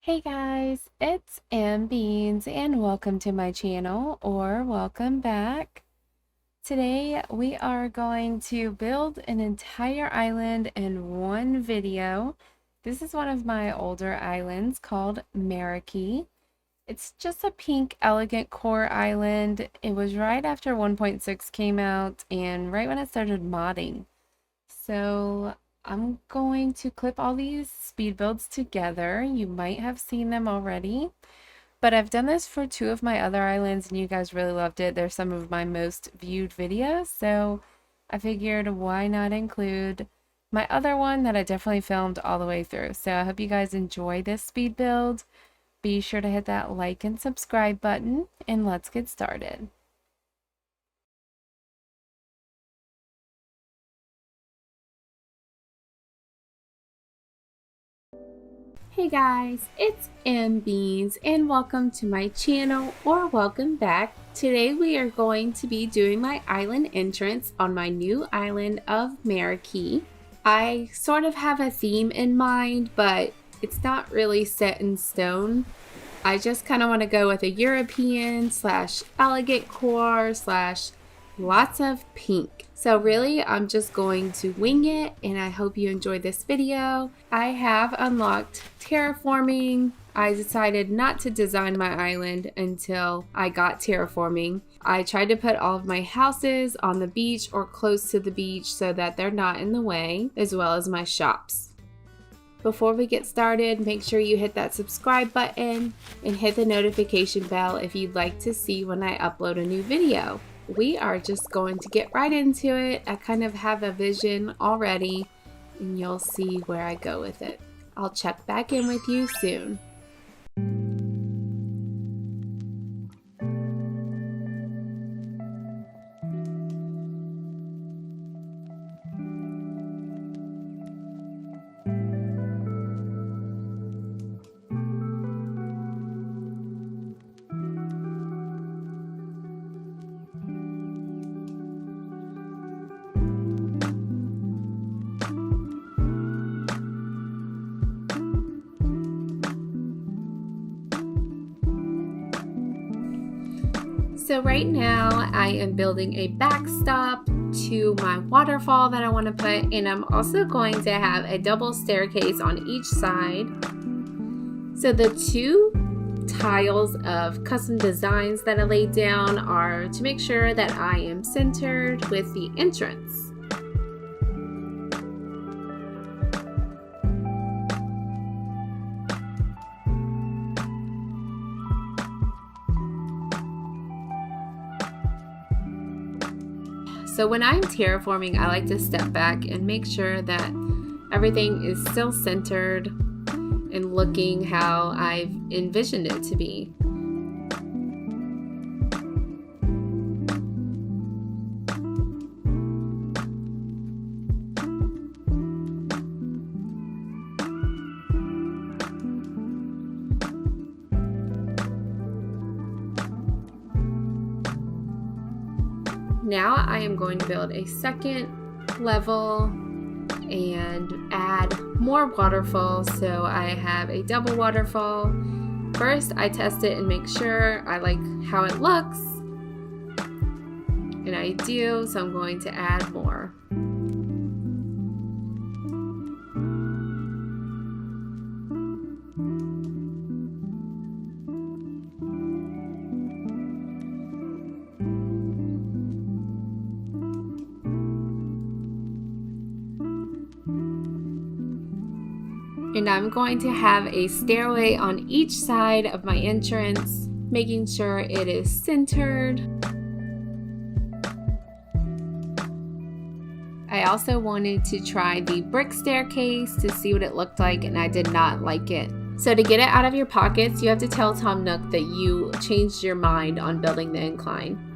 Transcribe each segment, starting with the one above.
Hey guys, it's Beans and welcome to my channel or welcome back. Today we are going to build an entire island in one video. This is one of my older islands called Marikey. It's just a pink Elegantcore island. It was right after 1.6 came out and right when it started modding. So I'm going to clip all these speed builds together. You might have seen them already, but I've done this for two of my other islands and you guys really loved it. They're some of my most viewed videos, so I figured why not include my other one that I definitely filmed all the way through. So I hope you guys enjoy this speed build. Be sure to hit that like and subscribe button and let's get started. Hey guys, it's Beans and welcome to my channel or welcome back. Today we are going to be doing my island entrance on my new island of Marikey. I sort of have a theme in mind, but it's not really set in stone. I just kind of want to go with a European slash elegant core slash lots of pink. So really, I'm just going to wing it and I hope you enjoy this video. I have unlocked terraforming. I decided not to design my island until I got terraforming. I tried to put all of my houses on the beach or close to the beach so that they're not in the way, as well as my shops. Before we get started, make sure you hit that subscribe button and hit the notification bell if you'd like to see when I upload a new video. We are just going to get right into it. I kind of have a vision already and you'll see where I go with it. I'll check back in with you soon. So right now I am building a backstop to my waterfall that I want to put, and I'm also going to have a double staircase on each side. So the two tiles of custom designs that I laid down are to make sure that I am centered with the entrance. So when I'm terraforming, I like to step back and make sure that everything is still centered and looking how I've envisioned it to be. Now I am going to build a second level and add more waterfalls. So I have a double waterfall. First, I test it and make sure I like how it looks. And I do, so I'm going to add more. And I'm going to have a stairway on each side of my entrance, making sure it is centered. I also wanted to try the brick staircase to see what it looked like, and I did not like it. So to get it out of your pockets, you have to tell Tom Nook that you changed your mind on building the incline.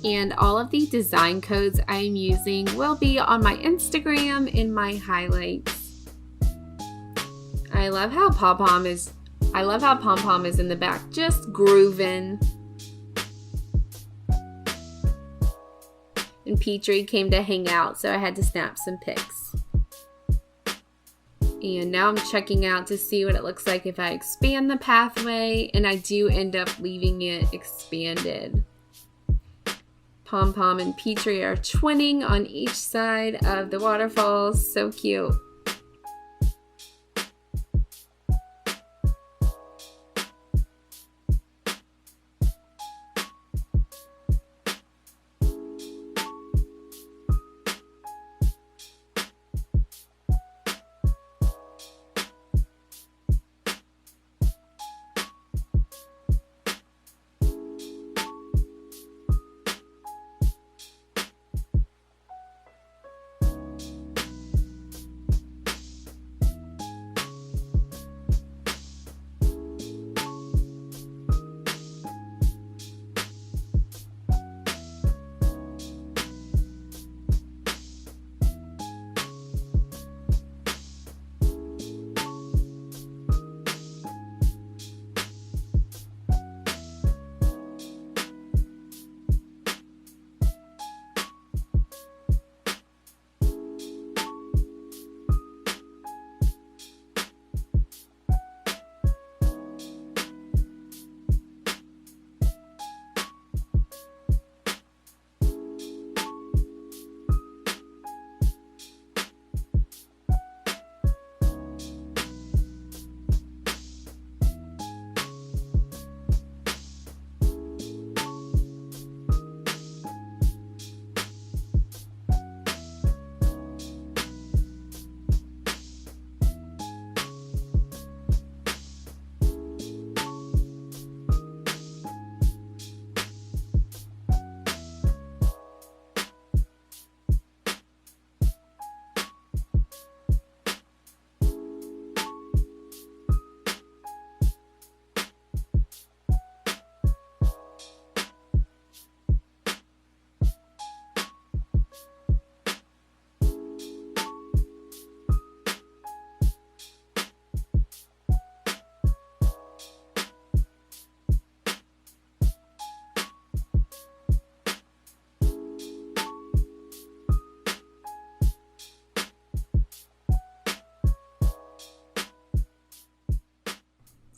And all of the design codes I'm using will be on my Instagram in my highlights. I love how Pom-Pom is in the back, just grooving. And Petrie came to hang out, so I had to snap some pics. And now I'm checking out to see what it looks like if I expand the pathway, and I do end up leaving it expanded. Pom-Pom and Petrie are twinning on each side of the waterfalls. So cute.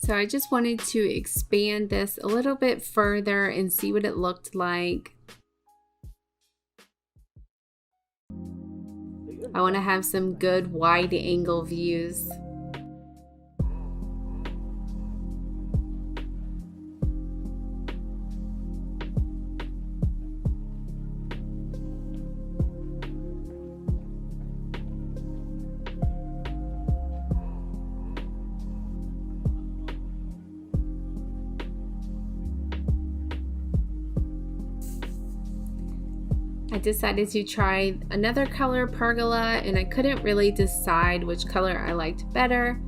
So I just wanted to expand this a little bit further and see what it looked like. I want to have some good wide angle views. I decided to try another color pergola, and I couldn't really decide which color I liked better,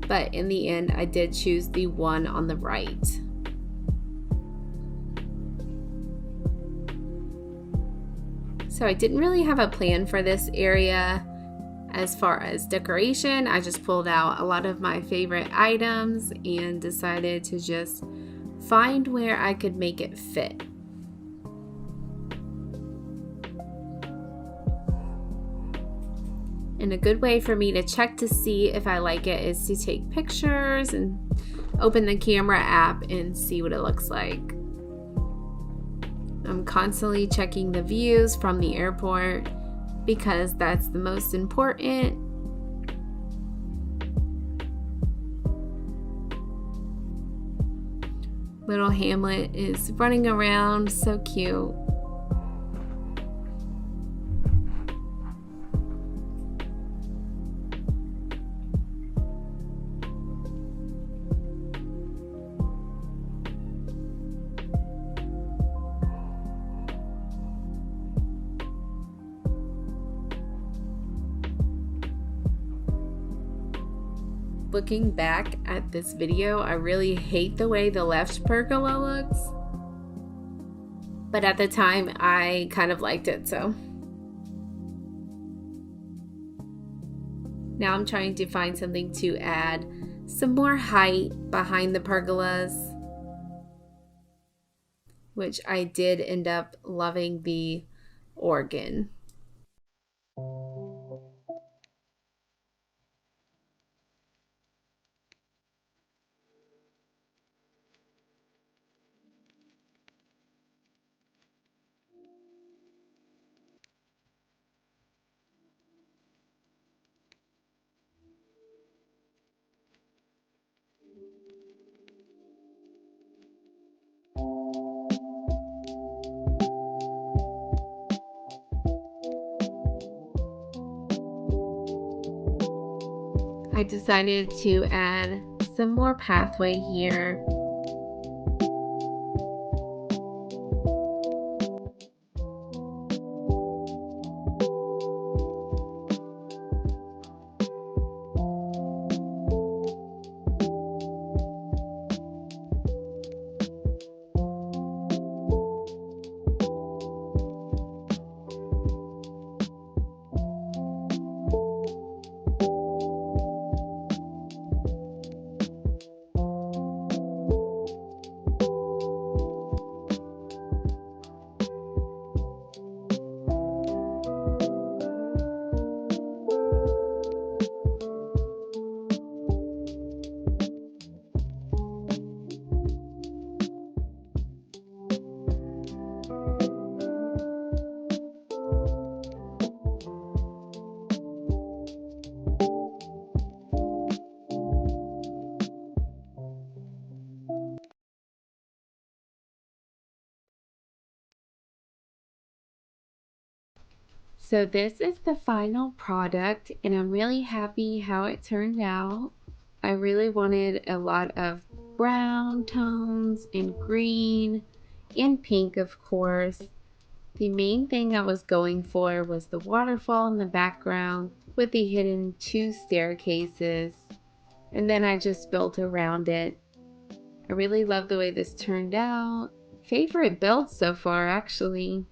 but in the end I did choose the one on the right. So I didn't really have a plan for this area as far as decoration. I just pulled out a lot of my favorite items and decided to just find where I could make it fit. And a good way for me to check to see if I like it is to take pictures and open the camera app and see what it looks like. I'm constantly checking the views from the airport because that's the most important. Little Hamlet is running around, so cute. Looking back at this video, I really hate the way the left pergola looks. but at the time I kind of liked it, so. Now I'm trying to find something to add some more height behind the pergolas, which I did end up loving the organ. I decided to add some more pathway here. So this is the final product, and I'm really happy how it turned out. I really wanted a lot of brown tones and green and pink, of course. The main thing I was going for was the waterfall in the background with the hidden 2 staircases, and then I just built around it. I really love the way this turned out. Favorite build so far, actually.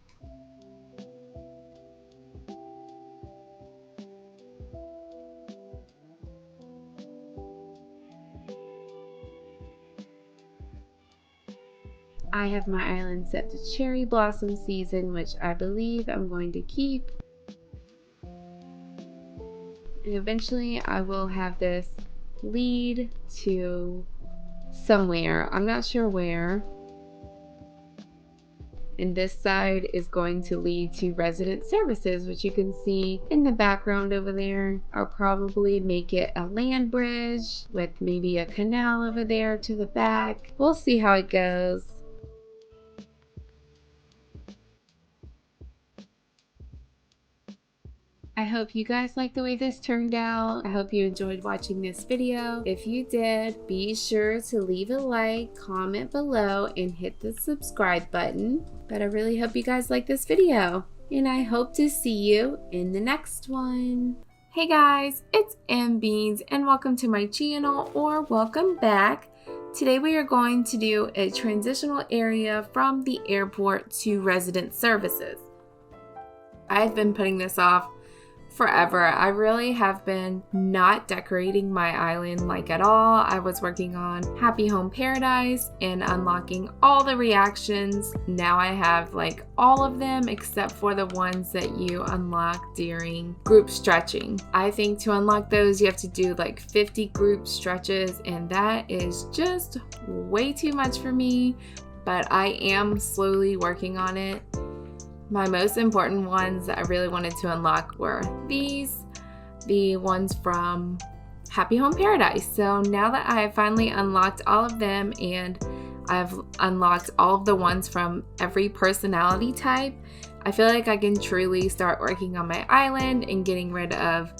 I have my island set to cherry blossom season, which I believe I'm going to keep. And eventually I will have this lead to somewhere. I'm not sure where. And this side is going to lead to resident services, which you can see in the background over there. I'll probably make it a land bridge with maybe a canal over there to the back. We'll see how it goes. I hope you guys like the way this turned out. I hope you enjoyed watching this video. If you did, be sure to leave a like, comment below, and hit the subscribe button. But I really hope you guys like this video, and I hope to see you in the next one. Hey guys, it's Beans, and welcome to my channel, or welcome back. Today we are going to do a transitional area from the airport to resident services. I've been putting this off forever. I really have been not decorating my island like at all. I was working on Happy Home Paradise and unlocking all the reactions. Now I have like all of them except for the ones that you unlock during group stretching. I think to unlock those you have to do like 50 group stretches, and that is just way too much for me, but I am slowly working on it. My most important ones that I really wanted to unlock were these, the ones from Happy Home Paradise. So now that I have finally unlocked all of them, and I've unlocked all of the ones from every personality type, I feel like I can truly start working on my island and getting rid of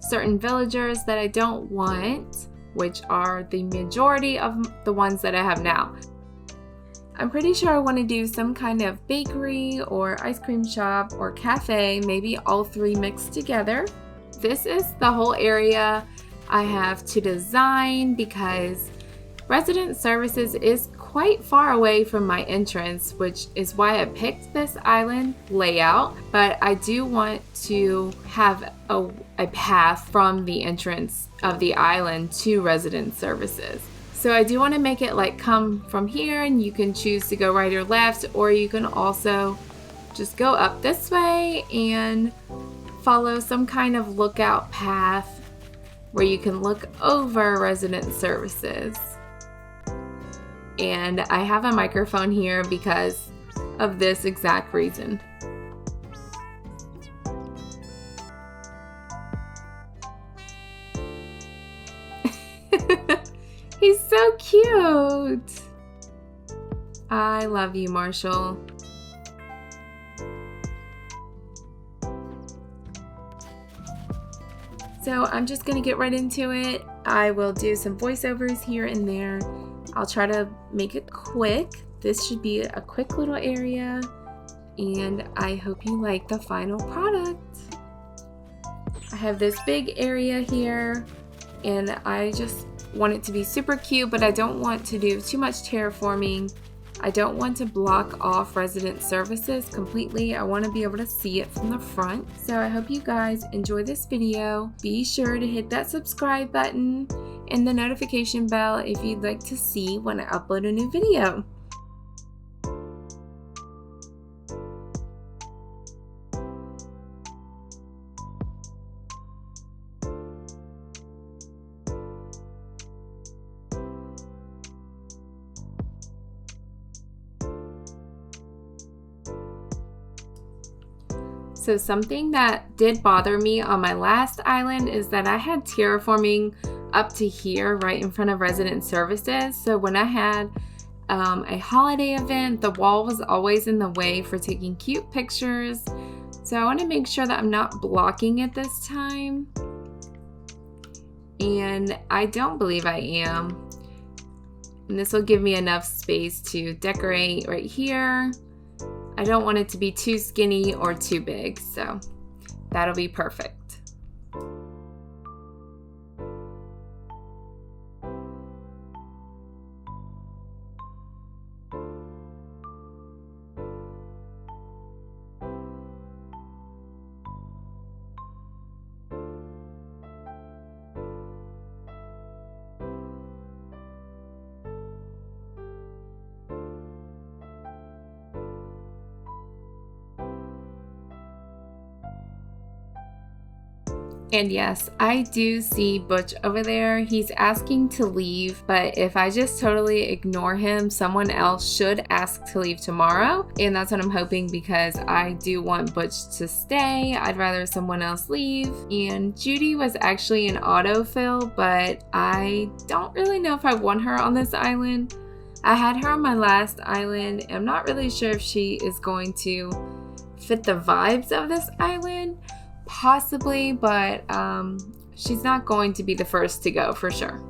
certain villagers that I don't want, which are the majority of the ones that I have now. I'm pretty sure I want to do some kind of bakery or ice cream shop or cafe, maybe all 3 mixed together. This is the whole area I have to design because Resident services is quite far away from my entrance, which is why I picked this island layout, but I do want to have a path from the entrance of the island to resident services. So I do want to make it like come from here, and you can choose to go right or left, or you can also just go up this way and follow some kind of lookout path where you can look over resident services. And I have a microphone here because of this exact reason. He's so cute. I love you, Marshall. So I'm just gonna get right into it. I will do some voiceovers here and there. I'll try to make it quick. This should be a quick little area, and I hope you like the final product. I have this big area here, and I just want it to be super cute, but I don't want to do too much terraforming. I don't want to block off resident services completely. I want to be able to see it from the front. So I hope you guys enjoy this video. Be sure to hit that subscribe button and the notification bell if you'd like to see when I upload a new video. So something that did bother me on my last island is that I had terraforming up to here right in front of resident services. So when I had a holiday event, the wall was always in the way for taking cute pictures. So I want to make sure that I'm not blocking it this time. And I don't believe I am. And this will give me enough space to decorate right here. I don't want it to be too skinny or too big, so that'll be perfect. And yes, I do see Butch over there. He's asking to leave, but if I just totally ignore him, someone else should ask to leave tomorrow. And that's what I'm hoping, because I do want Butch to stay. I'd rather someone else leave. And Judy was actually an autofill, but I don't really know if I want her on this island. I had her on my last island. I'm not really sure if she is going to fit the vibes of this island. Possibly, but she's not going to be the first to go for sure.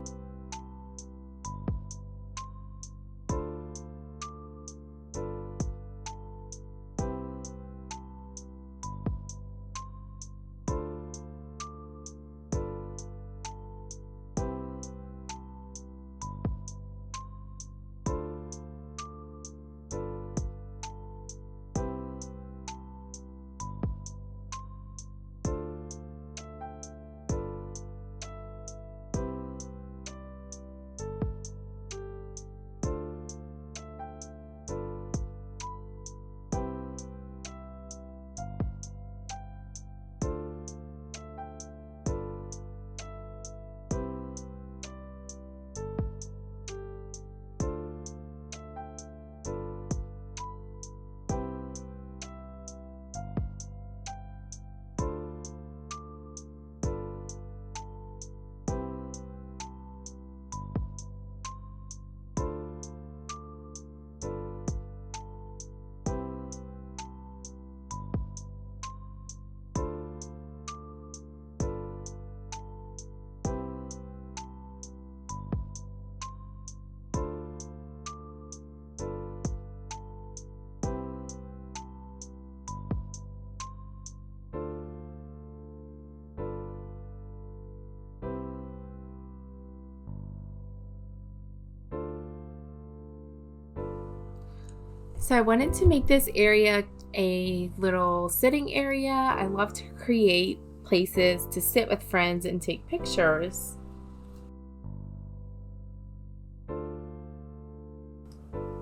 So I wanted to make this area a little sitting area. I love to create places to sit with friends and take pictures.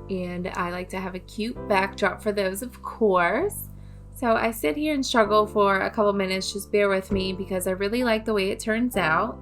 And I like to have a cute backdrop for those, of course. So I sit here and struggle for a couple minutes. Just bear with me because I really like the way it turns out.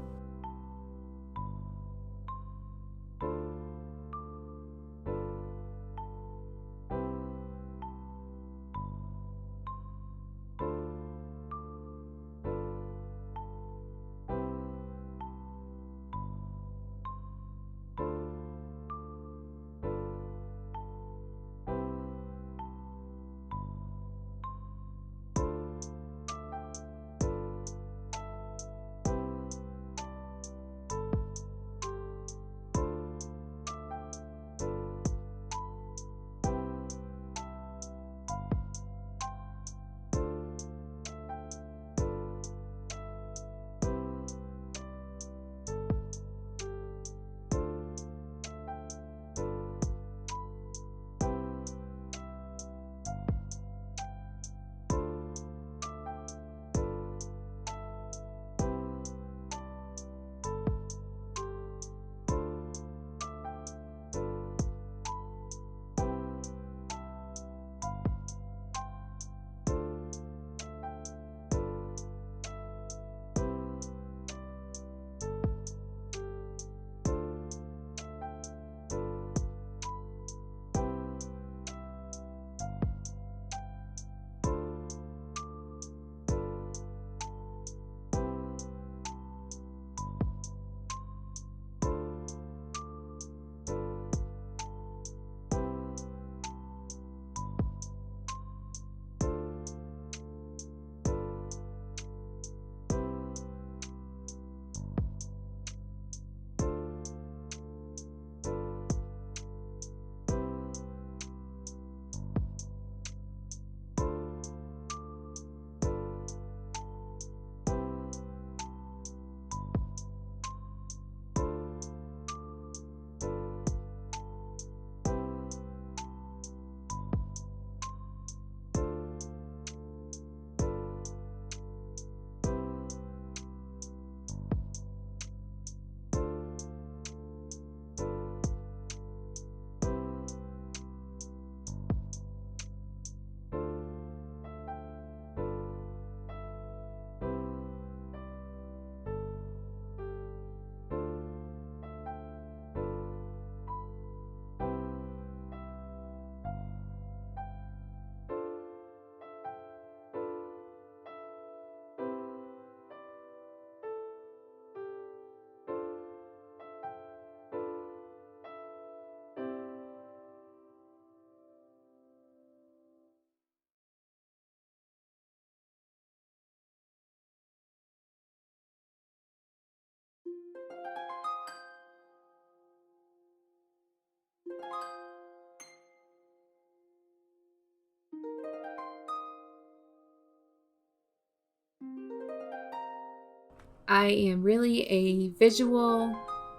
I am really a visual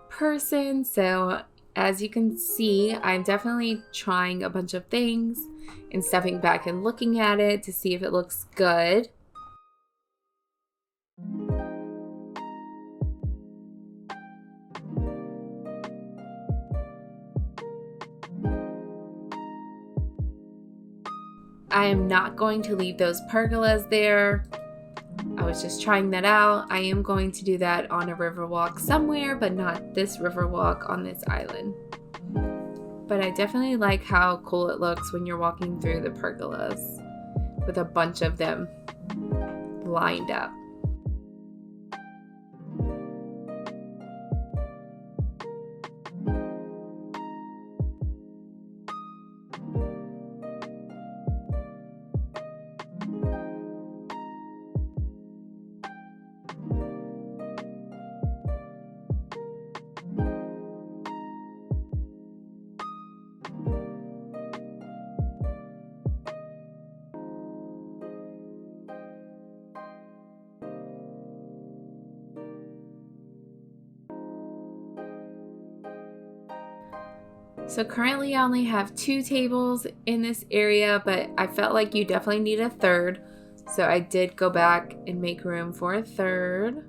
person, so as you can see, I'm definitely trying a bunch of things and stepping back and looking at it to see if it looks good. I am not going to leave those pergolas there. I was just trying that out. I am going to do that on a Riverwalk somewhere, but not this Riverwalk on this island. But I definitely like how cool it looks when you're walking through the pergolas with a bunch of them lined up. So currently I only have 2 tables in this area, but I felt like you definitely need a third. So I did go back and make room for a third.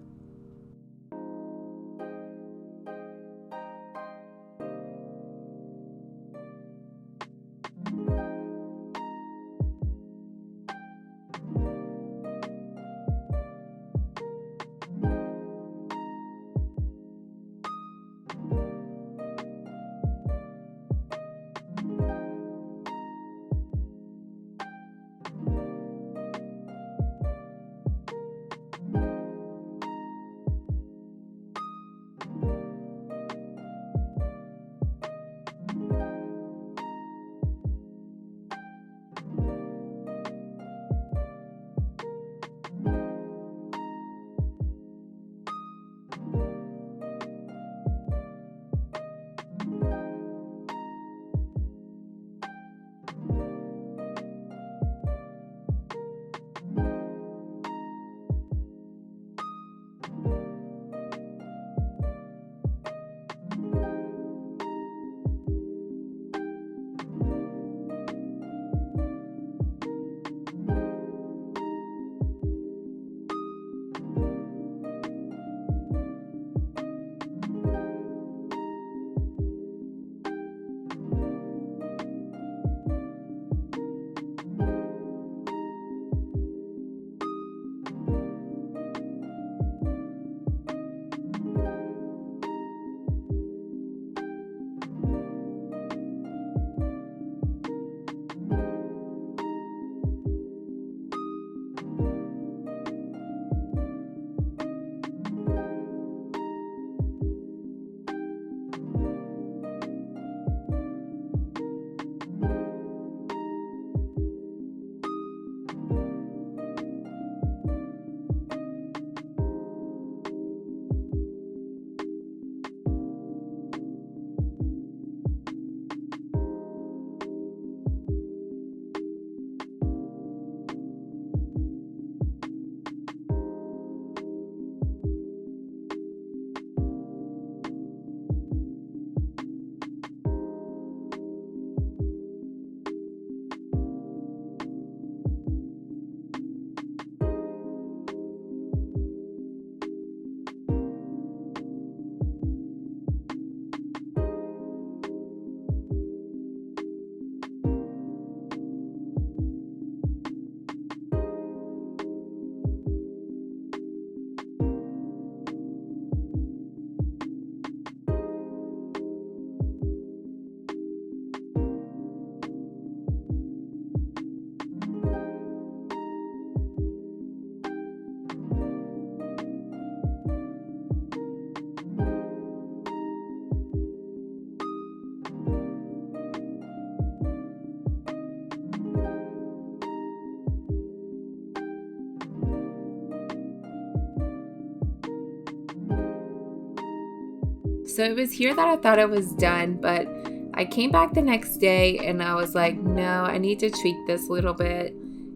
So it was here that I thought it was done, but I came back the next day and I was like, no, I need to tweak this a little bit.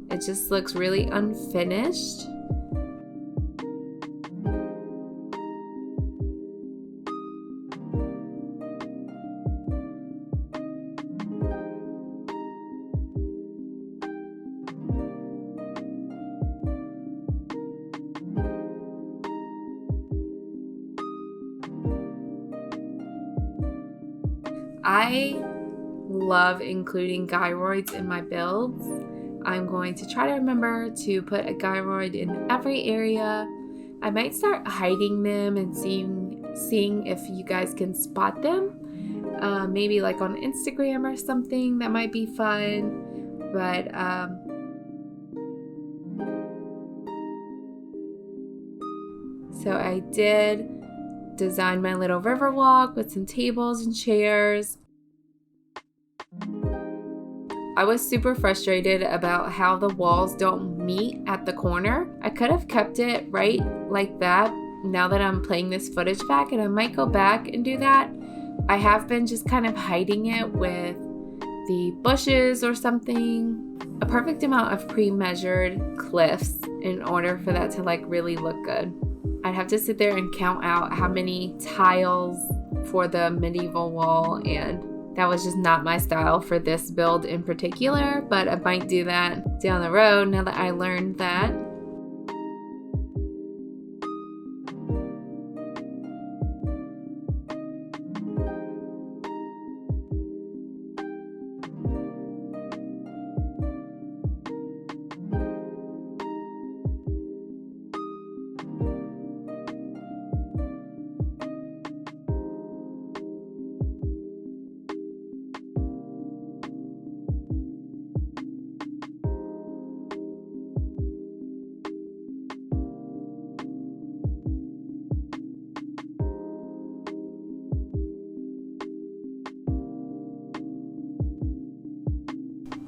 It just looks really unfinished. I love including gyroids in my builds. I'm going to try to remember to put a gyroid in every area. I might start hiding them and seeing if you guys can spot them. Maybe like on Instagram or something, that might be fun. But so I did design my little Riverwalk with some tables and chairs. I was super frustrated about how the walls don't meet at the corner. I could have kept it right like that now that I'm playing this footage back, and I might go back and do that. I have been just kind of hiding it with the bushes or something. A perfect amount of pre-measured cliffs in order for that to like really look good. I'd have to sit there and count out how many tiles for the medieval wall and That was just not my style for this build in particular, but I might do that down the road now that I learned that.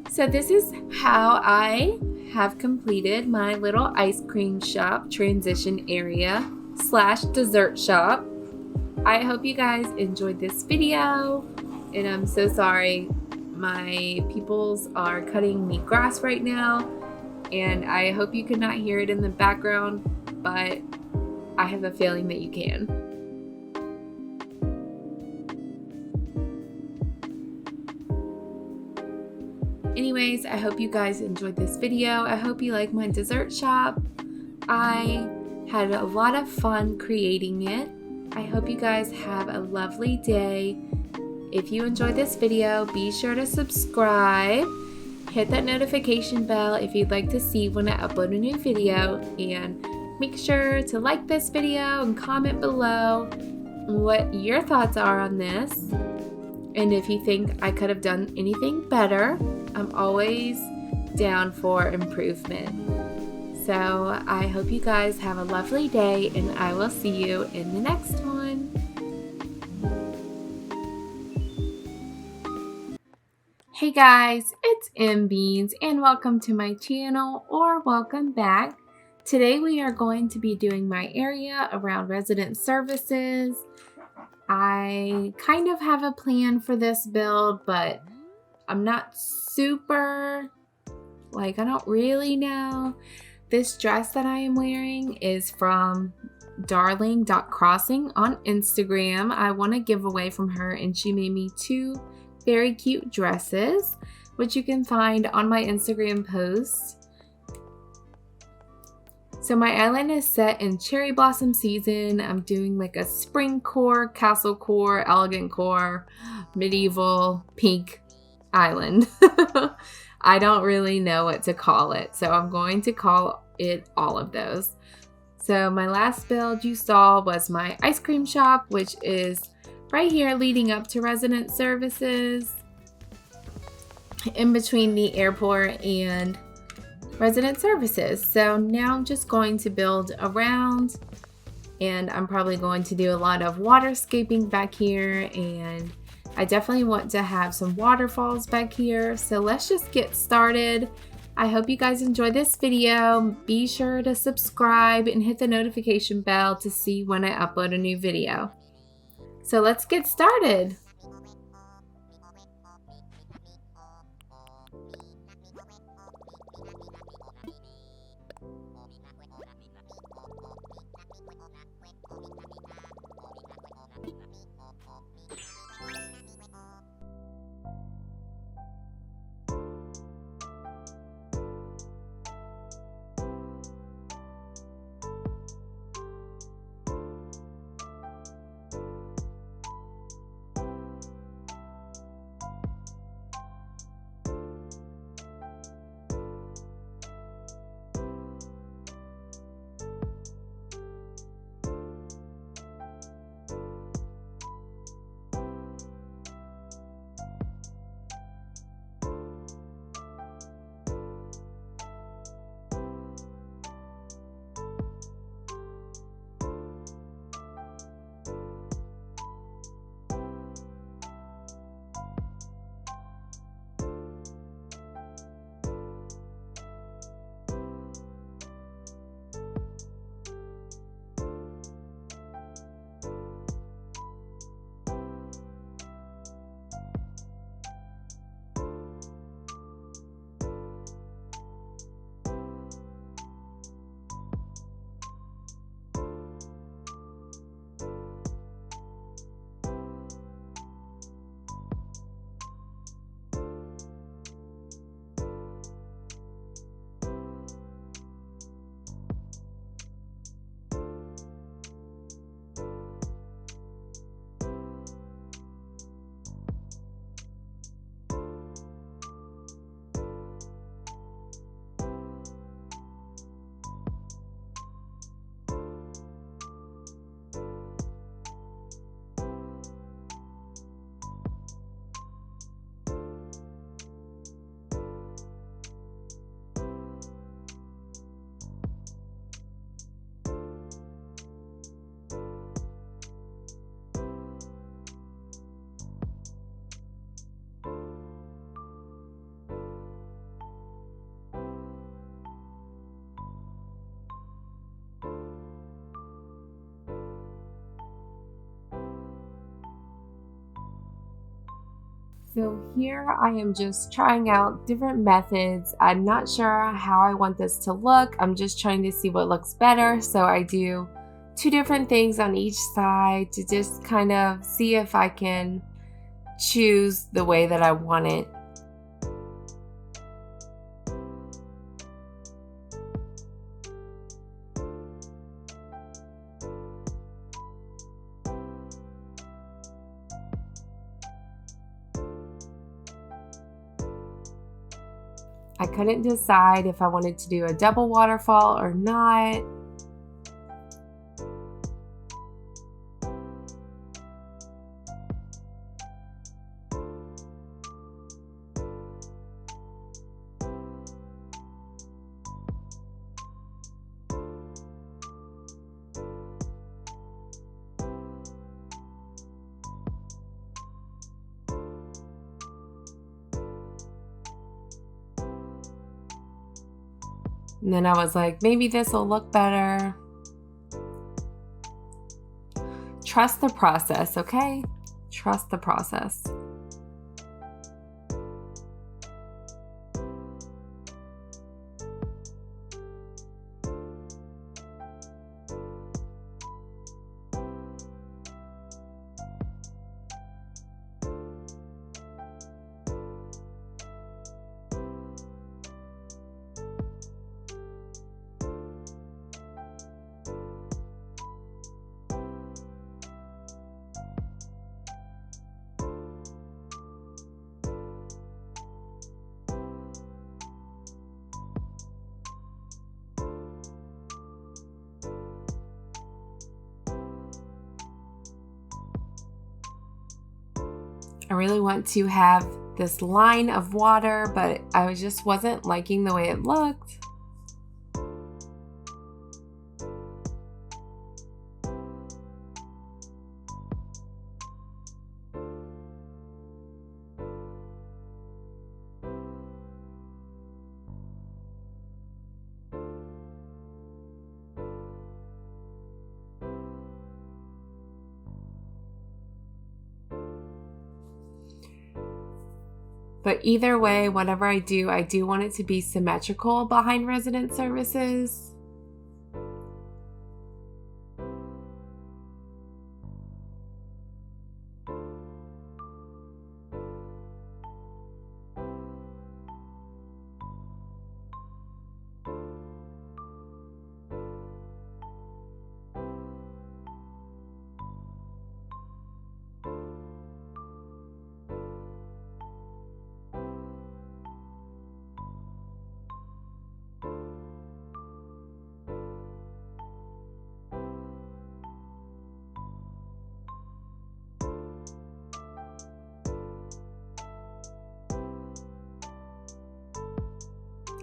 So this is how I have completed my little ice cream shop transition area slash dessert shop. I hope you guys enjoyed this video, and I'm so sorry my peoples are cutting me grass right now, and I hope you could not hear it in the background, but I have a feeling that you can. Anyways, I hope you guys enjoyed this video. I hope you like my dessert shop. I had a lot of fun creating it. I hope you guys have a lovely day. If you enjoyed this video, be sure to subscribe. Hit that notification bell if you'd like to see when I upload a new video. And make sure to like this video and comment below what your thoughts are on this. And if you think I could have done anything better, I'm always down for improvement. So I hope you guys have a lovely day, and I will see you in the next one. Hey guys, it's Beans, and welcome to my channel, or welcome back. Today we are going to be doing my area around resident services. I kind of have a plan for this build, but I'm not super, I don't really know. This dress that I am wearing is from darling.crossing on Instagram. I won a giveaway from her, and she made me 2 very cute dresses, which you can find on my Instagram post. So my island is set in cherry blossom season. I'm doing like a spring core, castle core, Elegantcore, medieval, pink island. I don't really know what to call it, so I'm going to call it all of those. So my last build you saw was my ice cream shop, which is right here leading up to resident services, in between the airport and resident services. So now I'm just going to build around, and I'm probably going to do a lot of waterscaping back here, and I definitely want to have some waterfalls back here. So let's just get started. I hope you guys enjoyed this video. Be sure to subscribe and hit the notification bell to see when I upload a new video. So let's get started. So here I am just trying out different methods. I'm not sure how I want this to look. I'm just trying to see what looks better. So I do 2 different things on each side to just kind of see if I can choose the way that I want it. I couldn't decide if I wanted to do a double waterfall or not. And then I was like, maybe this will look better. Trust the process, okay? Trust the process. I really want to have this line of water, but I just wasn't liking the way it looked. But either way, whatever I do want it to be symmetrical behind resident services.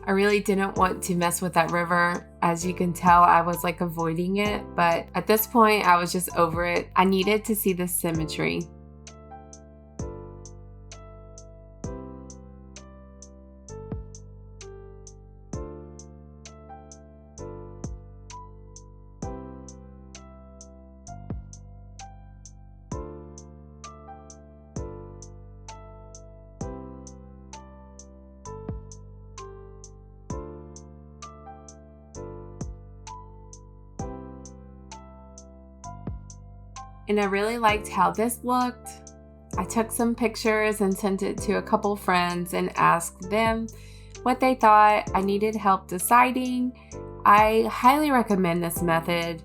I really didn't want to mess with that river. As you can tell, I was like avoiding it, but at this point I was just over it. I needed to see the symmetry. And I really liked how this looked. I took some pictures and sent it to a couple friends and asked them what they thought. I needed help deciding. I highly recommend this method.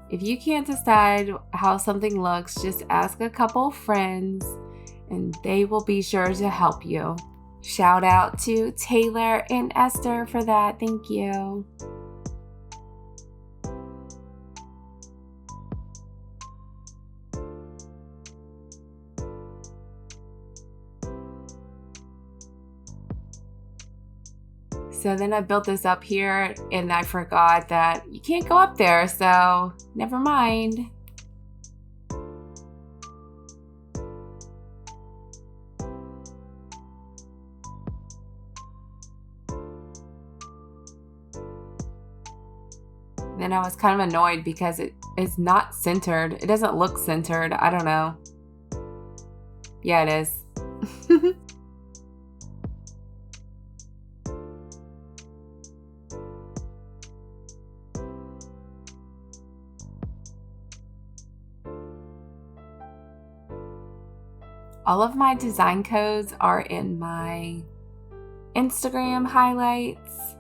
If you can't decide how something looks, just ask a couple friends and they will be sure to help you. Shout out to Taylor and Esther for that. Thank you. So then I built this up here and I forgot that you can't go up there, so never mind. Then I was kind of annoyed because it is not centered. It doesn't look centered. I don't know. Yeah, it is. All of my design codes are in my Instagram highlights.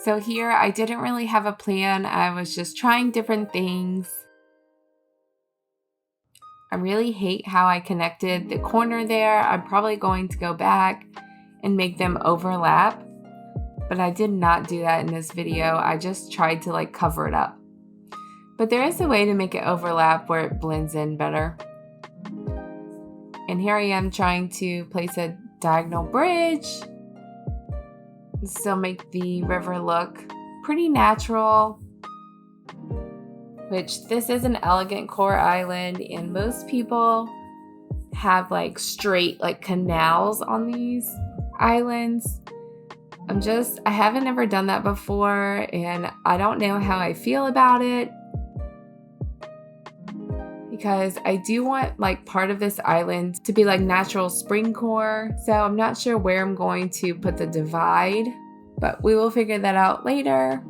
So here I didn't really have a plan. I was just trying different things. I really hate how I connected the corner there. I'm probably going to go back and make them overlap, but I did not do that in this video. I just tried to like cover it up. But there is a way to make it overlap where it blends in better. And here I am trying to place a diagonal bridge. Still make the river look pretty natural. Which this is an Elegantcore island, and most people have like straight like canals on these islands. I haven't ever done that before, and I don't know how I feel about it. Because I do want like part of this island to be like natural spring core. So I'm not sure where I'm going to put the divide, but we will figure that out later.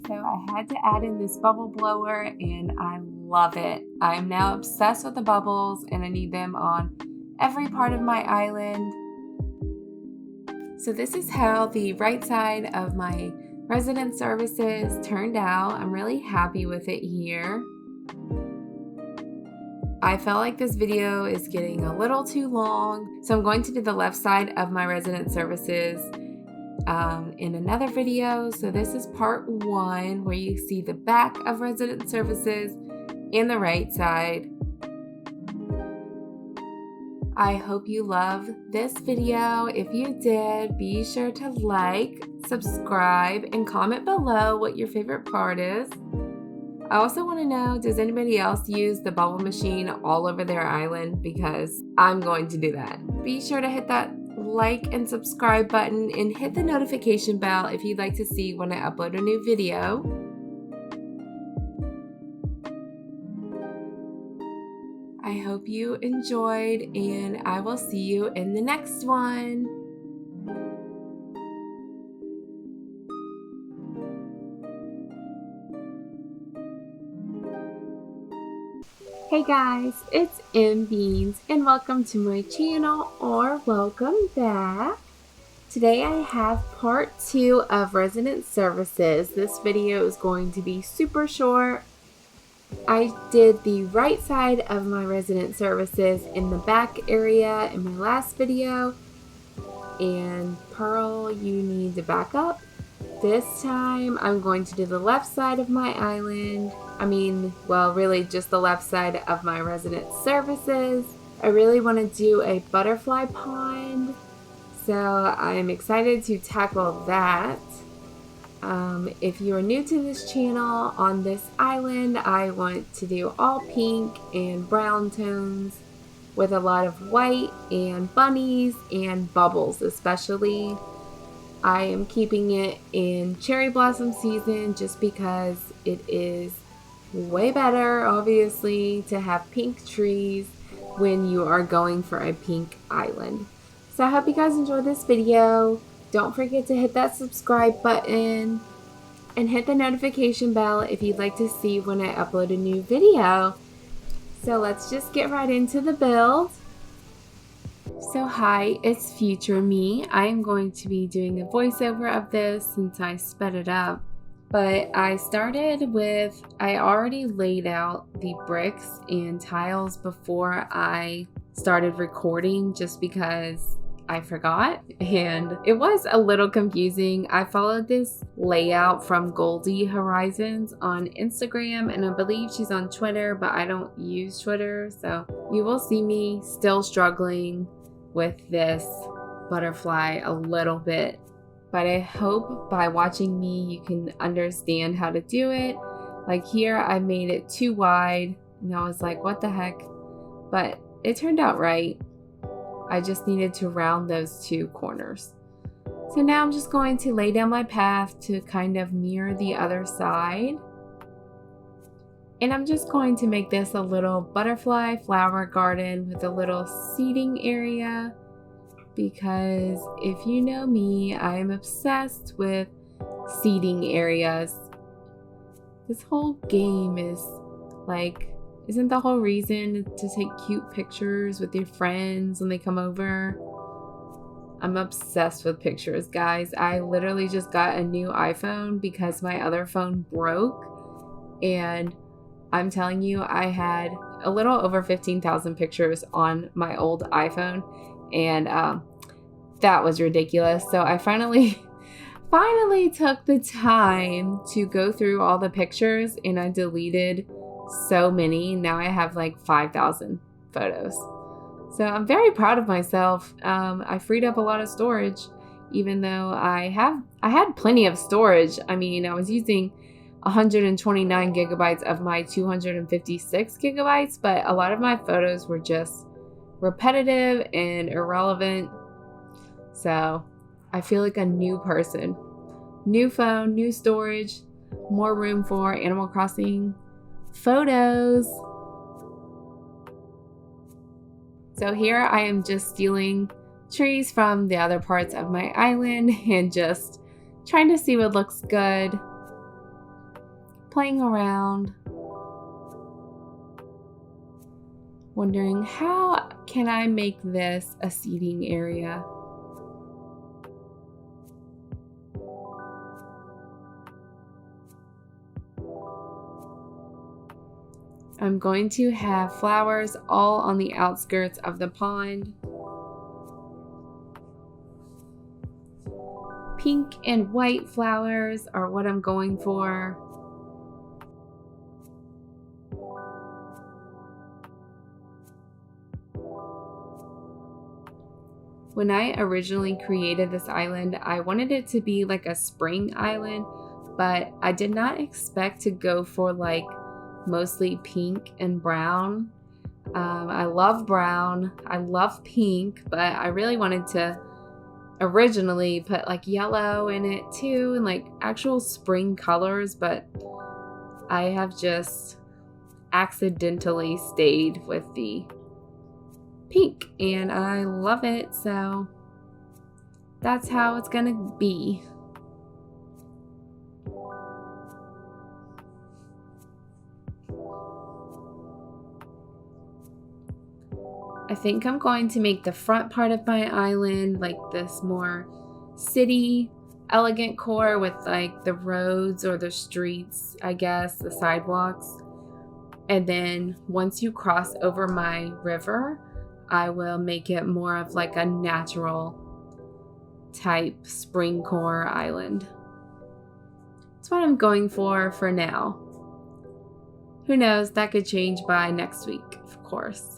So I had to add in this bubble blower and I love it. I'm now obsessed with the bubbles and I need them on every part of my island. So this is how the right side of my resident services turned out. I'm really happy with it here. I felt like this video is getting a little too long, so I'm going to do the left side of my resident services in another video. So this is part 1 where you see the back of resident services and the right side. I hope you love this video. If you did, be sure to like, subscribe, and comment below what your favorite part is. I also want to know, does anybody else use the bubble machine all over their island? Because I'm going to do that. Be sure to hit that like and subscribe button and hit the notification bell if you'd like to see when I upload a new video. I hope you enjoyed, and I will see you in the next one. Hey guys, it's Beans and welcome to my channel, or welcome back. Today I have part 2 of resident services. This video is going to be super short. I did the right side of my resident services in the back area in my last video. And Pearl, you need to back up. This time I'm going to do the left side of my island. Well, really just the left side of my resident services. I really want to do a butterfly pond, so I'm excited to tackle that. If you are new to this channel, on this island I want to do all pink and brown tones with a lot of white and bunnies and bubbles especially. I am keeping it in cherry blossom season just because it is way better, obviously, to have pink trees when you are going for a pink island. So I hope you guys enjoyed this video. Don't forget to hit that subscribe button and hit the notification bell if you'd like to see when I upload a new video. So let's just get right into the build. So hi, it's future me. I am going to be doing a voiceover of this since I sped it up. But I started with, I already laid out the bricks and tiles before I started recording just because I forgot, and it was a little confusing. I followed this layout from Goldie Horizons on Instagram, and I believe she's on Twitter, but I don't use Twitter, so you will see me still struggling with this butterfly a little bit. But I hope by watching me you can understand how to do it. Like here I made it too wide and I was like, what the heck? But it turned out right. I just needed to round those 2 corners. So now I'm just going to lay down my path to kind of mirror the other side. And I'm just going to make this a little butterfly flower garden with a little seating area. Because if you know me, I am obsessed with seating areas. This whole game is like, isn't the whole reason to take cute pictures with your friends when they come over? I'm obsessed with pictures, guys. I literally just got a new iPhone because my other phone broke. And I'm telling you, I had a little over 15,000 pictures on my old iPhone. And that was ridiculous. So I finally took the time to go through all the pictures, and I deleted so many. Now I have like 5,000 photos. So I'm very proud of myself. I freed up a lot of storage, even though I had plenty of storage. I was using 129 gigabytes of my 256 gigabytes, but a lot of my photos were just repetitive and irrelevant. So I feel like a new person. New phone, new storage, more room for Animal Crossing photos. So here I am just stealing trees from the other parts of my island and just trying to see what looks good. playing around, wondering how can I make this a seating area. I'm going to have flowers all on the outskirts of the pond. Pink and white flowers are what I'm going for. When I originally created this island, I wanted it to be like a spring island, but I did not expect to go for like mostly pink and brown. I love brown, I love pink, but I really wanted to originally put like yellow in it too and like actual spring colors, but I have just accidentally stayed with the pink and I love it, so that's how it's gonna be. I think I'm going to make the front part of my island like this more city Elegantcore with like the roads or the streets, I guess, the sidewalks. And then once you cross over my river, I will make it more of like a natural type springcore island. That's what I'm going for now. Who knows, that could change by next week, of course.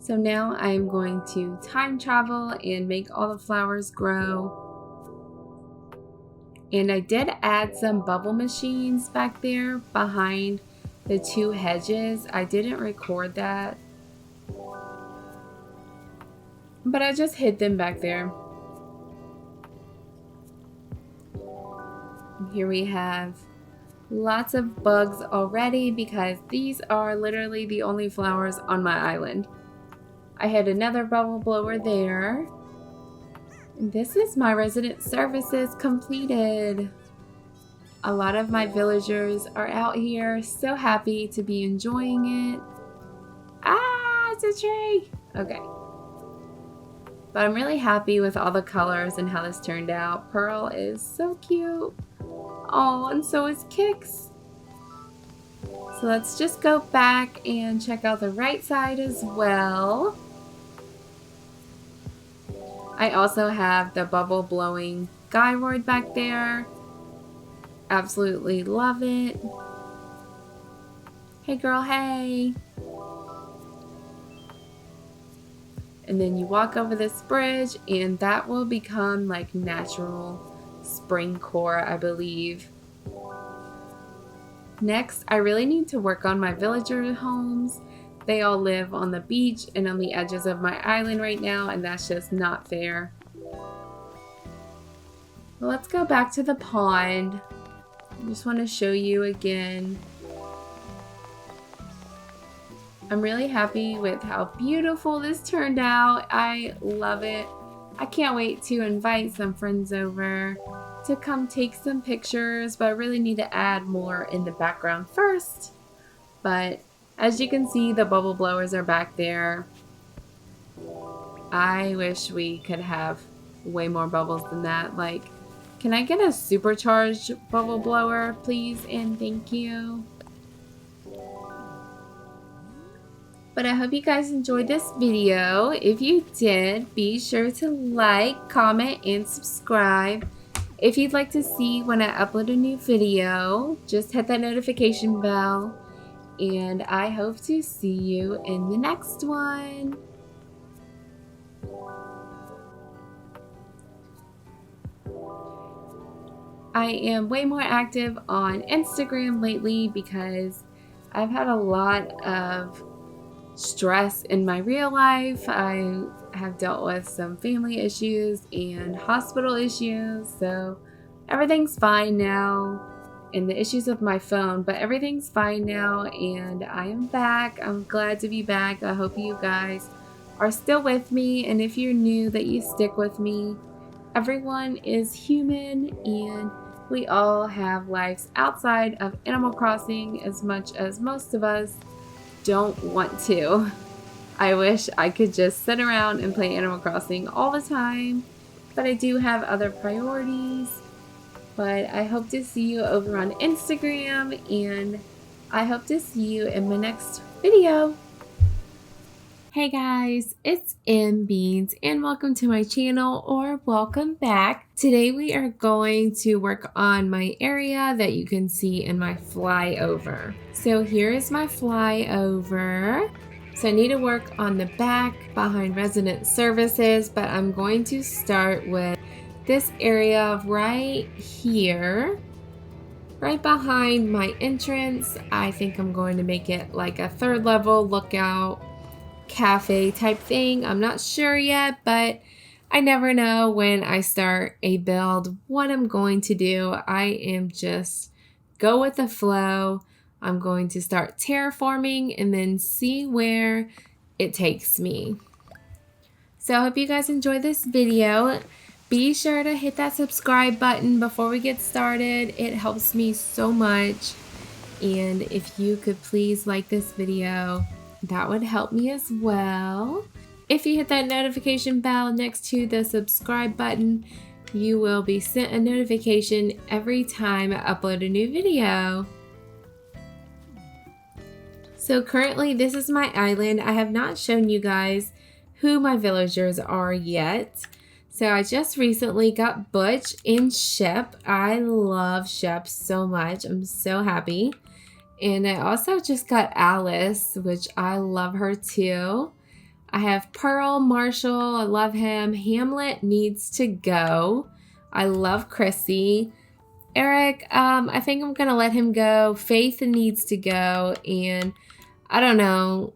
So now I'm going to time travel and make all the flowers grow. And I did add some bubble machines back there behind the two hedges. I didn't record that, but I just hid them back there. And here we have lots of bugs already because these are literally the only flowers on my island. I had another bubble blower there. And this is my resident services completed. A lot of my villagers are out here, so happy to be enjoying it. Ah, it's a tree. Okay. But I'm really happy with all the colors and how this turned out. Pearl is so cute. Oh, and so is Kix. So let's just go back and check out the right side as well. I also have the bubble blowing gyroid back there. Absolutely love it. Hey girl, hey. And then you walk over this bridge and that will become like natural spring core, I believe. Next, I really need to work on my villager homes. They all live on the beach and on the edges of my island right now, and that's just not fair. Well, let's go back to the pond. I just want to show you again. I'm really happy with how beautiful this turned out. I love it. I can't wait to invite some friends over to come take some pictures, but I really need to add more in the background first. But as you can see, the bubble blowers are back there. I wish we could have way more bubbles than that. Like, can I get a supercharged bubble blower, please? And thank you. But I hope you guys enjoyed this video. If you did, be sure to like, comment, and subscribe. If you'd like to see when I upload a new video, just hit that notification bell. And I hope to see you in the next one. I am way more active on Instagram lately because I've had a lot of stress in my real life. I have dealt with some family issues and hospital issues, so everything's fine now. And the issues with my phone, but everything's fine now, and I am back. I'm glad to be back. I hope you guys are still with me, and if you're new, that you stick with me. Everyone is human, and we all have lives outside of Animal Crossing, as much as most of us don't want to. I wish I could just sit around and play Animal Crossing all the time, but I do have other priorities. But I hope to see you over on Instagram, and I hope to see you in my next video. Hey guys, it's Beans, and welcome to my channel, or welcome back. Today we are going to work on my area that you can see in my flyover. So here is my flyover. So I need to work on the back behind resident services, but I'm going to start with this area right here, right behind my entrance. I think I'm going to make it like a third level lookout cafe type thing. I'm not sure yet, but I never know when I start a build what I'm going to do. I am just go with the flow. I'm going to start terraforming and then see where it takes me. So I hope you guys enjoy this video. Be sure to hit that subscribe button before we get started. It helps me so much. And if you could please like this video, that would help me as well. If you hit that notification bell next to the subscribe button, you will be sent a notification every time I upload a new video. So currently this is my island. I have not shown you guys who my villagers are yet. So I just recently got Butch and Shep. I love Shep so much. I'm so happy. And I also just got Alice, which I love her too. I have Pearl, Marshall, I love him. Hamlet needs to go. I love Chrissy. Eric, I think I'm gonna let him go. Faith needs to go. And I don't know,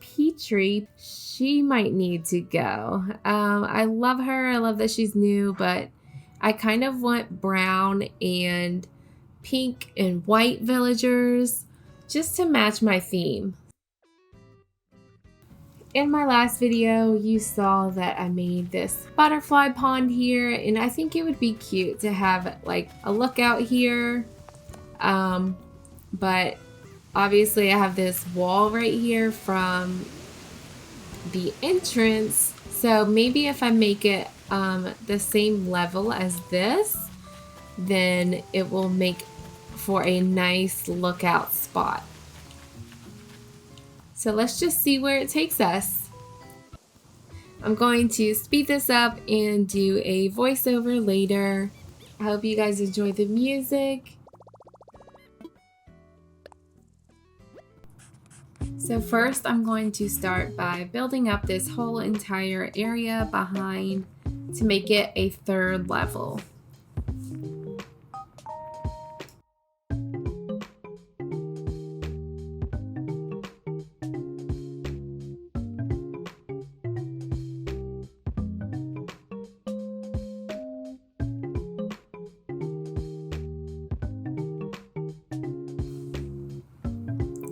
Petrie, she might need to go. I love her. I love that she's new, but I kind of want brown and pink and white villagers just to match my theme. In my last video, you saw that I made this butterfly pond here, and I think it would be cute to have like a lookout here. But obviously I have this wall right here from the entrance, so maybe if I make it the same level as this, then it will make for a nice lookout spot. So let's just see where it takes us. I'm going to speed this up and do a voiceover later. I hope you guys enjoy the music. So first I'm going to start by building up this whole entire area behind to make it a third level.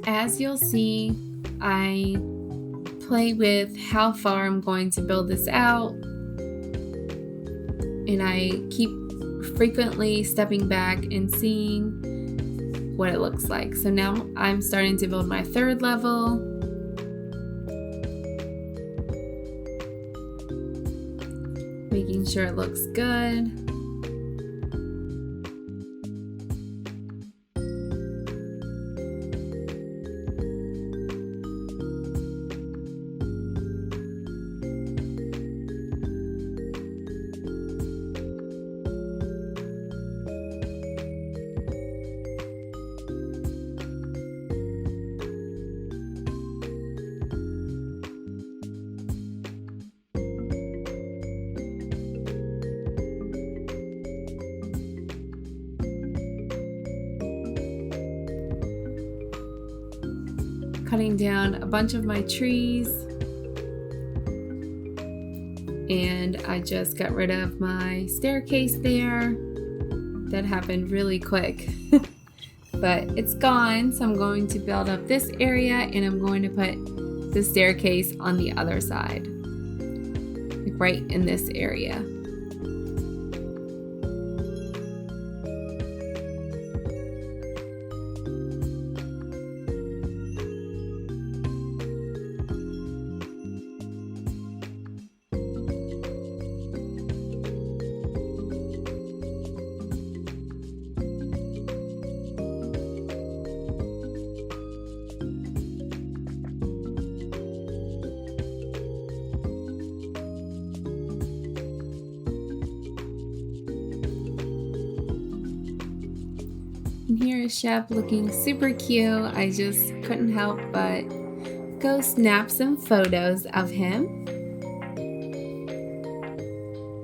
As you'll see, I play with how far I'm going to build this out, and I keep frequently stepping back and seeing what it looks like. So now I'm starting to build my third level. Making sure it looks good. cutting down a bunch of my trees, and I just got rid of my staircase there. That happened really quick. But it's gone, so I'm going to build up this area and I'm going to put the staircase on the other side, like right in this area. And here is Chef looking super cute. I just couldn't help but go snap some photos of him.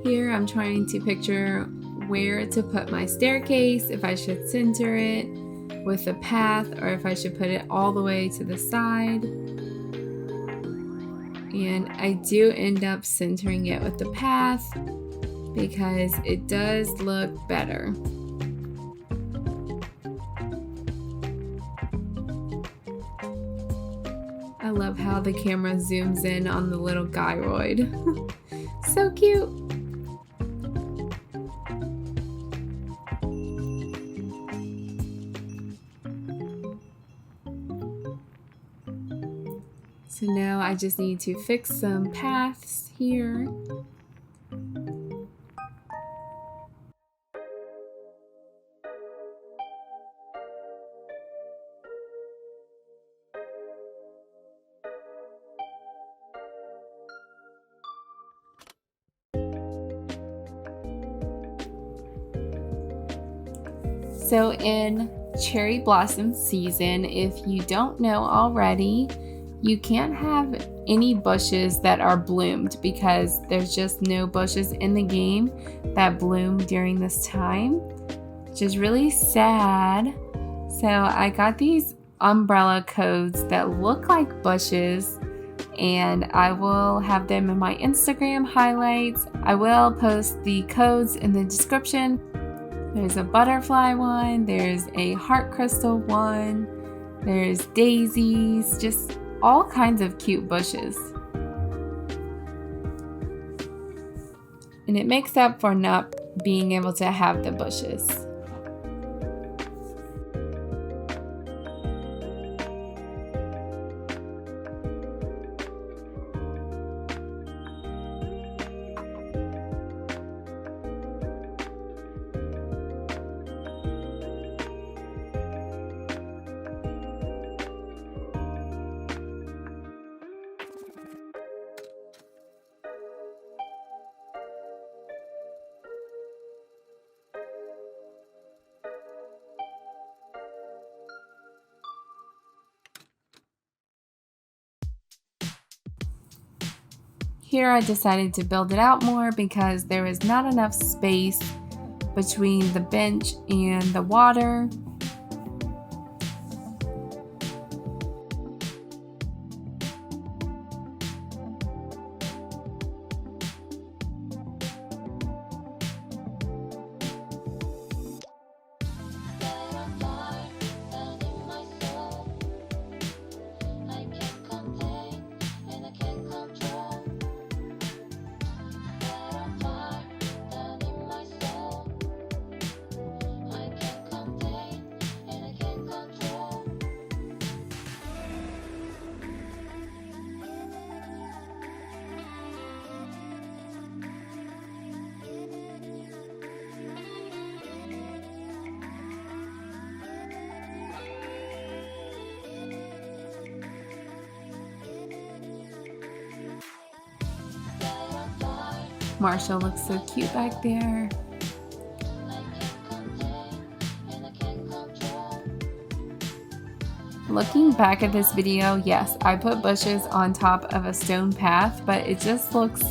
Here I'm trying to picture where to put my staircase, if I should center it with a path or if I should put it all the way to the side. And I do end up centering it with the path because it does look better. I love how the camera zooms in on the little gyroid. So cute! So now I just need to fix some paths here. So in cherry blossom season, if you don't know already, you can't have any bushes that are bloomed because there's just no bushes in the game that bloom during this time, which is really sad. So I got these umbrella codes that look like bushes, and I will have them in my Instagram highlights. I will post the codes in the description. There's a butterfly one, there's a heart crystal one, there's daisies, just all kinds of cute bushes. And it makes up for not being able to have the bushes. Here I decided to build it out more because there is not enough space between the bench and the water. Marshall looks so cute back there. Looking back at this video, yes, I put bushes on top of a stone path, but it just looks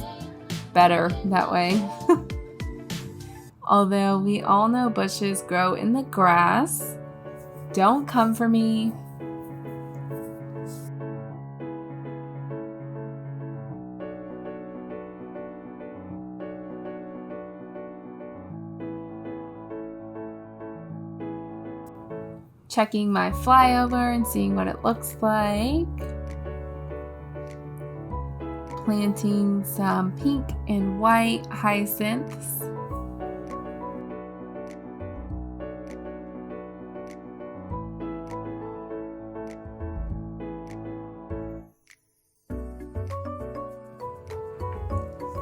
better that way. Although we all know bushes grow in the grass. Don't come for me. checking my flyover and seeing what it looks like. Planting some pink and white hyacinths.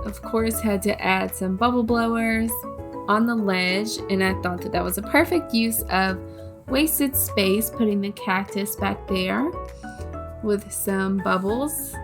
Of course, had to add some bubble blowers on the ledge, and I thought that that was a perfect use of wasted space, putting the cactus back there with some bubbles.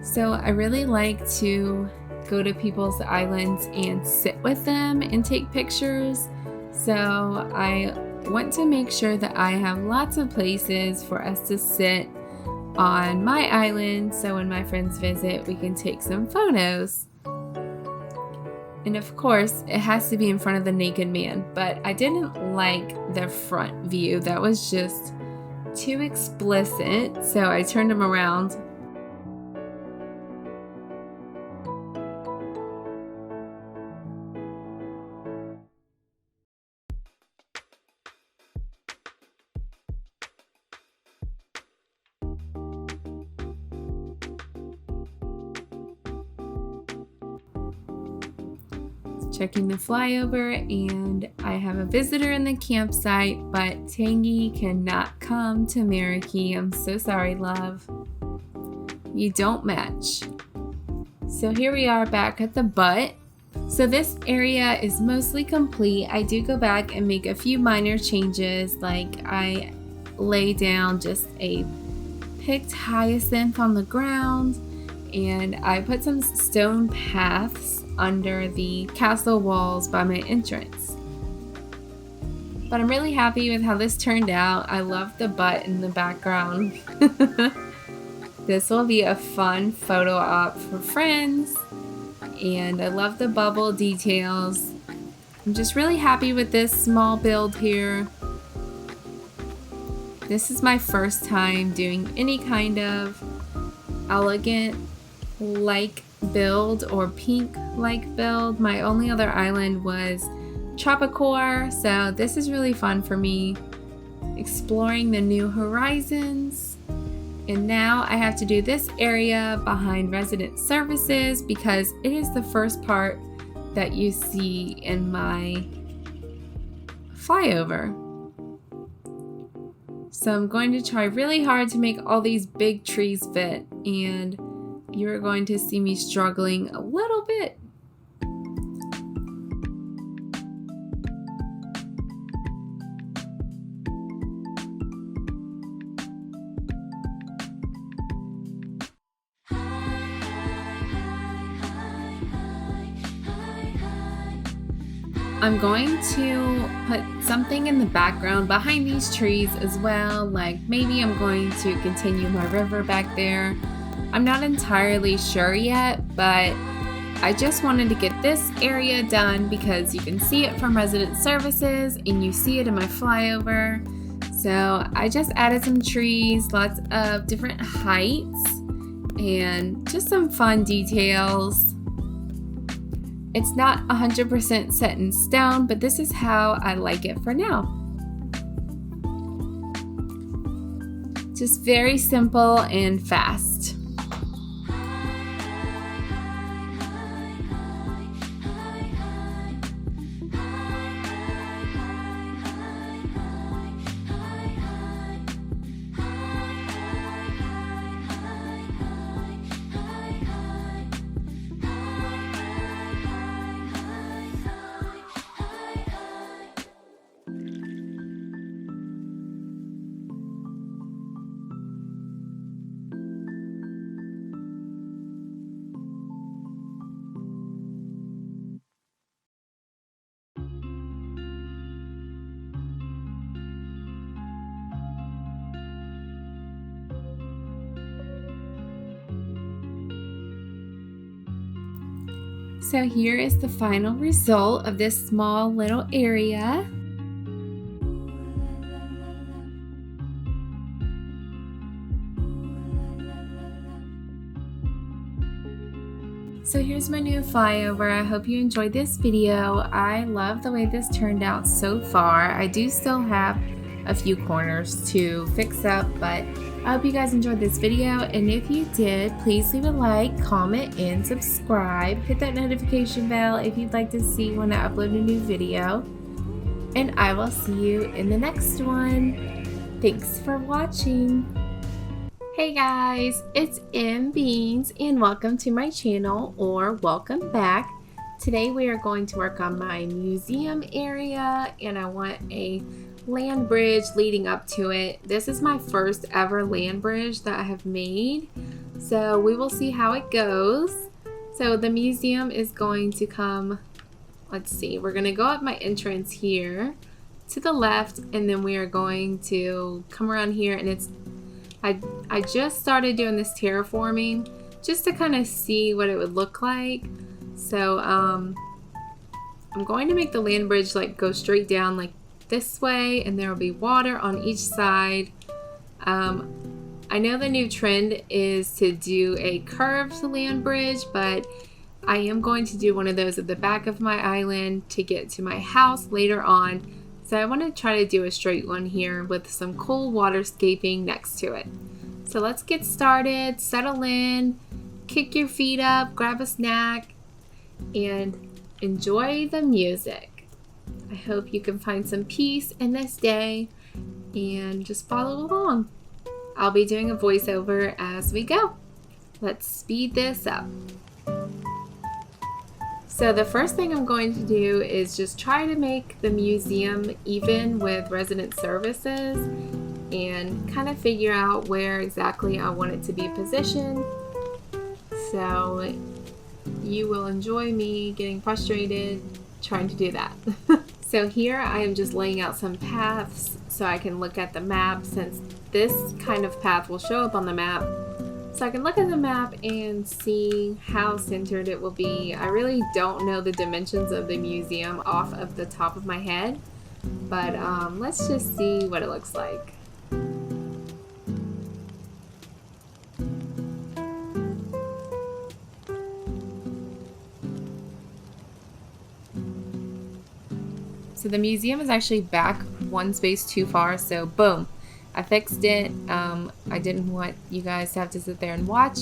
So I really like to go to people's islands and sit with them and take pictures. So I want to make sure that I have lots of places for us to sit on my island, so when my friends visit, we can take some photos. And of course, it has to be in front of the naked man, but I didn't like the front view. That was just too explicit, so I turned him around. Checking the flyover, and I have a visitor in the campsite, but Tangy cannot come to Marikey. I'm so sorry, love. You don't match. So here we are back at the butt. So this area is mostly complete. I do go back and make a few minor changes, like I lay down just a picked hyacinth on the ground, and I put some stone paths under the castle walls by my entrance. But I'm really happy with how this turned out. I love the butt in the background. This will be a fun photo op for friends, and I love the bubble details. I'm just really happy with this small build here. This is my first time doing any kind of elegant like build or pink like build. My only other island was Tropicore, so this is really fun for me, exploring the new horizons. And now I have to do this area behind resident services because it is the first part that you see in my flyover. So I'm going to try really hard to make all these big trees fit, and you're going to see me struggling a little bit. I'm going to put something in the background behind these trees as well, like maybe I'm going to continue my river back there. I'm not entirely sure yet, but I just wanted to get this area done because you can see it from resident services and you see it in my flyover. So I just added some trees, lots of different heights, and just some fun details. It's not 100% set in stone, but this is how I like it for now. Just very simple and fast. So here is the final result of this small little area. So here's my new flyover. I hope you enjoyed this video. I love the way this turned out so far. I do still have a few corners to fix up, but I hope you guys enjoyed this video, and if you did, please leave a like, comment, and subscribe. Hit that notification bell if you'd like to see when I upload a new video, and I will see you in the next one. Thanks for watching. Hey guys, it's Beans, and welcome to my channel, or welcome back. Today we are going to work on my museum area, and I want a land bridge leading up to it. This is my first ever land bridge that I have made, so we will see how it goes. So the museum is going to come, let's see, we're going to go up my entrance here to the left, and then we are going to come around here, and it's I just started doing this terraforming just to kind of see what it would look like. So I'm going to make the land bridge like go straight down like this way, and there will be water on each side. I know the new trend is to do a curved land bridge, but I am going to do one of those at the back of my island to get to my house later on. So I want to try to do a straight one here with some cool waterscaping next to it. So let's get started, settle in, kick your feet up, grab a snack, and enjoy the music. I hope you can find some peace in this day and just follow along. I'll be doing a voiceover as we go. Let's speed this up. So the first thing I'm going to do is just try to make the museum even with resident services and kind of figure out where exactly I want it to be positioned. So you will enjoy me getting frustrated trying to do that. So here I am just laying out some paths so I can look at the map, since this kind of path will show up on the map. So I can look at the map and see how centered it will be. I really don't know the dimensions of the museum off of the top of my head, but let's just see what it looks like. So the museum is actually back one space too far, so boom. I fixed it. I didn't want you guys to have to sit there and watch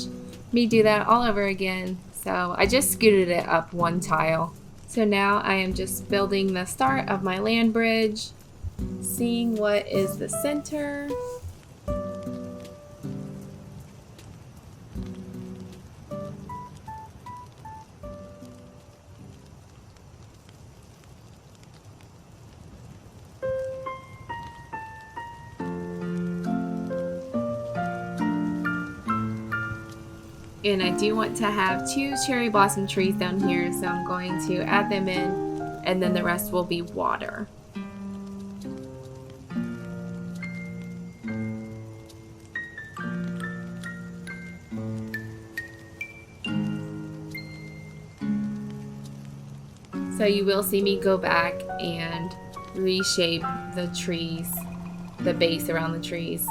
me do that all over again. So I just scooted it up one tile. So now I am just building the start of my land bridge, seeing what is the center. And I do want to have 2 cherry blossom trees down here, so I'm going to add them in, and then the rest will be water. So you will see me go back and reshape the trees, the base around the trees.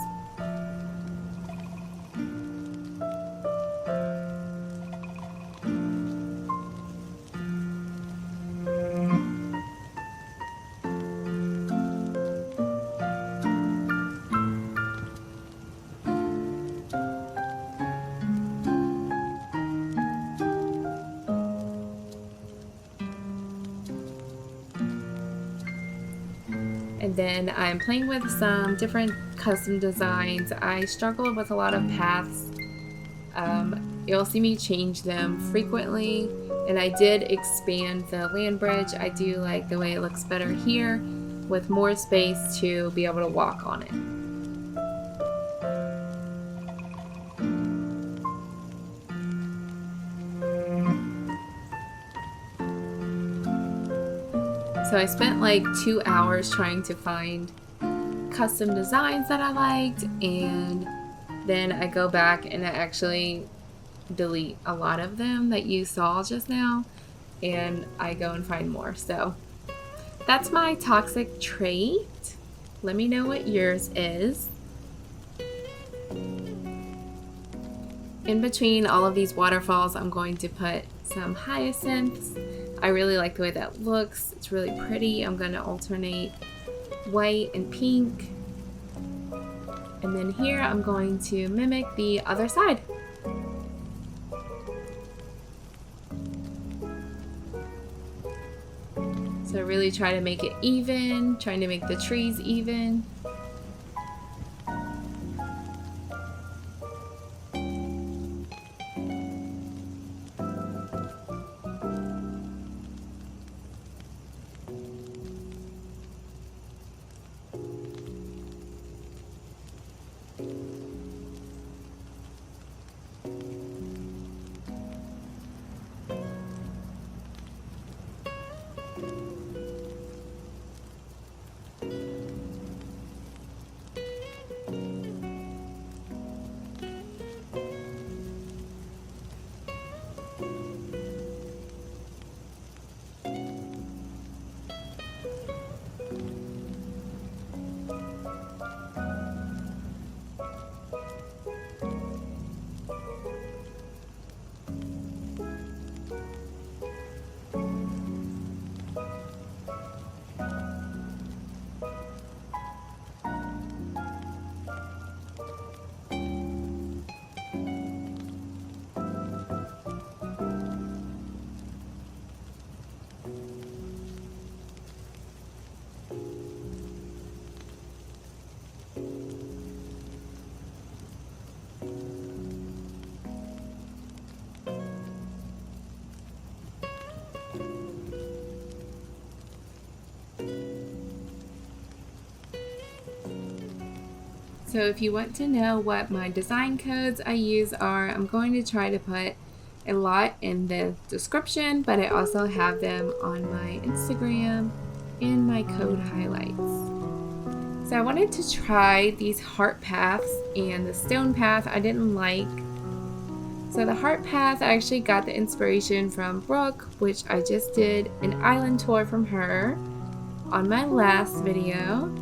And then I'm playing with some different custom designs. I struggle with a lot of paths. You'll see me change them frequently, and I did expand the land bridge. I do like the way it looks better here with more space to be able to walk on it. So I spent like 2 hours trying to find custom designs that I liked, and then I go back and I actually delete a lot of them that you saw just now, and I go and find more. So that's my toxic trait. Let me know what yours is. In between all of these waterfalls, I'm going to put some hyacinths. I really like the way that looks. It's really pretty. I'm going to alternate white and pink. And then here I'm going to mimic the other side. So really try to make it even, trying to make the trees even. So if you want to know what my design codes I use are, I'm going to try to put a lot in the description, but I also have them on my Instagram and my code highlights. So I wanted to try these heart paths, and the stone path I didn't like. So the heart path, I actually got the inspiration from Brooke, which I just did an island tour from her on my last video.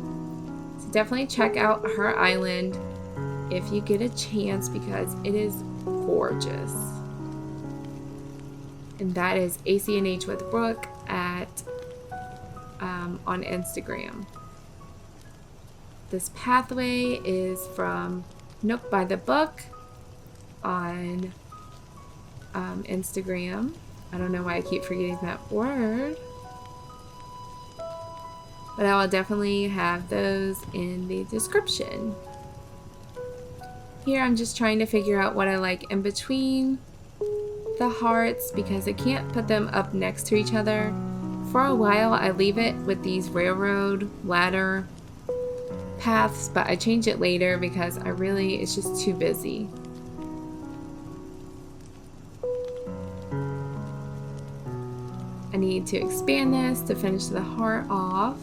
So definitely check out her island if you get a chance, because it is gorgeous. And that is ACNH with Brooke at on Instagram. This pathway is from Nook by the Book on Instagram. I don't know why I keep forgetting that word. But I will definitely have those in the description. Here I'm just trying to figure out what I like in between the hearts, because I can't put them up next to each other. For a while I leave it with these railroad ladder paths, but I change it later because it's just too busy. I need to expand this to finish the heart off.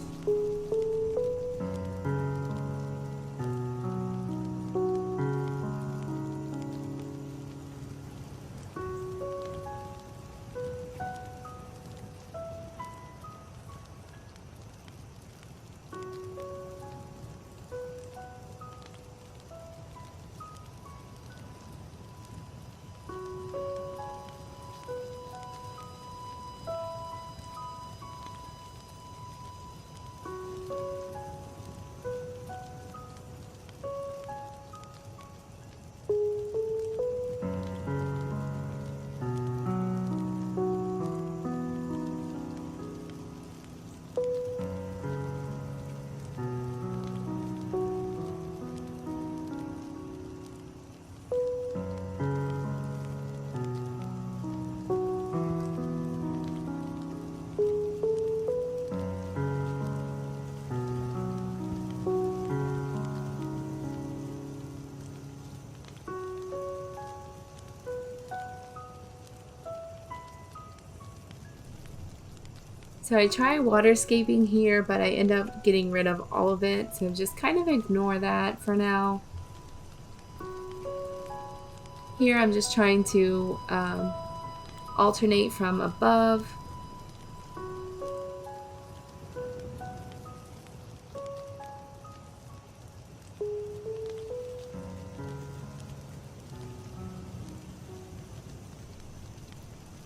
So I try waterscaping here, but I end up getting rid of all of it, so just kind of ignore that for now. Here I'm just trying to alternate from above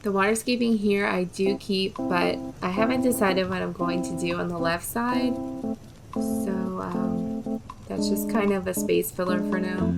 The waterscaping here I do keep, but I haven't decided what I'm going to do on the left side. So that's just kind of a space filler for now.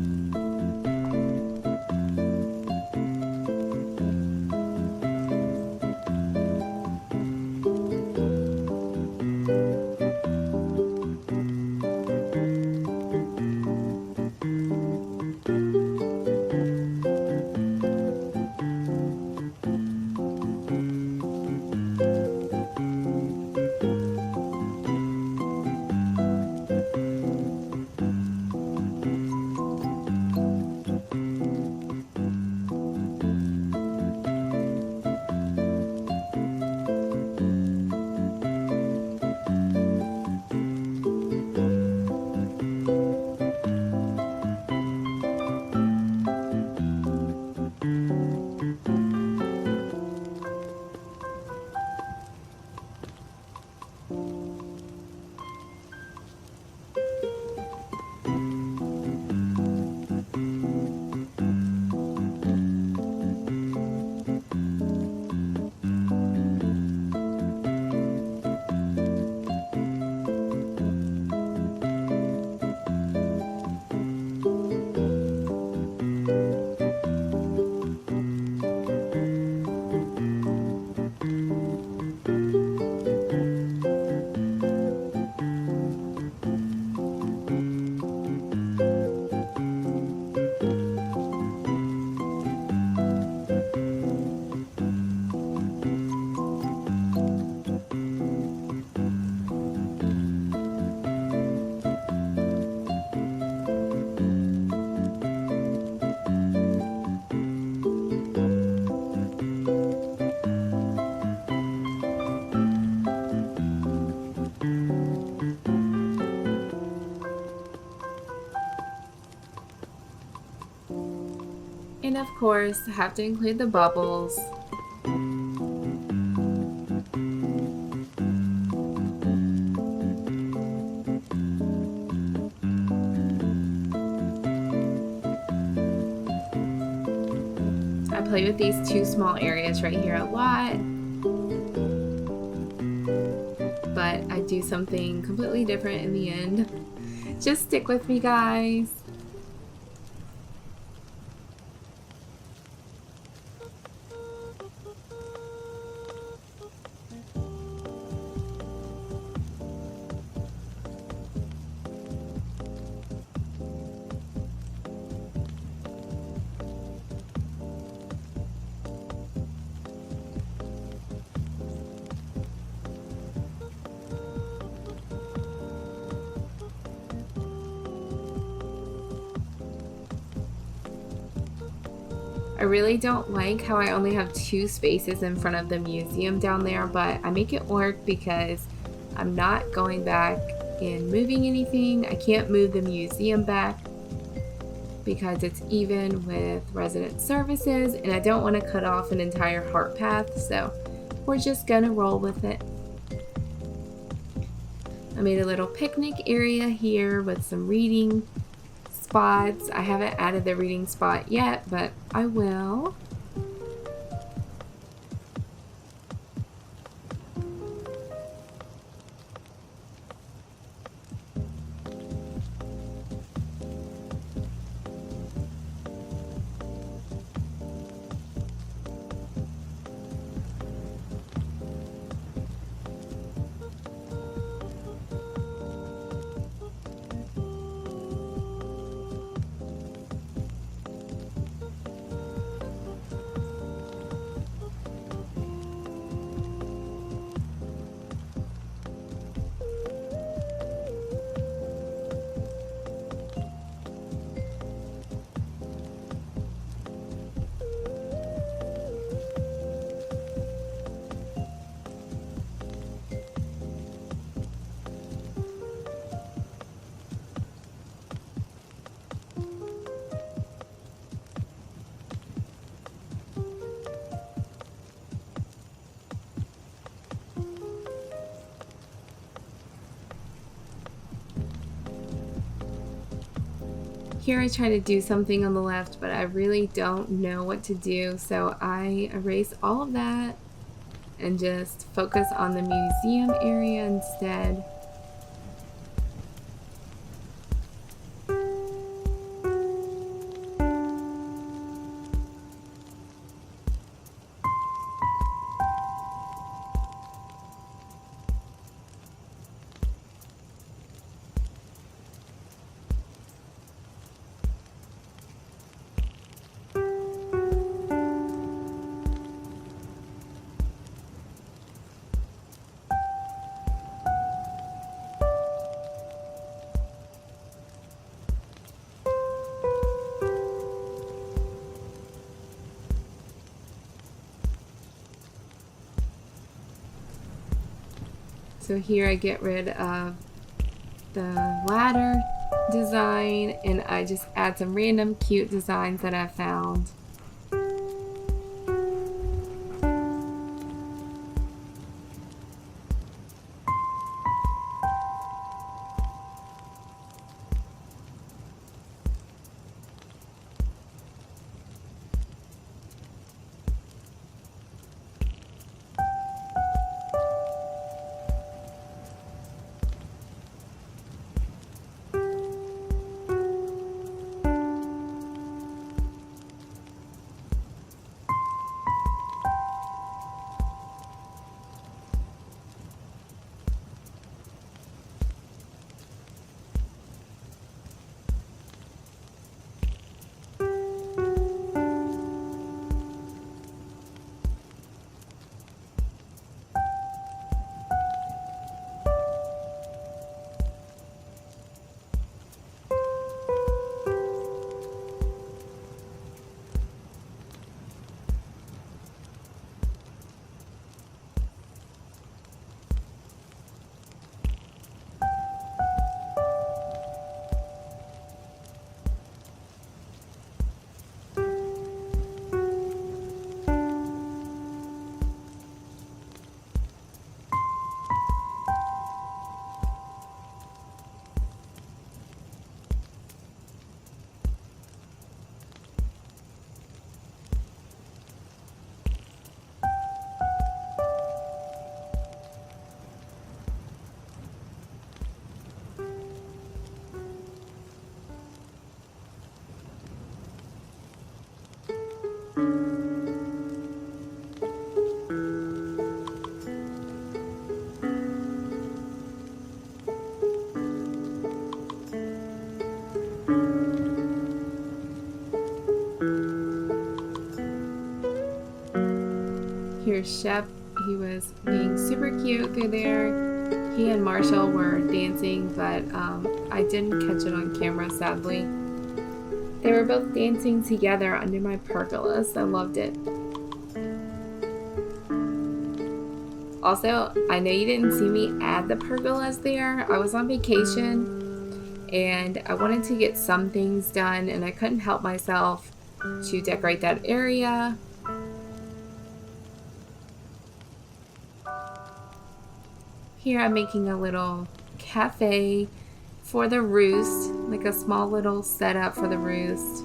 And of course, I have to include the bubbles. I play with these two small areas right here a lot, but I do something completely different in the end. Just stick with me, guys. I really don't like how I only have 2 spaces in front of the museum down there, but I make it work because I'm not going back and moving anything. I can't move the museum back because it's even with resident services, and I don't want to cut off an entire heart path, so we're just gonna roll with it. I made a little picnic area here with some reading spots. I haven't added the reading spot yet, but I will. here I try to do something on the left, but I really don't know what to do, so I erase all of that and just focus on the museum area instead. So here I get rid of the ladder design and I just add some random cute designs that I found. Here's Shep. He was being super cute through there. He and Marshall were dancing, but I didn't catch it on camera, sadly. They were both dancing together under my pergolas. I loved it. Also, I know you didn't see me add the pergolas there. I was on vacation and I wanted to get some things done and I couldn't help myself to decorate that area. Here I'm making a little cafe for the roost, like a small little setup for the roost.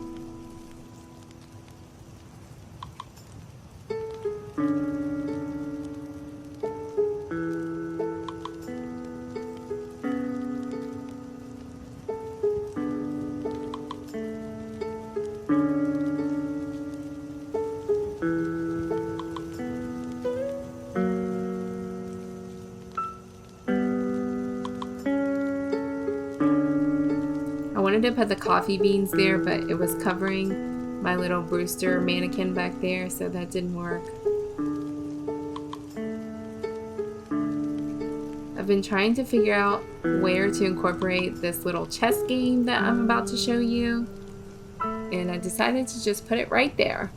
I wanted to put the coffee beans there, but it was covering my little Brewster mannequin back there, so that didn't work. I've been trying to figure out where to incorporate this little chess game that I'm about to show you, and I decided to just put it right there.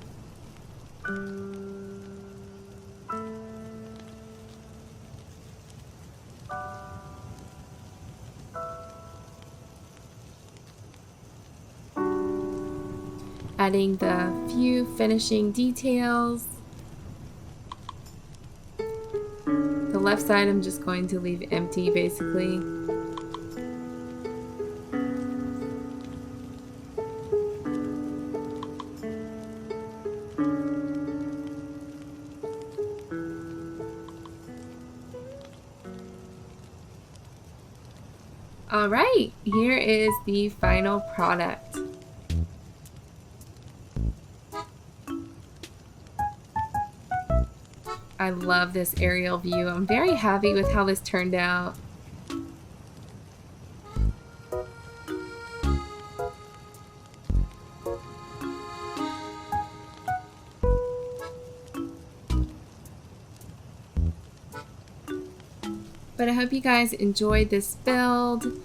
Adding the few finishing details. The left side I'm just going to leave empty basically. All right, here is the final product. I love this aerial view. I'm very happy with how this turned out. But I hope you guys enjoyed this build.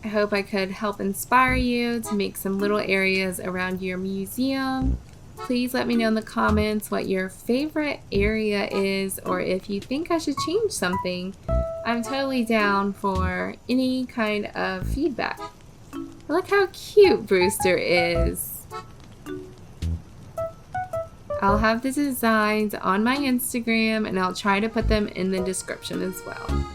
I hope I could help inspire you to make some little areas around your museum. Please let me know in the comments what your favorite area is, or if you think I should change something. I'm totally down for any kind of feedback. Look how cute Brewster is. I'll have the designs on my Instagram and I'll try to put them in the description as well.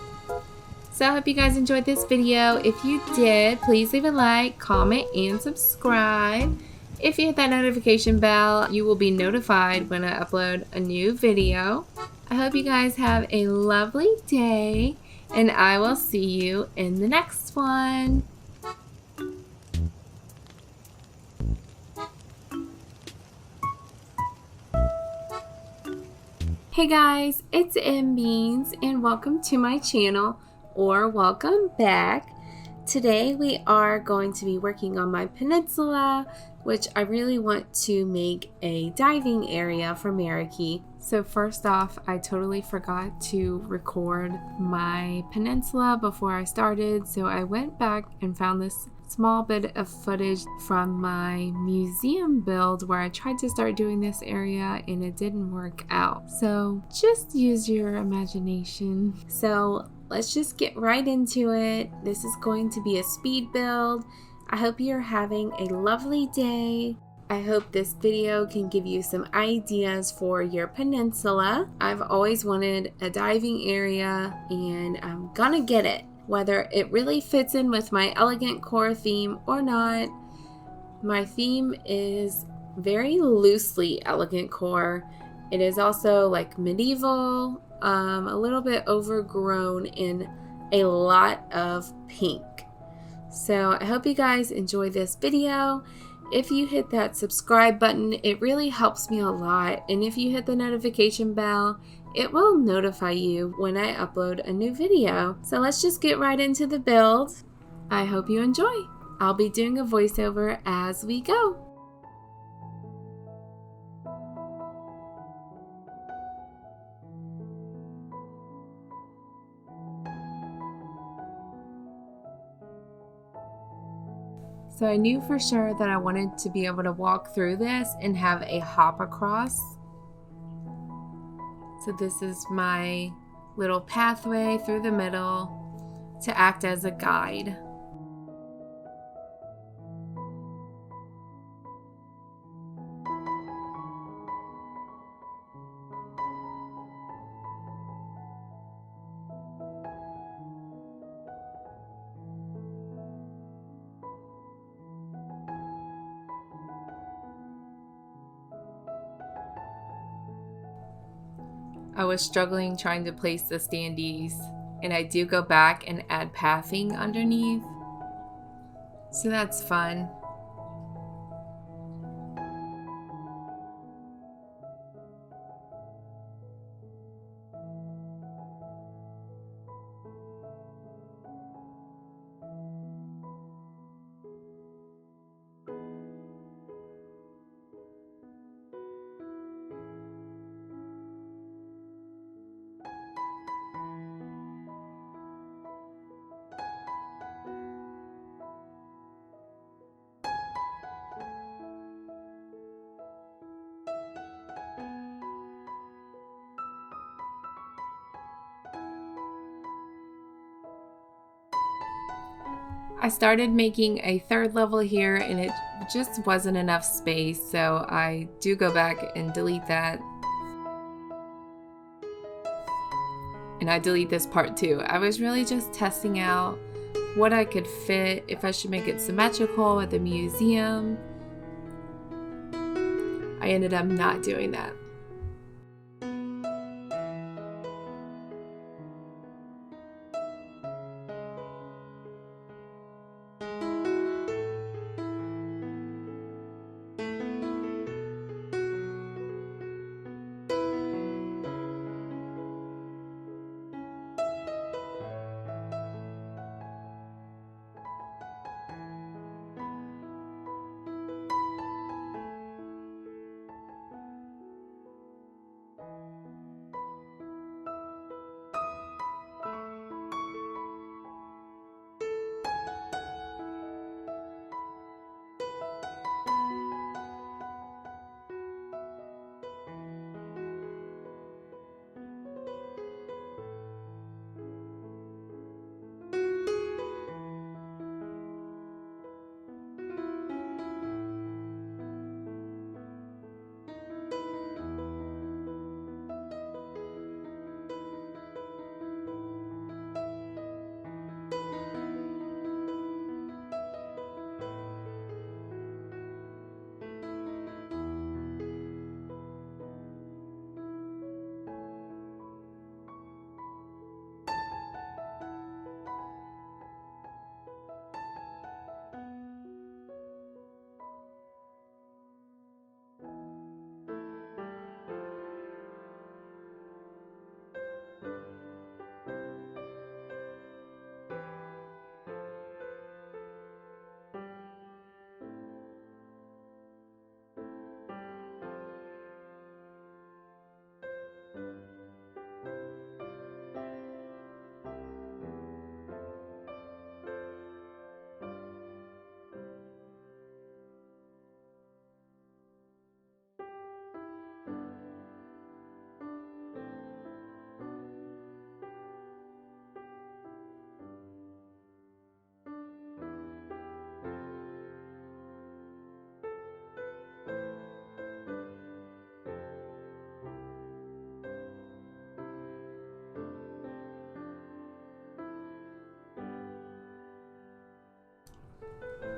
So I hope you guys enjoyed this video. If you did, please leave a like, comment, and subscribe. If you hit that notification bell, you will be notified when I upload a new video. I hope you guys have a lovely day, and I will see you in the next one. Hey guys, it's Beans, and welcome to my channel, or welcome back. Today we are going to be working on my peninsula, which I really want to make a diving area for Marikey. So first off, I totally forgot to record my peninsula before I started, so I went back and found this small bit of footage from my museum build where I tried to start doing this area and it didn't work out. So just use your imagination. So let's just get right into it. This is going to be a speed build. I hope you're having a lovely day. I hope this video can give you some ideas for your peninsula. I've always wanted a diving area and I'm gonna get it. Whether it really fits in with my Elegantcore theme or not, my theme is very loosely Elegantcore. It is also like medieval, a little bit overgrown, and a lot of pink. So I hope you guys enjoy this video. If you hit that subscribe button, it really helps me a lot. And if you hit the notification bell, it will notify you when I upload a new video. So let's just get right into the build. I hope you enjoy. I'll be doing a voiceover as we go. So I knew for sure that I wanted to be able to walk through this and have a hop across. So this is my little pathway through the middle to act as a guide. I was struggling trying to place the standees, and I do go back and add pathing underneath, so that's fun. I started making a third level here and it just wasn't enough space, so I do go back and delete that. And I delete this part too. I was really just testing out what I could fit, if I should make it symmetrical at the museum. I ended up not doing that.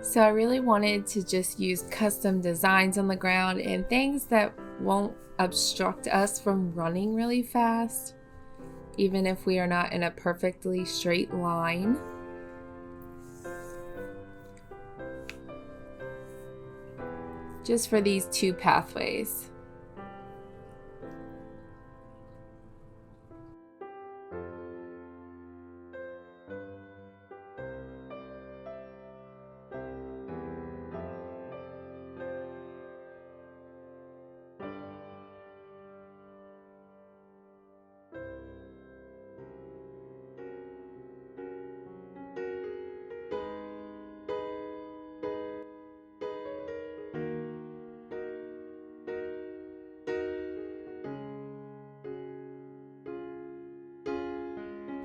So I really wanted to just use custom designs on the ground and things that won't obstruct us from running really fast, even if we are not in a perfectly straight line. Just for these two pathways.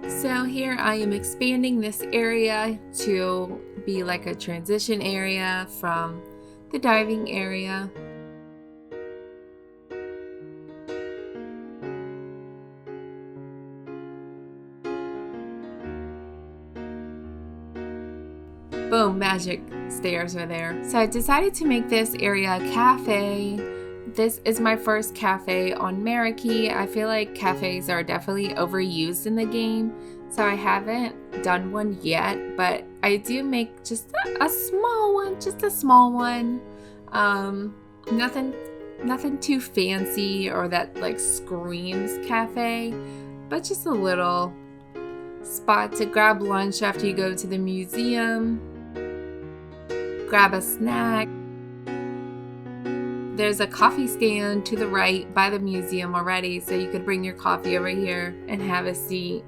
So here I am expanding this area to be like a transition area from the diving area. Boom, magic stairs are there. So I decided to make this area a cafe. This is my first cafe on Marikey. I feel like cafes are definitely overused in the game, so I haven't done one yet, but I do make just a small one. Nothing too fancy or that like screams cafe, but just a little spot to grab lunch after you go to the museum, grab a snack. There's a coffee stand to the right by the museum already, so you could bring your coffee over here and have a seat.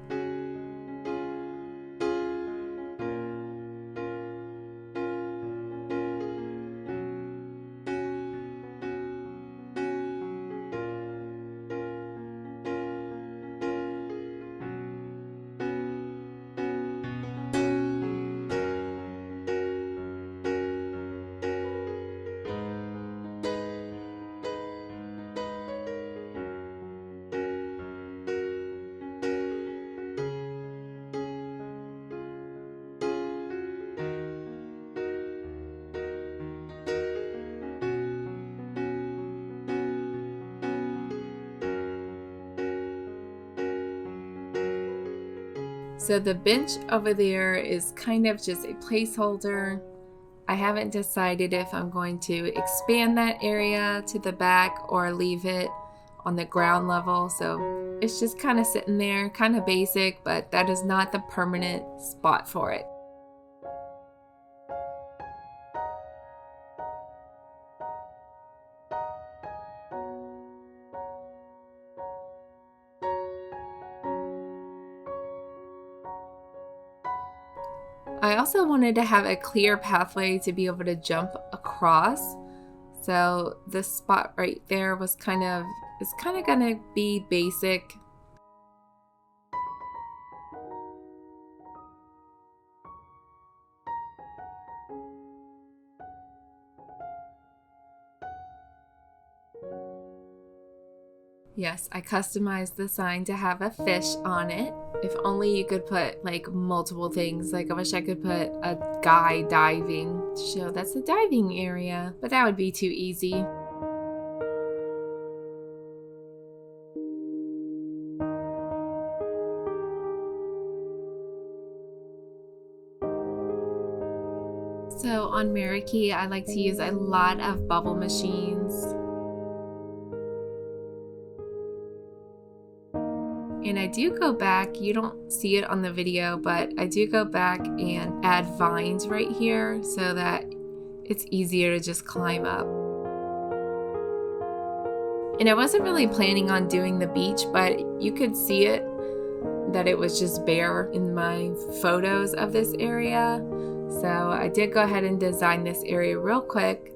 So the bench over there is kind of just a placeholder. I haven't decided if I'm going to expand that area to the back or leave it on the ground level. So it's just kind of sitting there, kind of basic, but that is not the permanent spot for it. I also wanted to have a clear pathway to be able to jump across. So this spot right there was kind of gonna be basic. Yes, I customized the sign to have a fish on it. If only you could put like multiple things. Like I wish I could put a guy diving to show that's the diving area, but that would be too easy. So on Marikey, I like to use a lot of bubble machines. And I do go back, you don't see it on the video, but I do go back and add vines right here so that it's easier to just climb up. And I wasn't really planning on doing the beach, but you could see it, that it was just bare in my photos of this area. So I did go ahead and design this area real quick.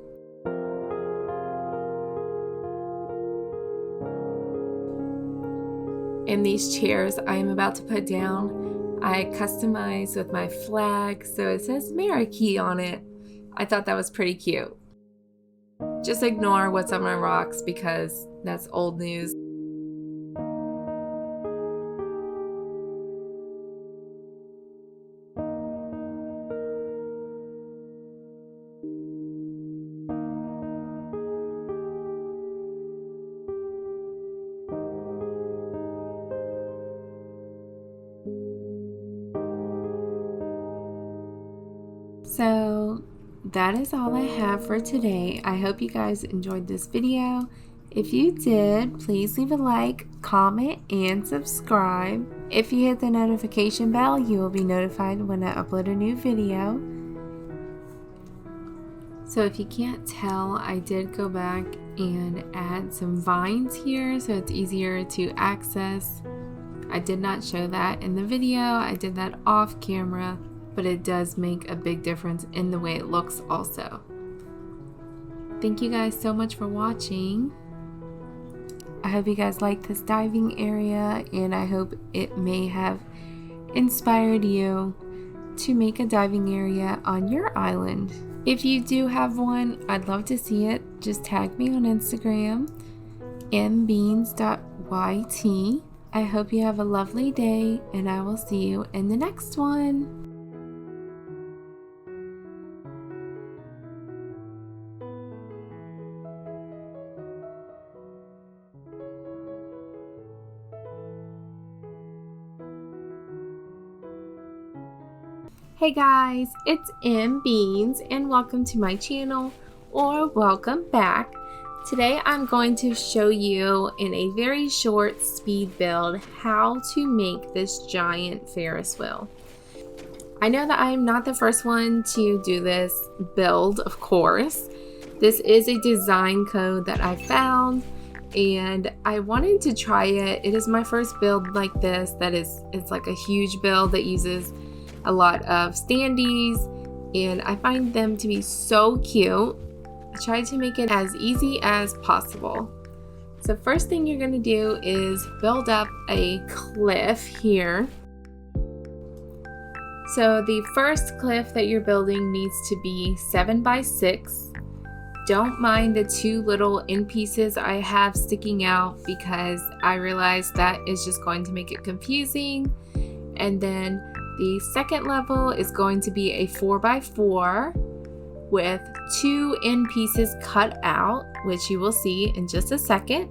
And these chairs I am about to put down, I customized with my flag, so it says Marikey on it. I thought that was pretty cute. Just ignore what's on my rocks because that's old news. So that is all I have for today. I hope you guys enjoyed this video. If you did, please leave a like, comment, and subscribe. If you hit the notification bell, you will be notified when I upload a new video. So if you can't tell, I did go back and add some vines here so it's easier to access. I did not show that in the video. I did that off camera, but it does make a big difference in the way it looks also. Thank you guys so much for watching. I hope you guys like this diving area, and I hope it may have inspired you to make a diving area on your island. If you do have one, I'd love to see it. Just tag me on Instagram, mbeans.yt. I hope you have a lovely day, and I will see you in the next one. Hey guys, it's Beans and welcome to my channel, or welcome back. Today I'm going to show you in a very short speed build how to make this giant Ferris wheel. I know that I'm not the first one to do this build, of course. This is a design code that I found and I wanted to try it. It is my first build like this it's like a huge build that uses a lot of standees, and I find them to be so cute. I tried to make it as easy as possible. So first thing you're going to do is build up a cliff here. So the first cliff that you're building needs to be 7 by 6. Don't mind the two little end pieces I have sticking out because I realized that is just going to make it confusing. And then the second level is going to be a 4 by 4 with 2 end pieces cut out, which you will see in just a second.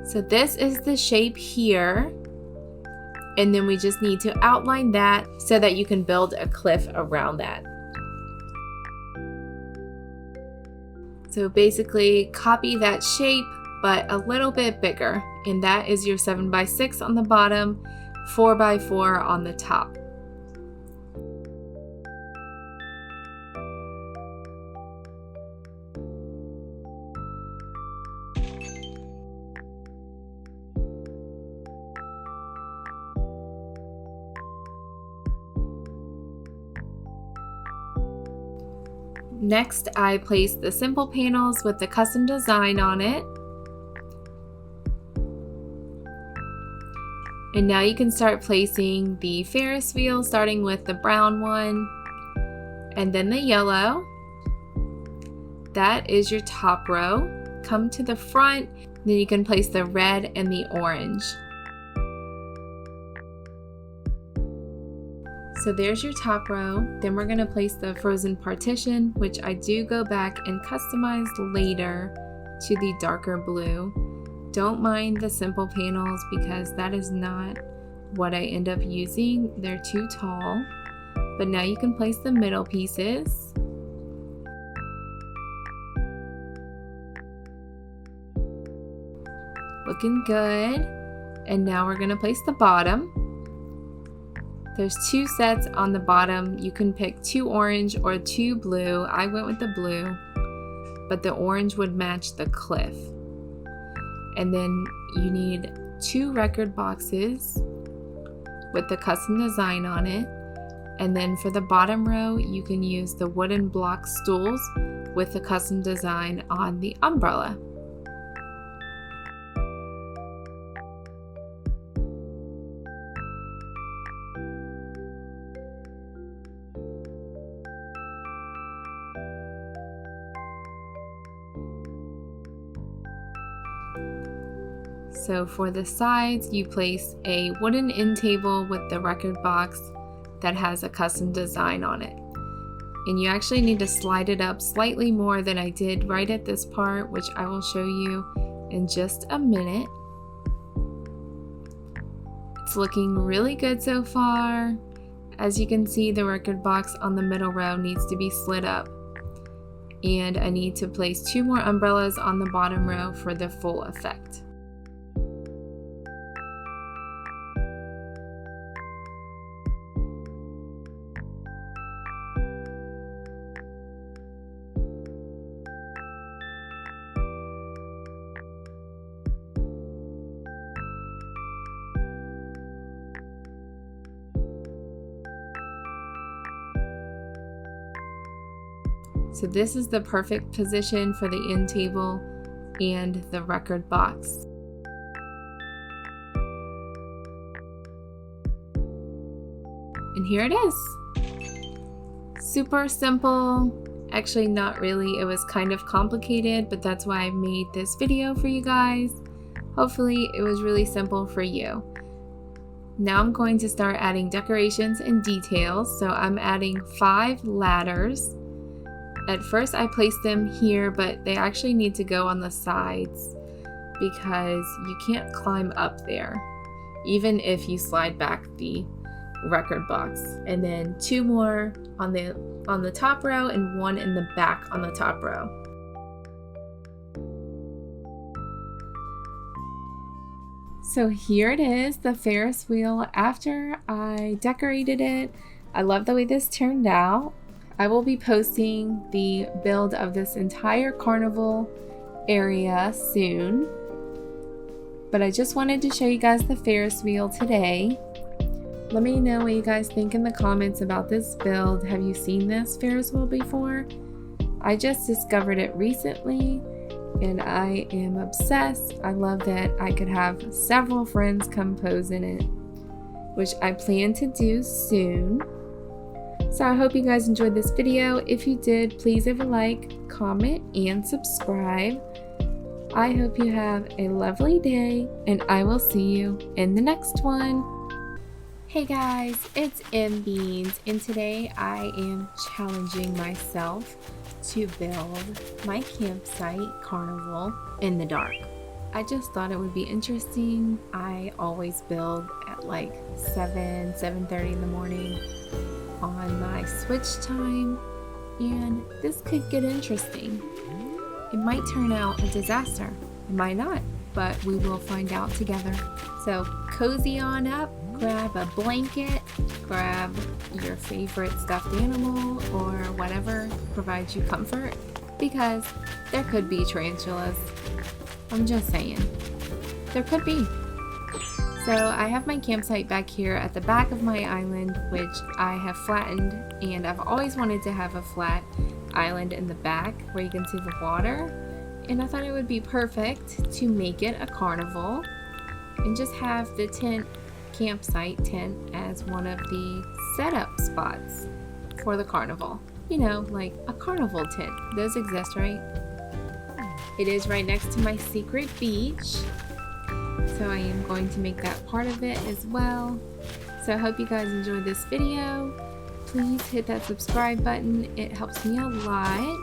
So this is the shape here, and then we just need to outline that so that you can build a cliff around that. So basically copy that shape but a little bit bigger, and that is your 7 by 6 on the bottom, 4 by 4 on the top. Next, I placed the simple panels with the custom design on it. And now you can start placing the Ferris wheel, starting with the brown one and then the yellow. That is your top row. Come to the front, then you can place the red and the orange. So there's your top row. Then we're going to place the frozen partition, which I do go back and customize later to the darker blue. Don't mind the simple panels because that is not what I end up using. They're too tall. But now you can place the middle pieces. Looking good. And now we're going to place the bottom. There's 2 sets on the bottom. You can pick 2 orange or 2 blue. I went with the blue, but the orange would match the cliff. And then you need 2 record boxes with the custom design on it. And then for the bottom row, you can use the wooden block stools with the custom design on the umbrella. So for the sides, you place a wooden end table with the record box that has a custom design on it. And you actually need to slide it up slightly more than I did right at this part, which I will show you in just a minute. It's looking really good so far. As you can see, the record box on the middle row needs to be slid up. And I need to place 2 more umbrellas on the bottom row for the full effect. So this is the perfect position for the end table and the record box. And here it is. Super simple. Actually, not really. It was kind of complicated, but that's why I made this video for you guys. Hopefully it was really simple for you. Now I'm going to start adding decorations and details. So I'm adding 5 ladders. At first I placed them here, but they actually need to go on the sides because you can't climb up there, even if you slide back the record box. And then 2 more on the top row and 1 in the back on the top row. So here it is, the Ferris wheel after I decorated it. I love the way this turned out. I will be posting the build of this entire carnival area soon, but I just wanted to show you guys the Ferris wheel today. Let me know what you guys think in the comments about this build. Have you seen this Ferris wheel before? I just discovered it recently and I am obsessed. I love that I could have several friends come pose in it, which I plan to do soon. So I hope you guys enjoyed this video. If you did, please leave a like, comment, and subscribe. I hope you have a lovely day, and I will see you in the next one. Hey guys, it's Beans, and today I am challenging myself to build my campsite carnival in the dark. I just thought it would be interesting. I always build at like 7:30 in the morning on my switch time, and this could get interesting. It might turn out a disaster. It might not, but we will find out together. So cozy on up, grab a blanket, grab your favorite stuffed animal or whatever provides you comfort, because there could be tarantulas. I'm just saying, there could be. So I have my campsite back here at the back of my island, which I have flattened, and I've always wanted to have a flat island in the back where you can see the water, and I thought it would be perfect to make it a carnival and just have the campsite tent as one of the setup spots for the carnival. You know, like a carnival tent. Those exist, right? It is right next to my secret beach. So I am going to make that part of it as well. So I hope you guys enjoyed this video. Please hit that subscribe button. It helps me a lot.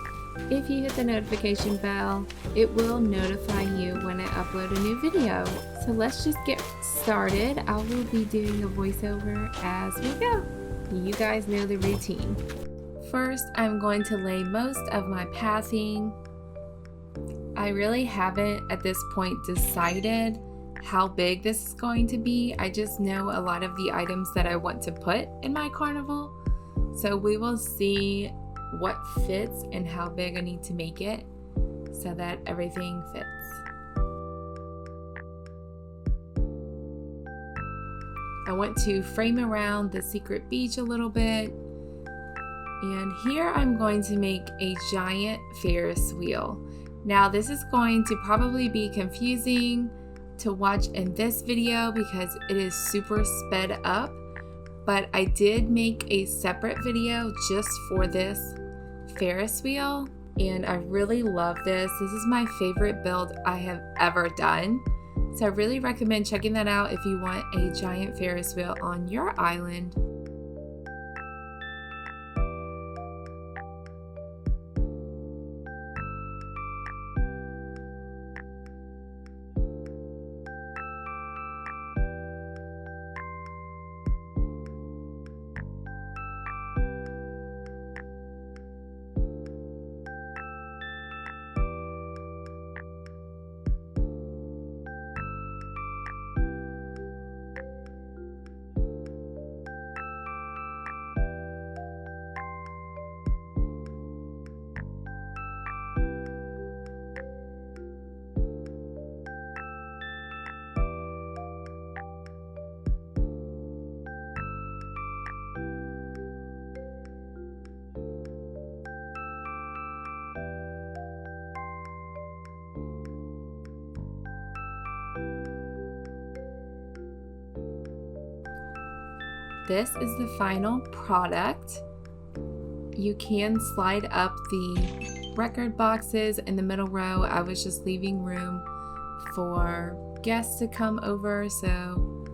If you hit the notification bell, it will notify you when I upload a new video. So let's just get started. I will be doing a voiceover as we go. You guys know the routine. First, I'm going to lay most of my pathing. I really haven't at this point decided how big this is going to be. I just know a lot of the items that I want to put in my carnival. So we will see what fits and how big I need to make it so that everything fits. I want to frame around the secret beach a little bit. And here I'm going to make a giant Ferris wheel. Now this is going to probably be confusing to watch in this video because it is super sped up, but I did make a separate video just for this Ferris wheel, and I really love this. This is my favorite build I have ever done, so I really recommend checking that out if you want a giant Ferris wheel on your island. this is the final product. You can slide up the record boxes in the middle row. I was just leaving room for guests to come over, so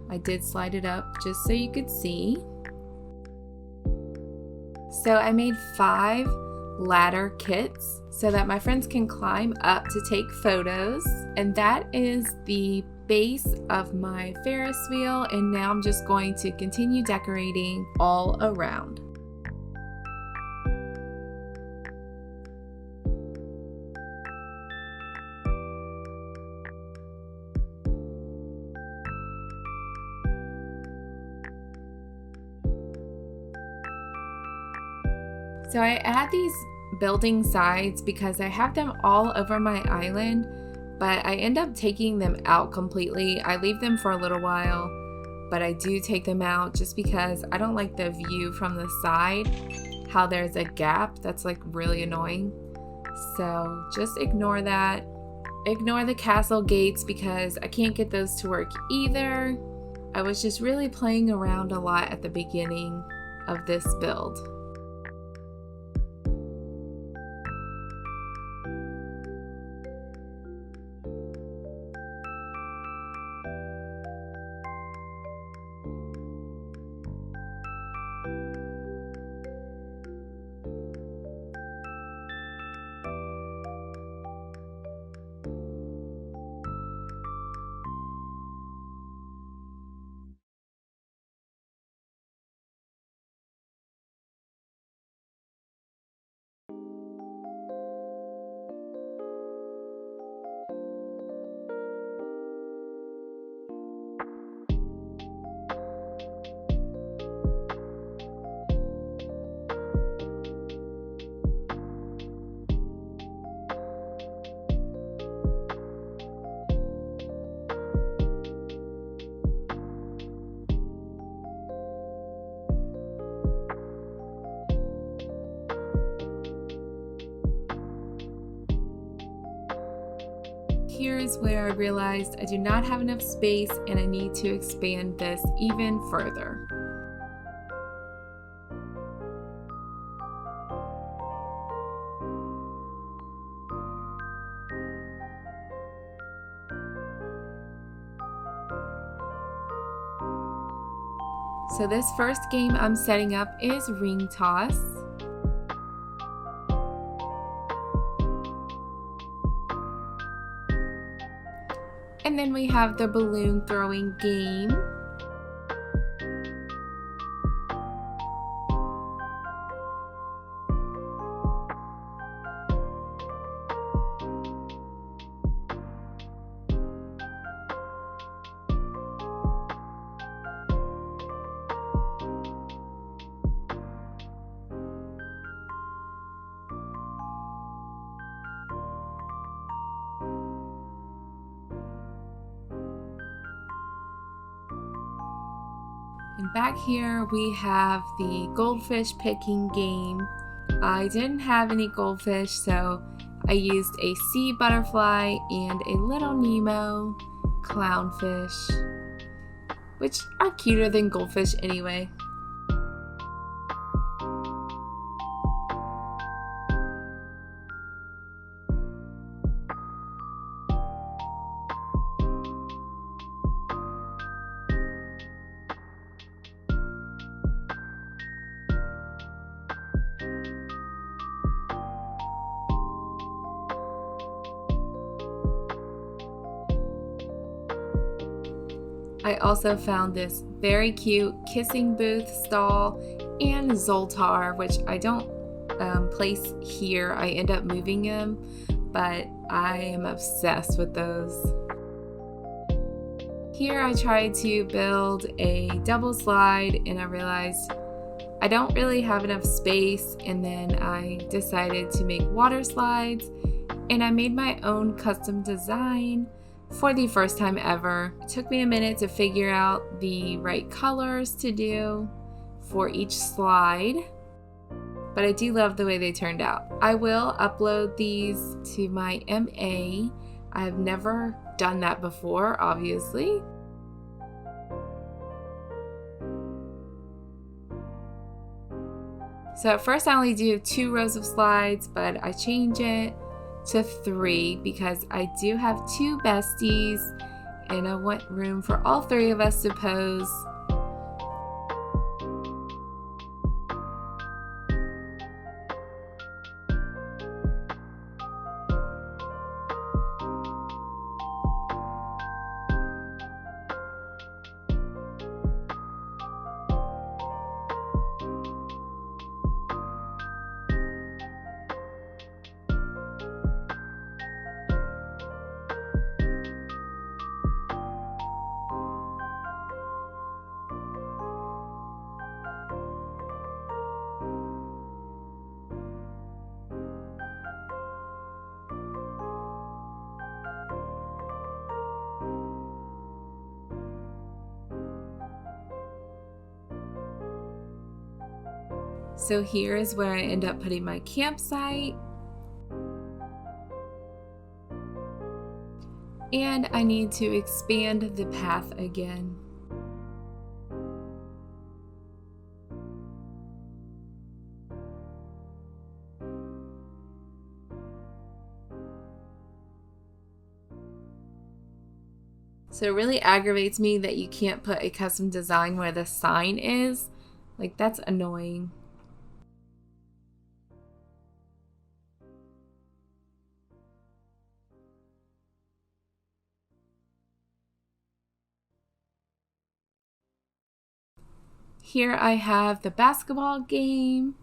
I did slide it up just so you could see. So I made 5 ladder kits so that my friends can climb up to take photos, and that is the base of my Ferris wheel, and now I'm just going to continue decorating all around. So I add these building sides because I have them all over my island, but I end up taking them out completely. I leave them for a little while, but I do take them out just because I don't like the view from the side, how there's a gap. That's like really annoying. So just ignore that. Ignore the castle gates because I can't get those to work either. I was just really playing around a lot at the beginning of this build. Here's where I realized I do not have enough space and I need to expand this even further. So this first game I'm setting up is ring toss. And then we have the balloon throwing game. And back here we have the goldfish picking game. I didn't have any goldfish, so I used a sea butterfly and a little Nemo clownfish, which are cuter than goldfish anyway. I also found this very cute kissing booth stall and Zoltar, which I don't place here. I end up moving them, but I am obsessed with those. Here I tried to build a double slide and I realized I don't really have enough space, and then I decided to make water slides, and I made my own custom design for the first time ever. It took me a minute to figure out the right colors to do for each slide, but I do love the way they turned out. I will upload these to my MA. I have never done that before, obviously. So at first I only do 2 rows of slides, but I change it to 3 because I do have 2 besties and I want room for all 3 of us to pose. So here is where I end up putting my campsite. And I need to expand the path again. So it really aggravates me that you can't put a custom design where the sign is. Like, that's annoying. Here I have the basketball game.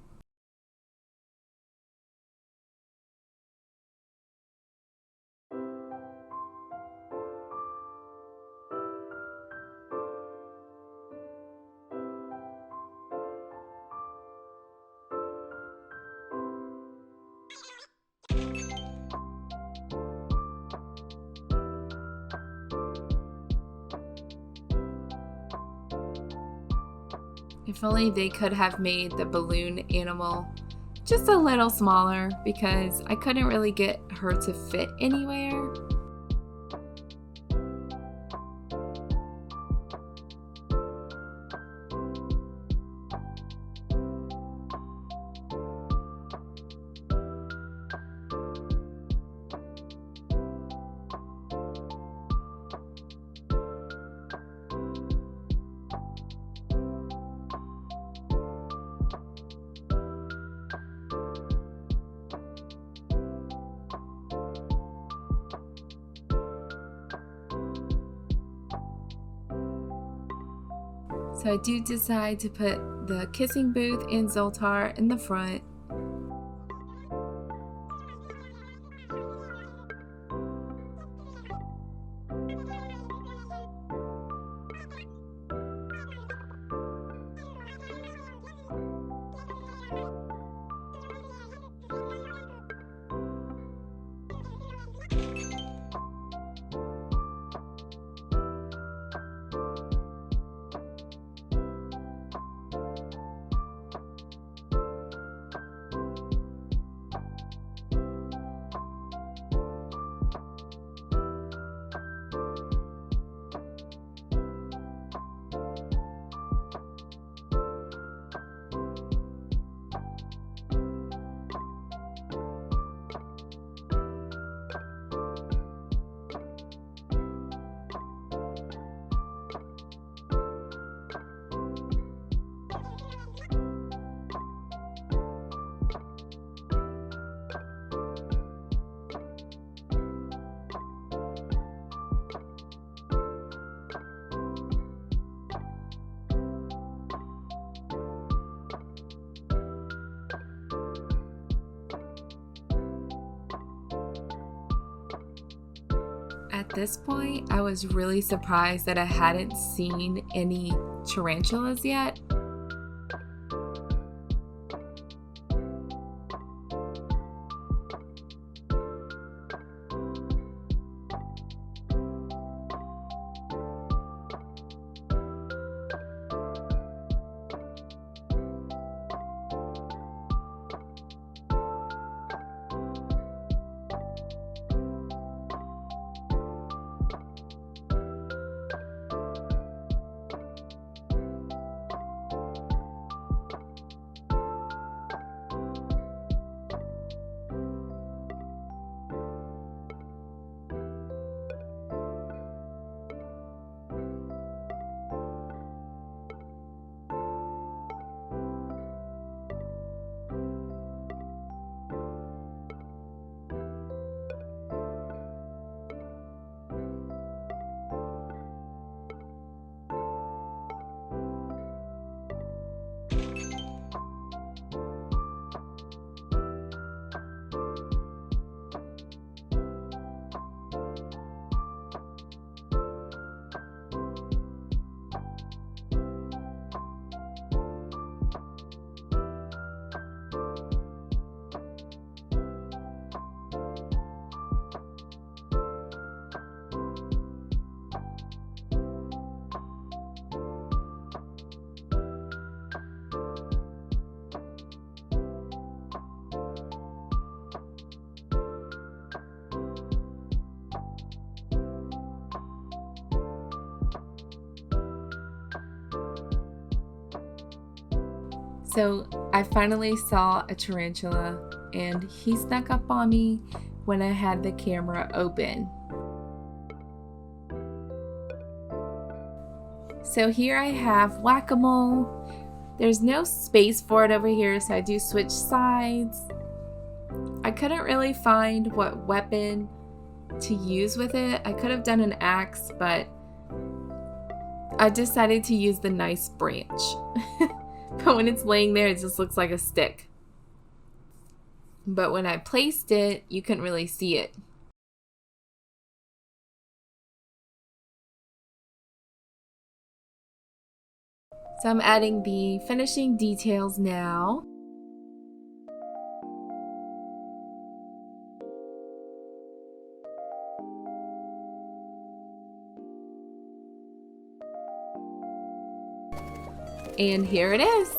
If only they could have made the balloon animal just a little smaller because I couldn't really get her to fit anywhere. So I do decide to put the kissing booth and Zoltar in the front. At this point, I was really surprised that I hadn't seen any tarantulas yet. So I finally saw a tarantula and he snuck up on me when I had the camera open. So here I have whack-a-mole. There's no space for it over here, so I do switch sides. I couldn't really find what weapon to use with it. I could have done an axe, but I decided to use the nice branch. But when it's laying there, it just looks like a stick. But when I placed it, you couldn't really see it. So I'm adding the finishing details now. And here it is.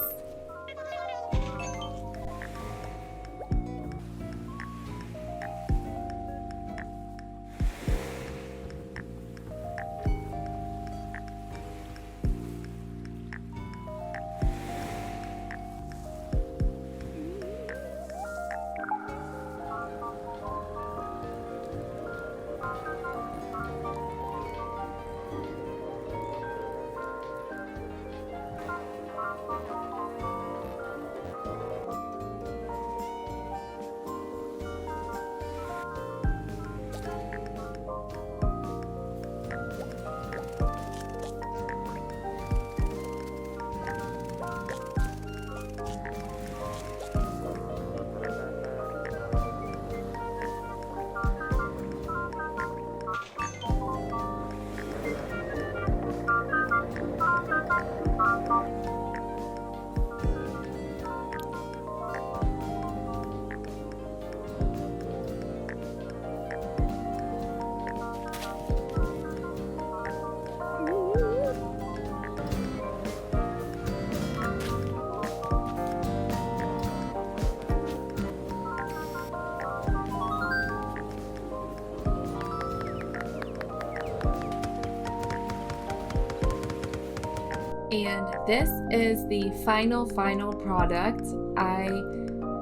And this is the final product. I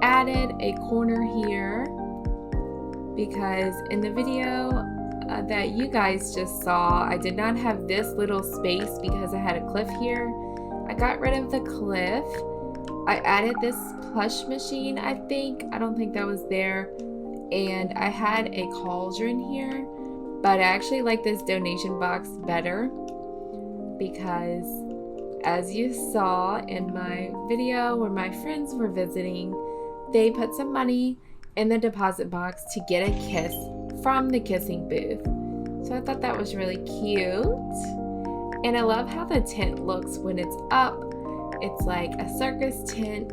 added a corner here because in the video that you guys just saw, I did not have this little space because I had a cliff here. I got rid of the cliff. I added this plush machine, I don't think that was there. And I had a cauldron here, but I actually like this donation box better because as you saw in my video where my friends were visiting, they put some money in the deposit box to get a kiss from the kissing booth. So I thought that was really cute. And I love how the tent looks when it's up. It's like a circus tent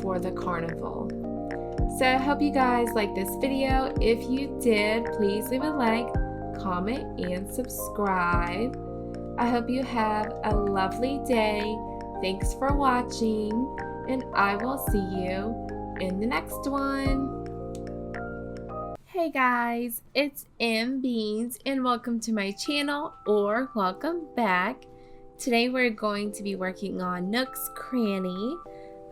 for the carnival. So I hope you guys like this video. If you did, please leave a like, comment, and subscribe. I hope you have a lovely day. Thanks for watching, and I will see you in the next one. Hey guys, it's Beans, and welcome to my channel, or welcome back. Today we're going to be working on Nooks Cranny.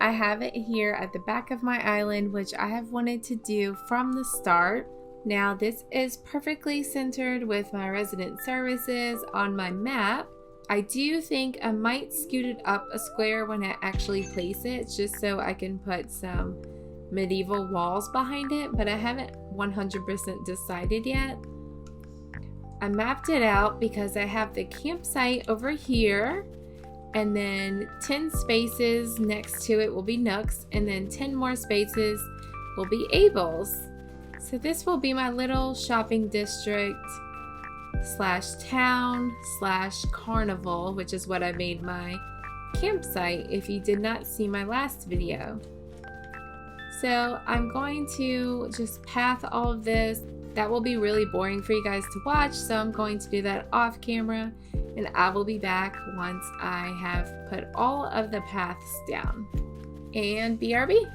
I have it here at the back of my island, which I have wanted to do from the start. Now this is perfectly centered with my resident services on my map. I do think I might scoot it up a square when I actually place it, just so I can put some medieval walls behind it, but I haven't 100% decided yet. I mapped it out because I have the campsite over here, and then 10 spaces next to it will be Nooks, and then 10 more spaces will be Abel's. So this will be my little shopping district slash town slash carnival, which is what I made my campsite if you did not see my last video. So I'm going to just path all of this. That will be really boring for you guys to watch, so I'm going to do that off camera, and I will be back once I have put all of the paths down. And BRB.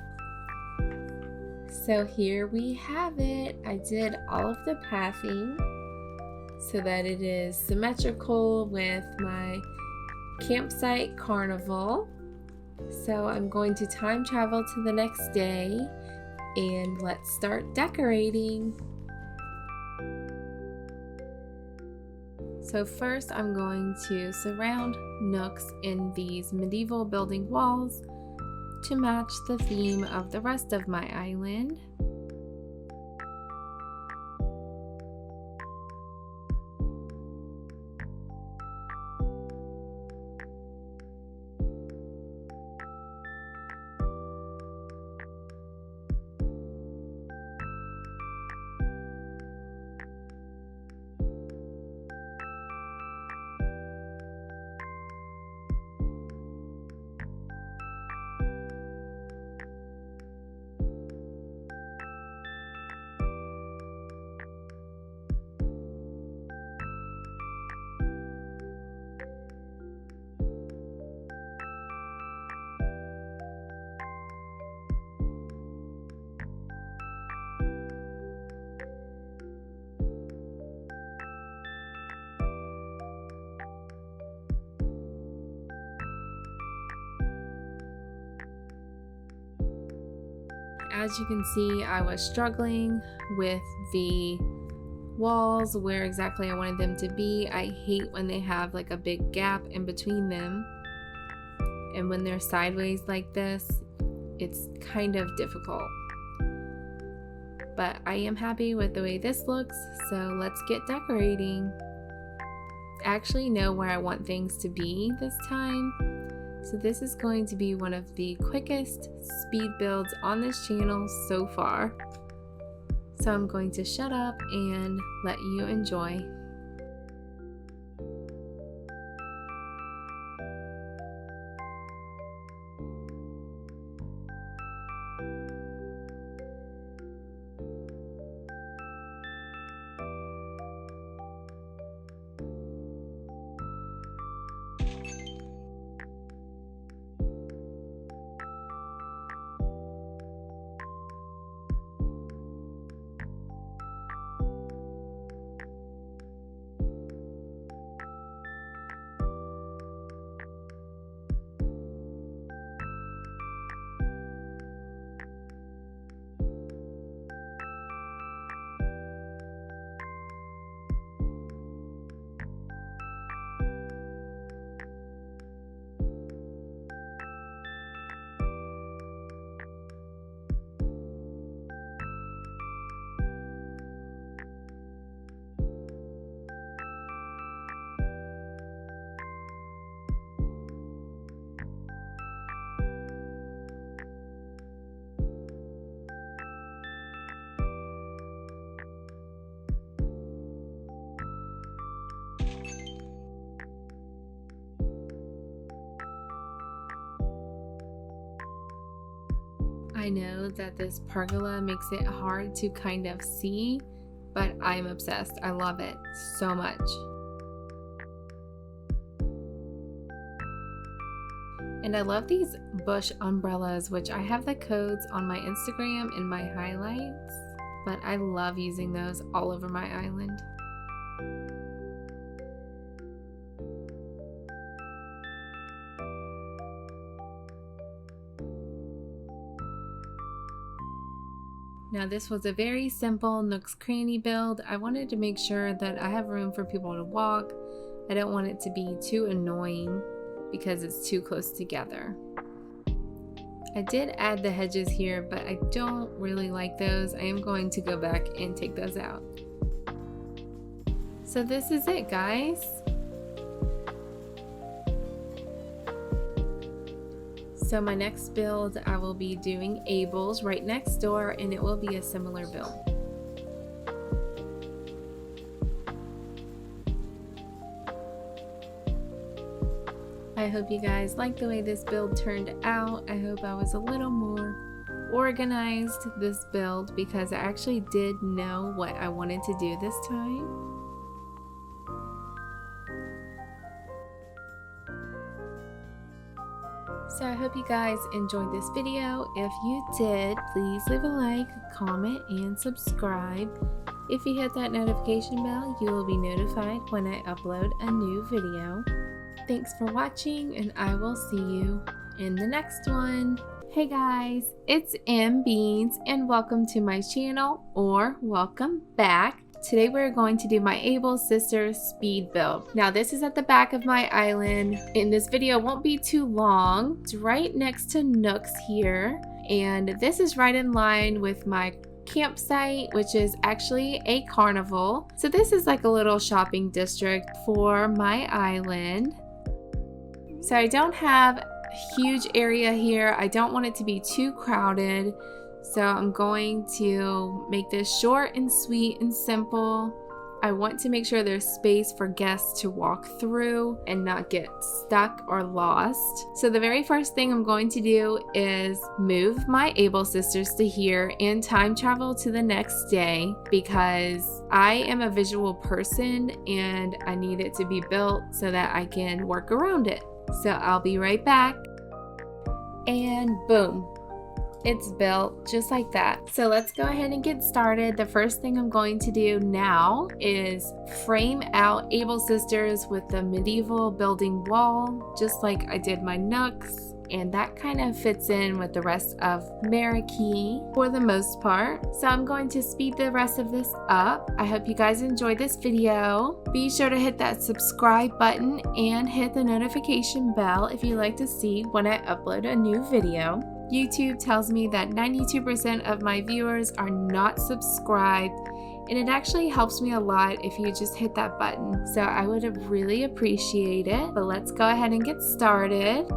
So here we have it. I did all of the pathing so that it is symmetrical with my campsite carnival. So I'm going to time travel to the next day and let's start decorating. So first I'm going to surround nooks in these medieval building walls to match the theme of the rest of my island. As you can see, I was struggling with the walls, where exactly I wanted them to be. I hate when they have like a big gap in between them, and when they're sideways like this, it's kind of difficult. But I am happy with the way this looks, so let's get decorating. I actually know where I want things to be this time. So this is going to be one of the quickest speed builds on this channel so far. So I'm going to shut up and let you enjoy. I know that this pergola makes it hard to kind of see, but I'm obsessed. I love it so much. And I love these bush umbrellas, which I have the codes on my Instagram in my highlights, but I love using those all over my island. Now this was a very simple Nooks Cranny build. I wanted to make sure that I have room for people to walk. I don't want it to be too annoying because it's too close together. I did add the hedges here, but I don't really like those. I am going to go back and take those out. So this is it, guys. So my next build, I will be doing Abel's right next door, and it will be a similar build. I hope you guys like the way this build turned out. I hope I was a little more organized this build because I actually did know what I wanted to do this time. So I hope you guys enjoyed this video. If you did, please leave a like, comment, and subscribe. If you hit that notification bell, you will be notified when I upload a new video. Thanks for watching, and I will see you in the next one. Hey guys, it's M Beans and welcome to my channel, or welcome back. Today we're going to do my Able Sisters speed build. Now this is at the back of my island, and this video won't be too long. It's right next to Nooks here, and this is right in line with my campsite, which is actually a carnival. So this is like a little shopping district for my island. So I don't have a huge area here. I don't want it to be too crowded. So I'm going to make this short and sweet and simple. I want to make sure there's space for guests to walk through and not get stuck or lost. So the very first thing I'm going to do is move my Able Sisters to here and time travel to the next day, because I am a visual person and I need it to be built so that I can work around it. So I'll be right back. And boom. It's built just like that. So let's go ahead and get started. The first thing I'm going to do now is frame out Able Sisters with the medieval building wall, just like I did my Nooks. And that kind of fits in with the rest of Marikey for the most part. So I'm going to speed the rest of this up. I hope you guys enjoyed this video. Be sure to hit that subscribe button and hit the notification bell if you'd like to see when I upload a new video. YouTube tells me that 92% of my viewers are not subscribed, and it actually helps me a lot if you just hit that button. So I would really appreciate it. But let's go ahead and get started.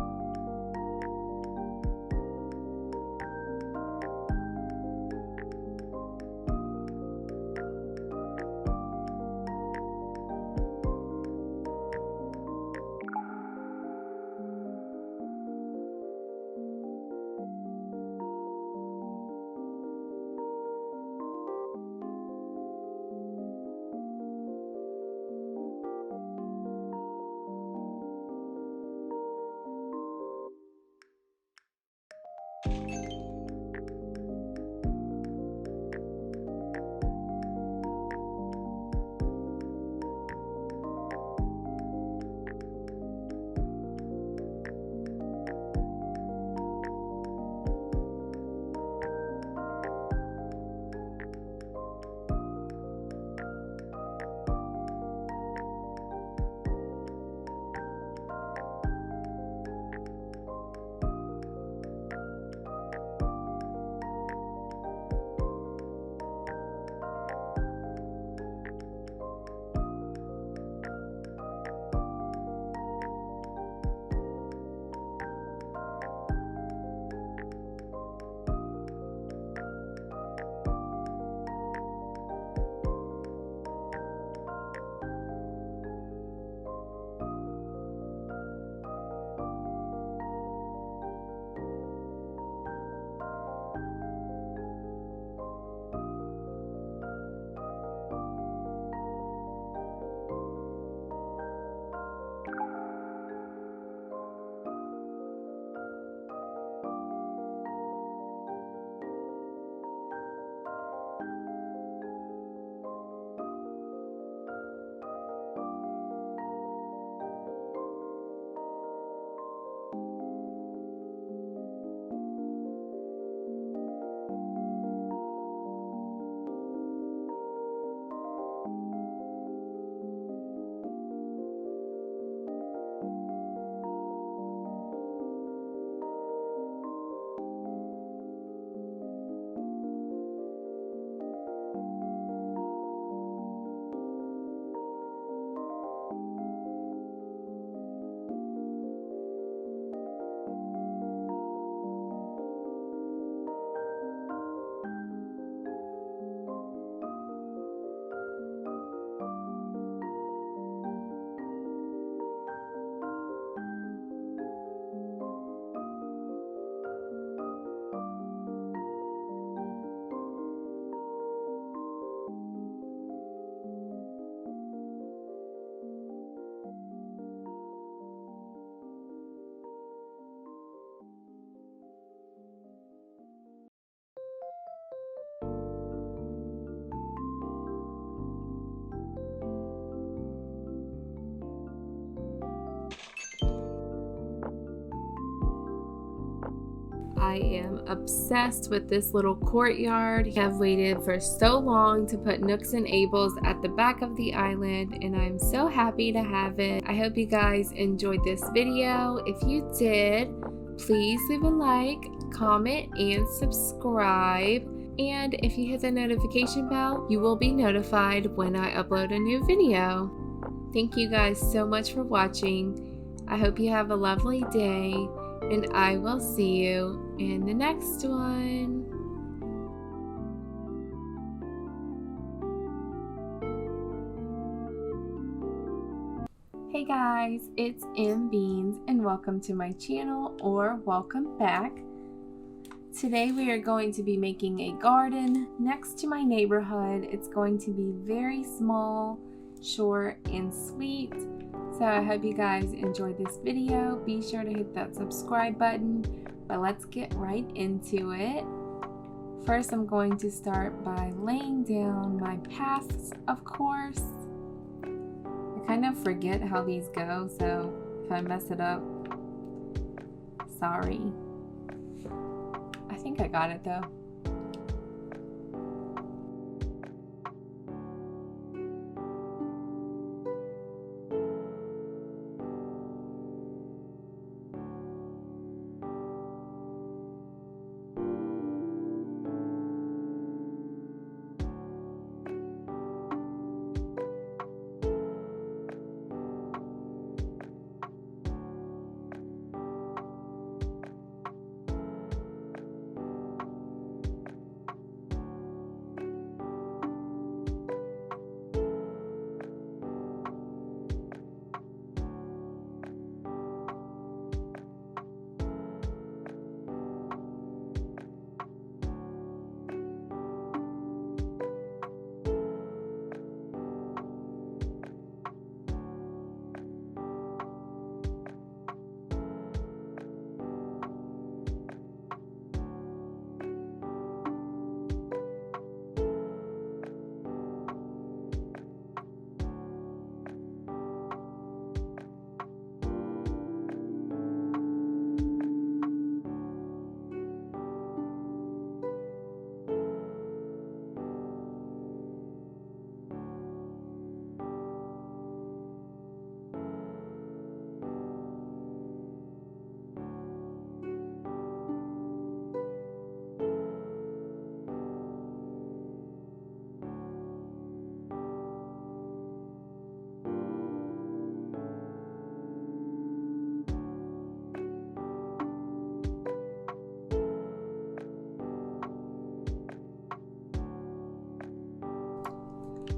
I am obsessed with this little courtyard. I've waited for so long to put nooks and ables at the back of the island, and I'm so happy to have it. I hope you guys enjoyed this video. If you did, please leave a like, comment, and subscribe. And if you hit the notification bell, you will be notified when I upload a new video. Thank you guys so much for watching. I hope you have a lovely day, and I will see you in the next one. Hey guys, it's Beans, and welcome to my channel, or welcome back. Today we are going to be making a garden next to my neighborhood. It's going to be very small, short, and sweet. So I hope you guys enjoyed this video. Be sure to hit that subscribe button, but let's get right into it. First, I'm going to start by laying down my paths, of course. I kind of forget how these go, so if I mess it up, sorry. I think I got it though.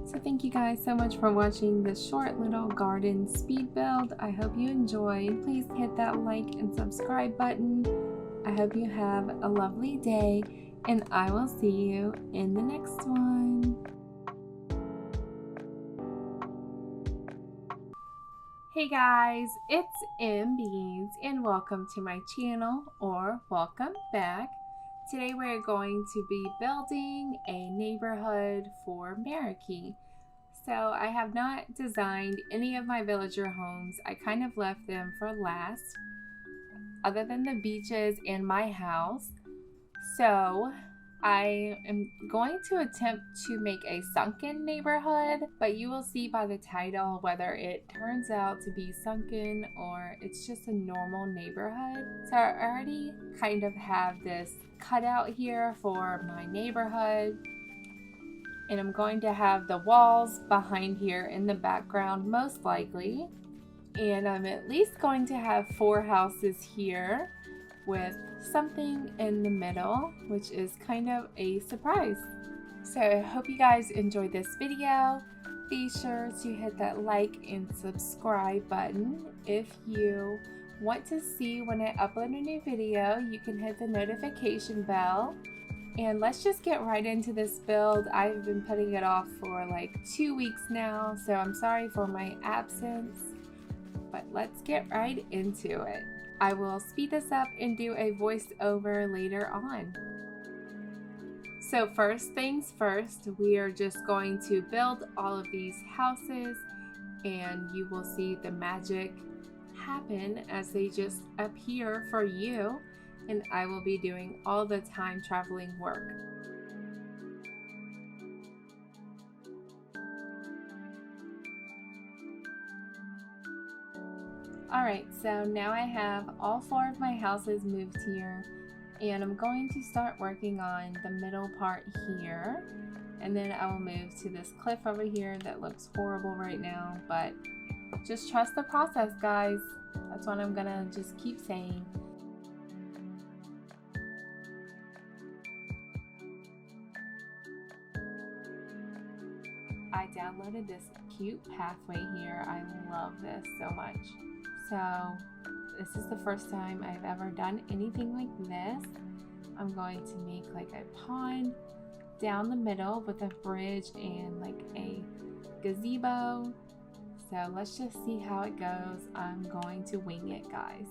So thank you guys so much for watching this short little garden speed build. I hope you enjoyed. Please hit that like and subscribe button. I hope you have a lovely day, and I will see you in the next one. Hey guys, it's Beans, and welcome to my channel, or welcome back. Today we're going to be building a neighborhood for Marikey. So I have not designed any of my villager homes. I kind of left them for last, other than the beaches and my house. So I am going to attempt to make a sunken neighborhood, but you will see by the title whether it turns out to be sunken or it's just a normal neighborhood. So I already kind of have this cutout here for my neighborhood, and I'm going to have the walls behind here in the background most likely, and I'm at least going to have 4 houses here with something in the middle, which is kind of a surprise. So I hope you guys enjoyed this video. Be sure to hit that like and subscribe button. If you want to see when I upload a new video, you can hit the notification bell. And let's just get right into this build. I've been putting it off for like 2 weeks now, so I'm sorry for my absence, but let's get right into it. I will speed this up and do a voiceover later on. So first things first, we are just going to build all of these houses, and you will see the magic happen as they just appear for you. and I will be doing all the time traveling work. Alright, so now I have all 4 of my houses moved here, and I'm going to start working on the middle part here, and then I will move to this cliff over here that looks horrible right now, but just trust the process, guys. That's what I'm gonna just keep saying. I downloaded this cute pathway here. I love this so much. So this is the first time I've ever done anything like this. I'm going to make like a pond down the middle with a bridge and like a gazebo. So let's just see how it goes. I'm going to wing it, guys.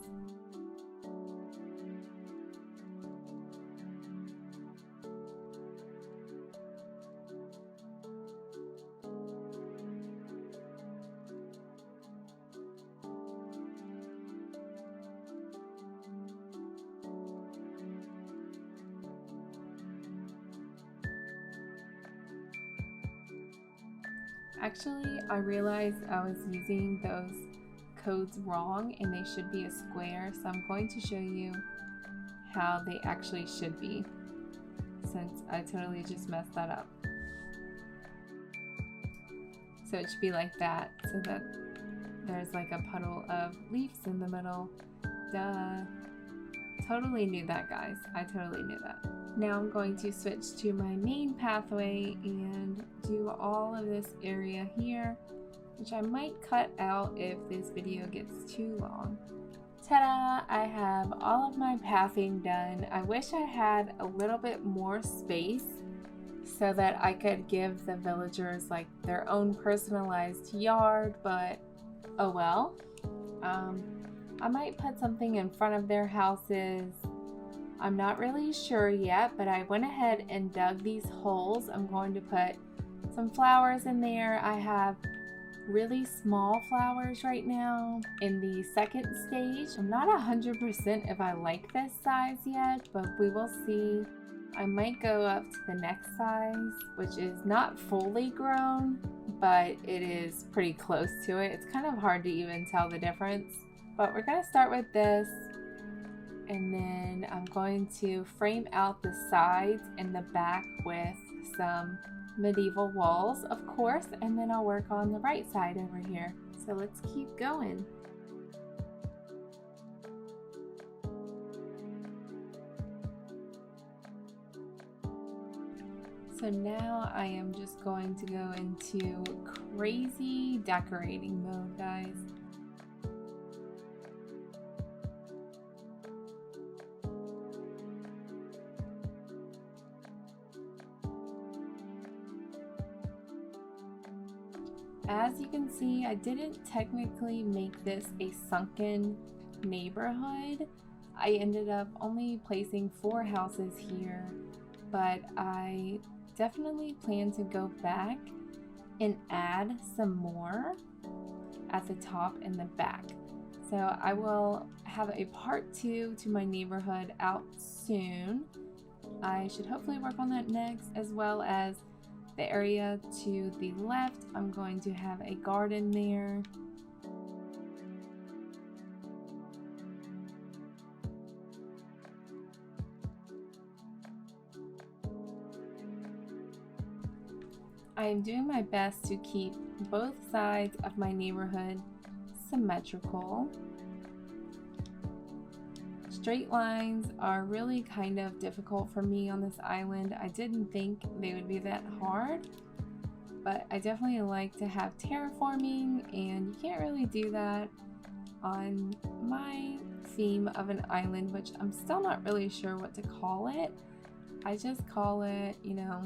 Actually, I realized I was using those codes wrong and they should be a square, so I'm going to show you how they actually should be, since I totally just messed that up. So it should be like that, so that there's like a puddle of leaves in the middle. Duh. Totally knew that, guys. I totally knew that. Now I'm going to switch to my main pathway and do all of this area here, which I might cut out if this video gets too long. Ta-da! I have all of my pathing done. I wish I had a little bit more space so that I could give the villagers like their own personalized yard, but oh well. I might put something in front of their houses. I'm not really sure yet, but I went ahead and dug these holes. I'm going to put some flowers in there. I have really small flowers right now in the second stage. I'm not 100% if I like this size yet, but we will see. I might go up to the next size, which is not fully grown, but it is pretty close to it. It's kind of hard to even tell the difference, but we're gonna start with this. And then I'm going to frame out the sides and the back with some medieval walls, of course, and then I'll work on the right side over here. So let's keep going. So now I am just going to go into crazy decorating mode, guys. As you can see, I didn't technically make this a sunken neighborhood. I ended up only placing 4 houses here, but I definitely plan to go back and add some more at the top and the back. So I will have a part 2 to my neighborhood out soon. I should hopefully work on that next, as well as the area to the left. I'm going to have a garden there. I am doing my best to keep both sides of my neighborhood symmetrical. Straight lines are really kind of difficult for me on this island. I didn't think they would be that hard, but I definitely like to have terraforming, and you can't really do that on my theme of an island, which I'm still not really sure what to call it. I just call it, you know,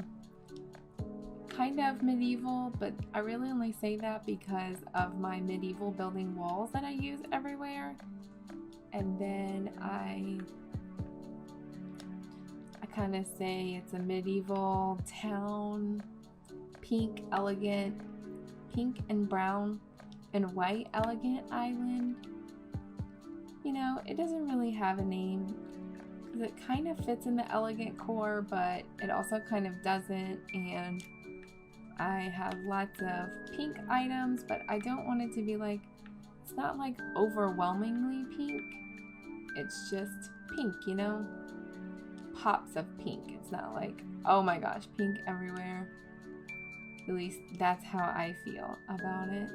kind of medieval, but I really only say that because of my medieval building walls that I use everywhere. And then I kind of say it's a medieval town, pink, elegant, pink and brown and white elegant island. You know, it doesn't really have a name. because it kind of fits in the Elegantcore, but it also kind of doesn't. And I have lots of pink items, but I don't want it to be like, it's not like overwhelmingly pink. It's just pink, you know? Pops of pink. It's not like, oh my gosh, pink everywhere. At least that's how I feel about it.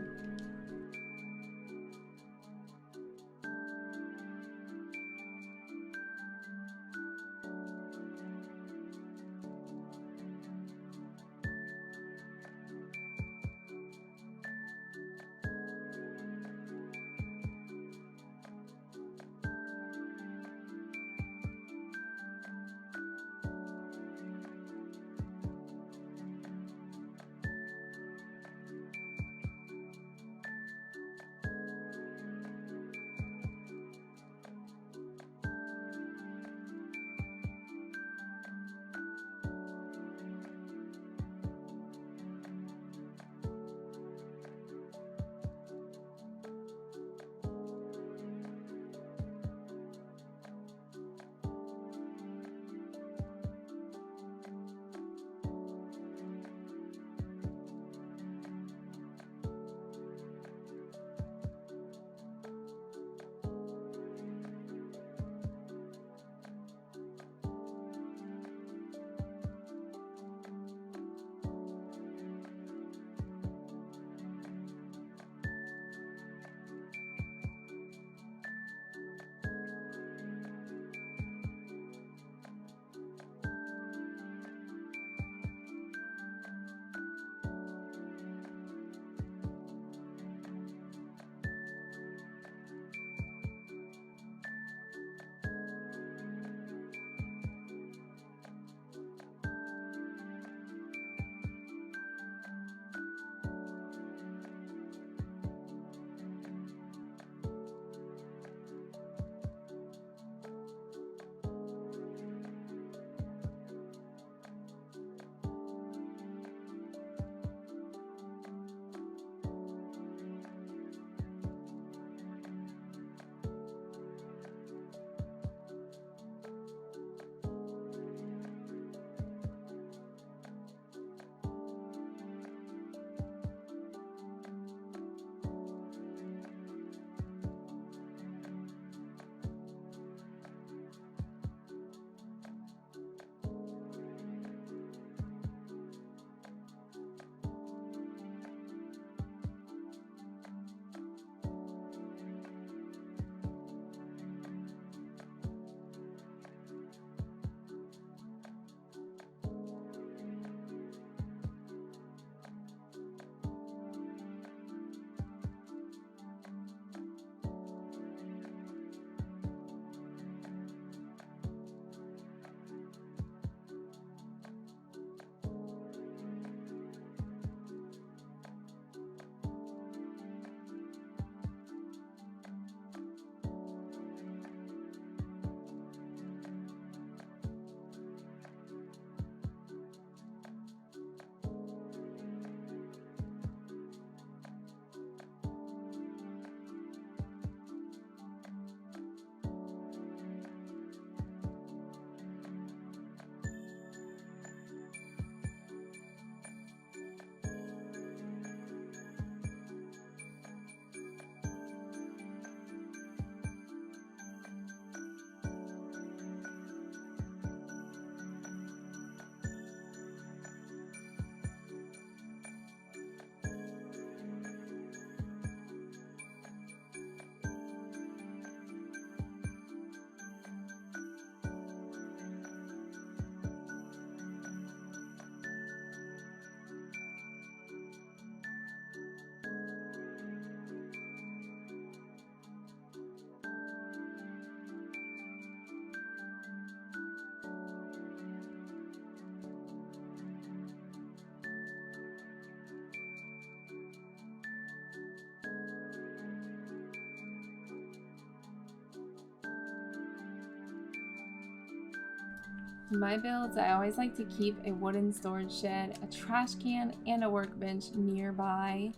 In my builds, I always like to keep a wooden storage shed, a trash can, and a workbench nearby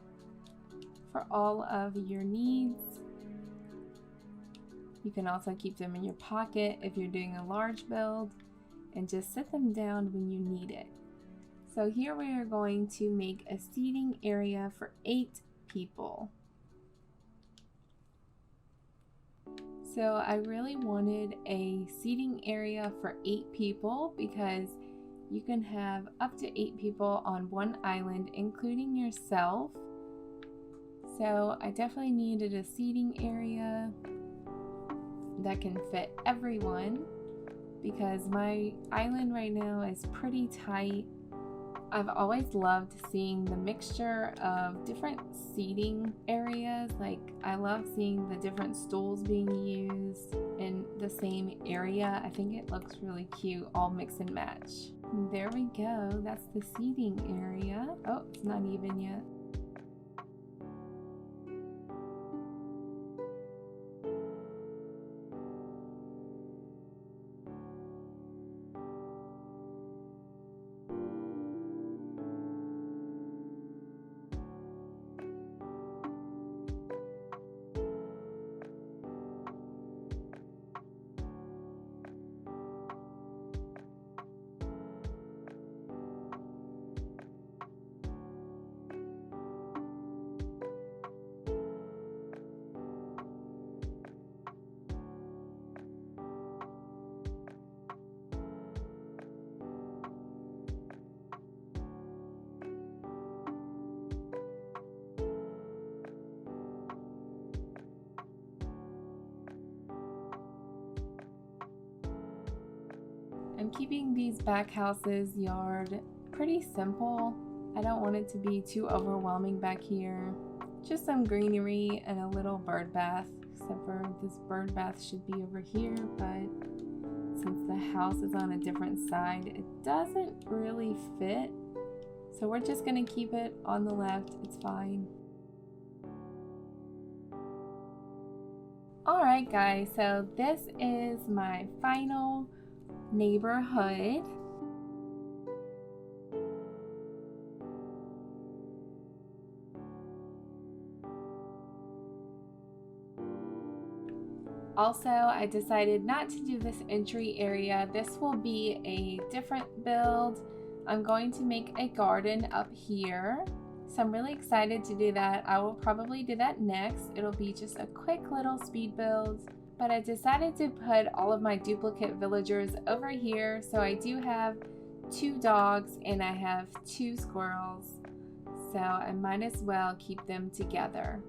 for all of your needs. You can also keep them in your pocket if you're doing a large build, and just set them down when you need it. So here we are going to make a seating area for 8 people. So I really wanted a seating area for 8 people because you can have up to 8 people on one island, including yourself. So I definitely needed a seating area that can fit everyone because my island right now is pretty tight. I've always loved seeing the mixture of different seating areas. Like, I love seeing the different stools being used in the same area. I think it looks really cute, all mix and match. There we go, that's the seating area. Oh, it's not even yet. I'm keeping these back houses yard pretty simple. I don't want it to be too overwhelming back here. Just some greenery and a little bird bath, except for this bird bath should be over here, but since the house is on a different side, it doesn't really fit. So we're just gonna keep it on the left, it's fine. Alright guys, so this is my final neighborhood. Also, I decided not to do this entry area. This will be a different build. I'm going to make a garden up here. So I'm really excited to do that. I will probably do that next. It'll be just a quick little speed build. But I decided to put all of my duplicate villagers over here. So I do have 2 dogs and I have 2 squirrels. So I might as well keep them together.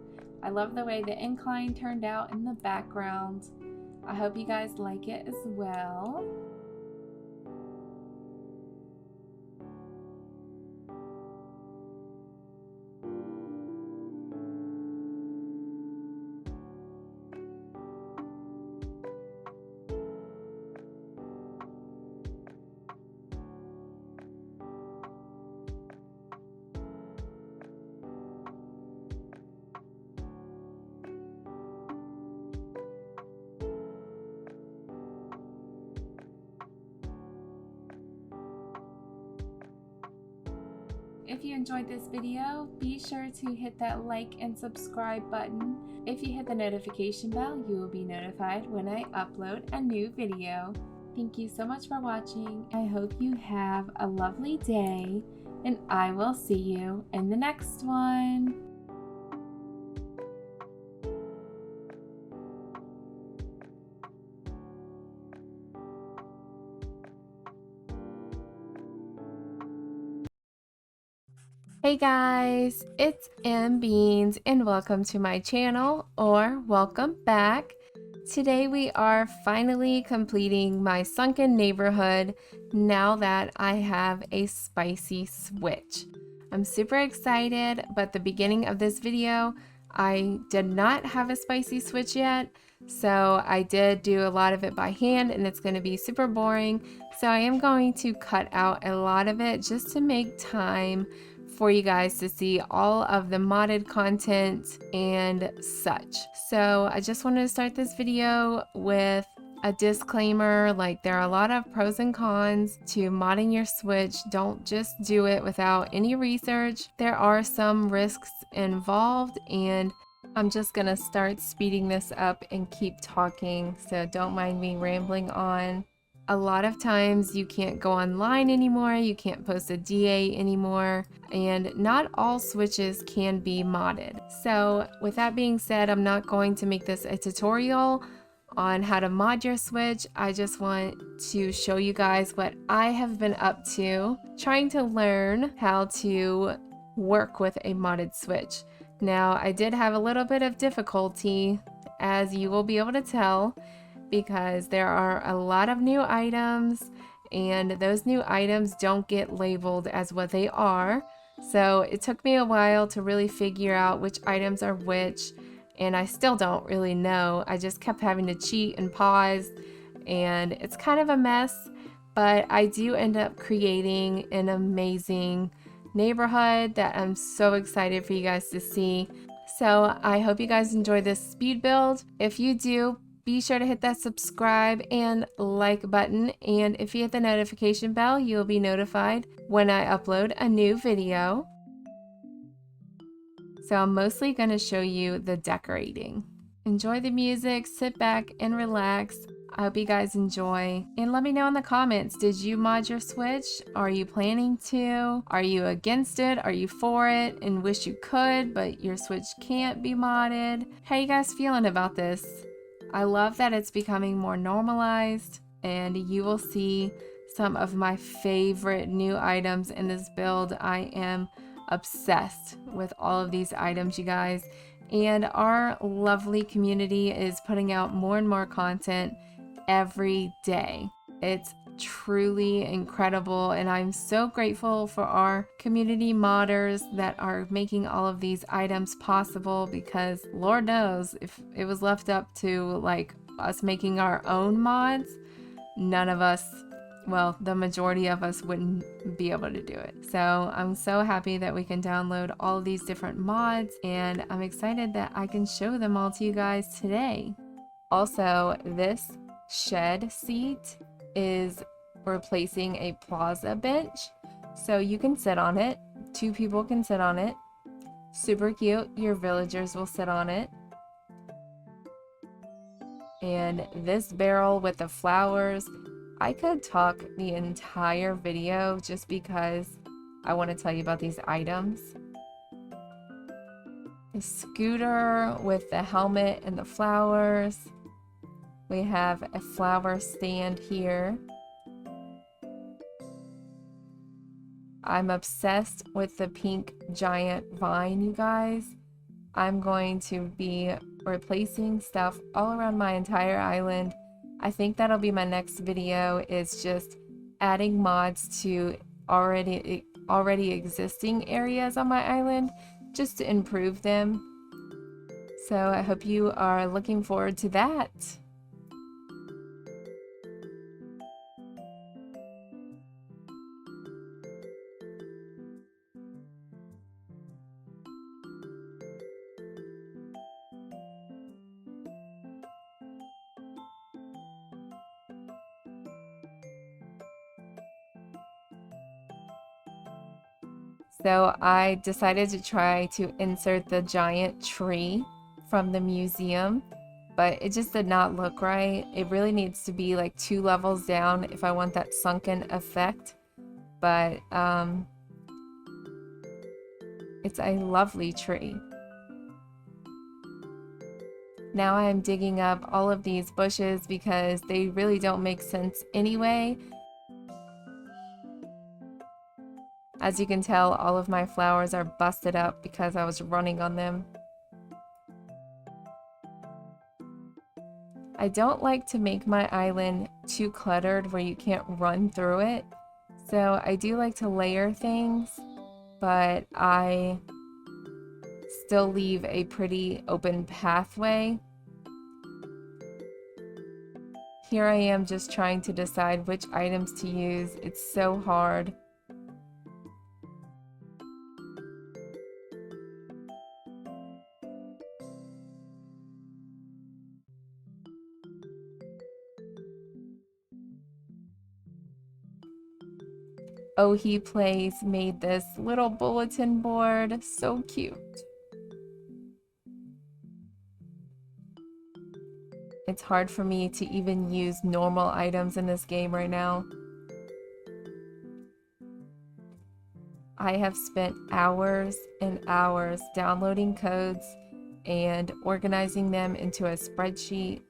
I love the way the incline turned out in the background. I hope you guys like it as well. If you enjoyed this video, be sure to hit that like and subscribe button. If you hit the notification bell, you will be notified when I upload a new video. Thank you so much for watching. I hope you have a lovely day, and I will see you in the next one. Hey guys, it's Beans and welcome to my channel, or welcome back. Today we are finally completing my sunken neighborhood now that I have a spicy switch. I'm super excited, but the beginning of this video I did not have a spicy switch yet, so I did do a lot of it by hand and it's going to be super boring. So I am going to cut out a lot of it just to make time for you guys to see all of the modded content and such. So I just wanted to start this video with a disclaimer, like there are a lot of pros and cons to modding your Switch. Don't just do it without any research. There are some risks involved, and I'm just gonna start speeding this up and keep talking, so don't mind me rambling on. A lot of times you can't go online anymore, you can't post a DA anymore, and not all switches can be modded. So with that being said, I'm not going to make this a tutorial on how to mod your switch. I just want to show you guys what I have been up to, trying to learn how to work with a modded switch. Now, I did have a little bit of difficulty, as you will be able to tell, because there are a lot of new items, and those new items don't get labeled as what they are. So it took me a while to really figure out which items are which, and I still don't really know. I just kept having to cheat and pause, and it's kind of a mess, but I do end up creating an amazing neighborhood that I'm so excited for you guys to see. So I hope you guys enjoy this speed build. If you do, be sure to hit that subscribe and like button, and if you hit the notification bell, you'll be notified when I upload a new video. So I'm mostly going to show you the decorating. Enjoy the music, sit back and relax. I hope you guys enjoy, and let me know in the comments, did you mod your switch? Are you planning to? Are you against it? Are you for it and wish you could, but your switch can't be modded? How you guys feeling about this? I love that it's becoming more normalized, and you will see some of my favorite new items in this build. I am obsessed with all of these items, you guys, and our lovely community is putting out more and more content every day. It's truly incredible, and I'm so grateful for our community modders that are making all of these items possible, because Lord knows if it was left up to like us making our own mods, none of us, well, the majority of us wouldn't be able to do it. So I'm so happy that we can download all of these different mods, and I'm excited that I can show them all to you guys today. Also, this shed seat is replacing a plaza bench, so you can sit on it. 2 people can sit on it. Super cute. Your villagers will sit on it. And this barrel with the flowers, I could talk the entire video just because I want to tell you about these items. The scooter with the helmet and the flowers. We have a flower stand here. I'm obsessed with the pink giant vine, you guys. I'm going to be replacing stuff all around my entire island. I think that'll be my next video, is just adding mods to already existing areas on my island, just to improve them. So I hope you are looking forward to that. So I decided to try to insert the giant tree from the museum, but it just did not look right. It really needs to be like 2 levels down if I want that sunken effect. But it's a lovely tree. Now I'm digging up all of these bushes because they really don't make sense anyway. As you can tell, all of my flowers are busted up because I was running on them. I don't like to make my island too cluttered where you can't run through it. So I do like to layer things, but I still leave a pretty open pathway. Here I am just trying to decide which items to use. It's so hard. Oh, He Plays made this little bulletin board. So cute. It's hard for me to even use normal items in this game right now. I have spent hours and hours downloading codes and organizing them into a spreadsheet.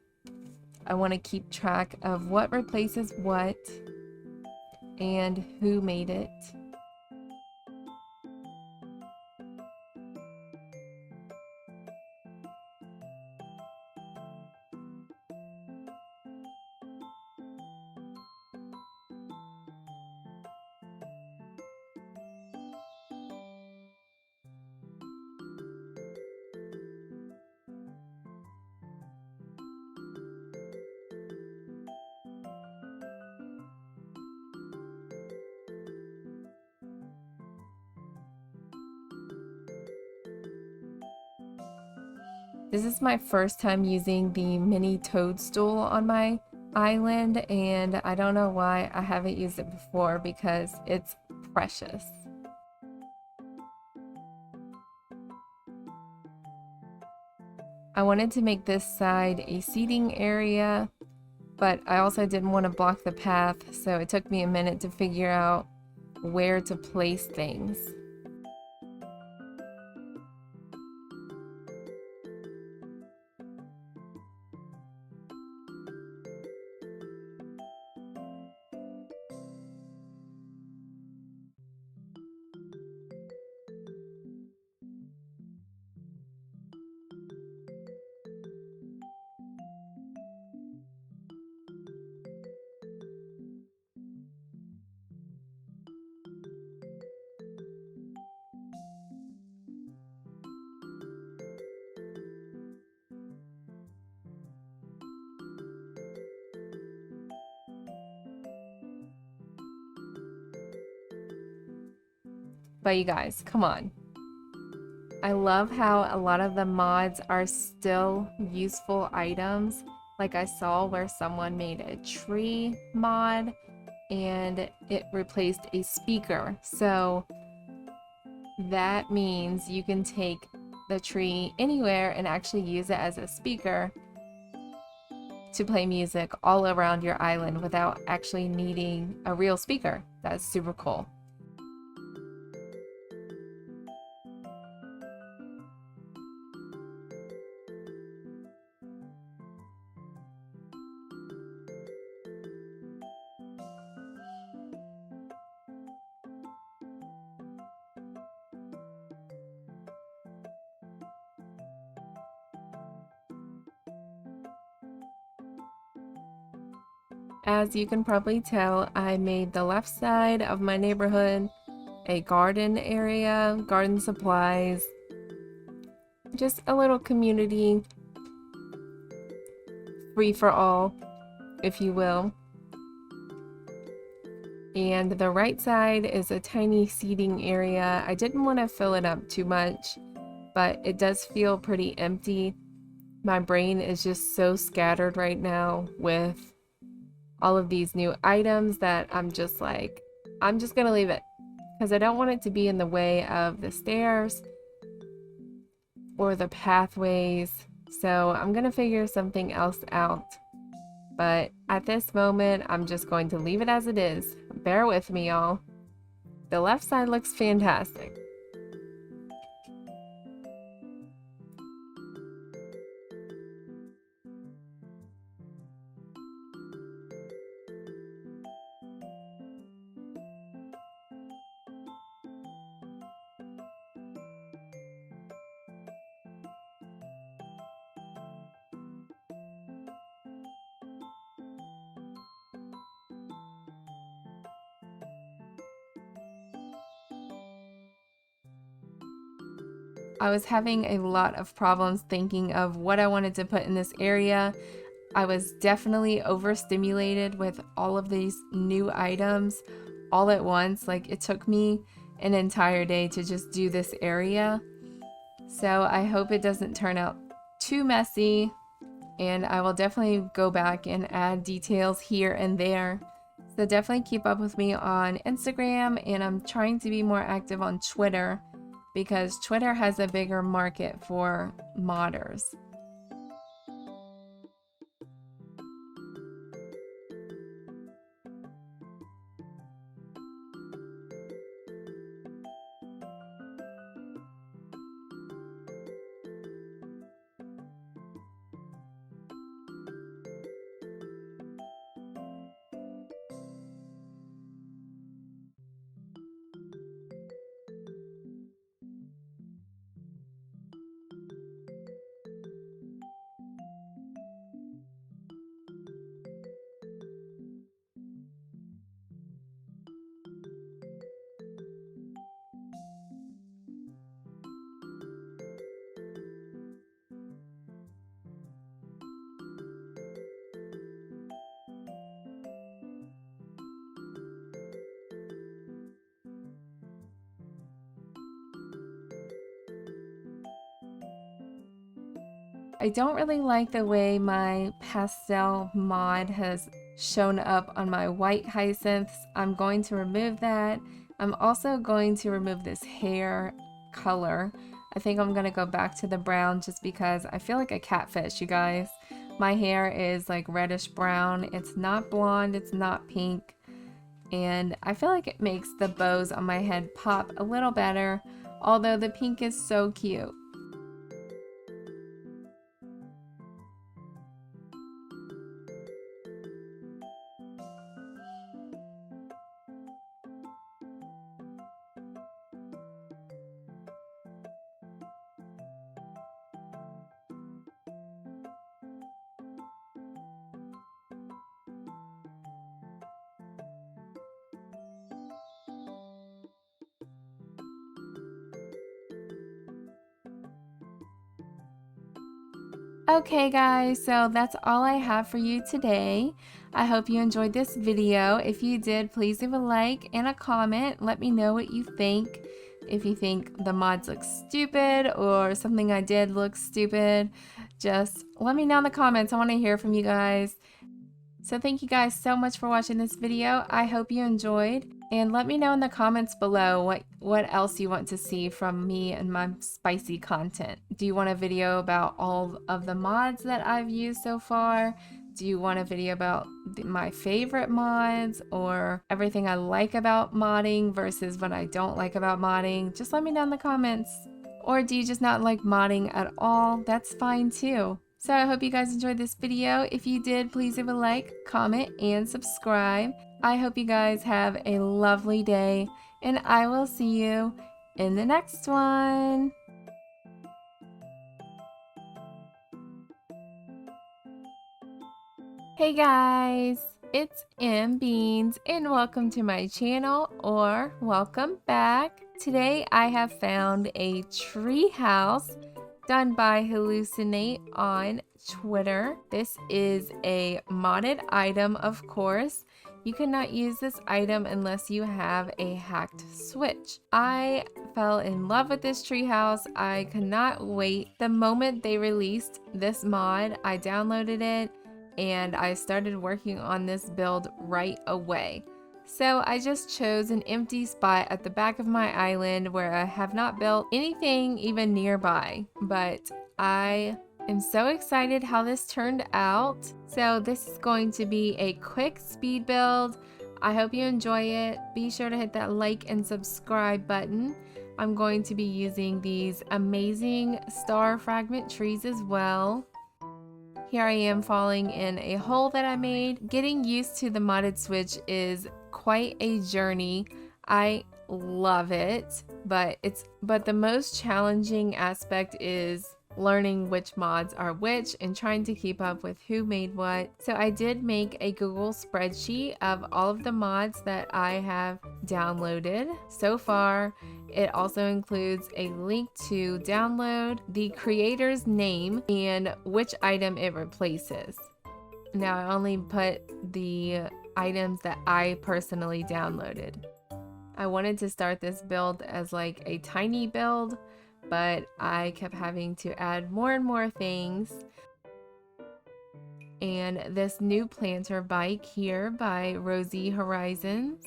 I want to keep track of what replaces what and who made it. This is my first time using the mini toadstool on my island, and I don't know why I haven't used it before because it's precious. I wanted to make this side a seating area, but I also didn't want to block the path, so it took me a minute to figure out where to place things. But you guys, come on. I love how a lot of the mods are still useful items. Like I saw where someone made a tree mod and it replaced a speaker. So that means you can take the tree anywhere and actually use it as a speaker to play music all around your island without actually needing a real speaker. That's super cool. As you can probably tell, I made the left side of my neighborhood a garden area, garden supplies, just a little community, free for all, if you will. And the right side is a tiny seating area. I didn't want to fill it up too much, but it does feel pretty empty. My brain is just so scattered right now with all of these new items that I'm just like, I'm just gonna leave it because I don't want it to be in the way of the stairs or the pathways. So I'm gonna figure something else out. But at this moment, I'm just going to leave it as it is. Bear with me, y'all. The left side looks fantastic. I was having a lot of problems thinking of what I wanted to put in this area. I was definitely overstimulated with all of these new items all at once. Like, it took me an entire day to just do this area. So I hope it doesn't turn out too messy, and I will definitely go back and add details here and there. So definitely keep up with me on Instagram, and I'm trying to be more active on Twitter because Twitter has a bigger market for modders. I don't really like the way my pastel mod has shown up on my white hyacinths. I'm going to remove that. I'm also going to remove this hair color. I think I'm gonna go back to the brown just because I feel like a catfish, you guys. My hair is like reddish brown. It's not blonde, it's not pink. And I feel like it makes the bows on my head pop a little better, although the pink is so cute. Okay guys, so that's all I have for you today. I hope you enjoyed this video. If you did, please leave a like and a comment. Let me know what you think. If you think the mods look stupid or something I did looks stupid, just let me know in the comments. I want to hear from you guys. So thank you guys so much for watching this video. I hope you enjoyed. And let me know in the comments below what else you want to see from me and my spicy content. Do you want a video about all of the mods that I've used so far? Do you want a video about my favorite mods or everything I like about modding versus what I don't like about modding? Just let me know in the comments. Or do you just not like modding at all? That's fine too. So I hope you guys enjoyed this video. If you did, please leave a like, comment, and subscribe. I hope you guys have a lovely day, and I will see you in the next one. Hey guys, it's Beans, and welcome to my channel, or welcome back. Today I have found a treehouse done by Hallucinate on Twitter. This is a modded item, of course. You cannot use this item unless you have a hacked switch. I fell in love with this treehouse. I could not wait. The moment they released this mod, I downloaded it and I started working on this build right away. So I just chose an empty spot at the back of my island where I have not built anything even nearby, but I am so excited how this turned out. So this is going to be a quick speed build. I hope you enjoy it. Be sure to hit that like and subscribe button. I'm going to be using these amazing star fragment trees as well. Here I am falling in a hole that I made. Getting used to the modded switch is quite a journey. I love it, but the most challenging aspect is learning which mods are which and trying to keep up with who made what. So I did make a Google spreadsheet of all of the mods that I have downloaded so far. It also includes a link to download, the creator's name, and which item it replaces. Now I only put the items that I personally downloaded. I wanted to start this build as like a tiny build, but I kept having to add more and more things. And this new planter bike here by Rosy Horizons.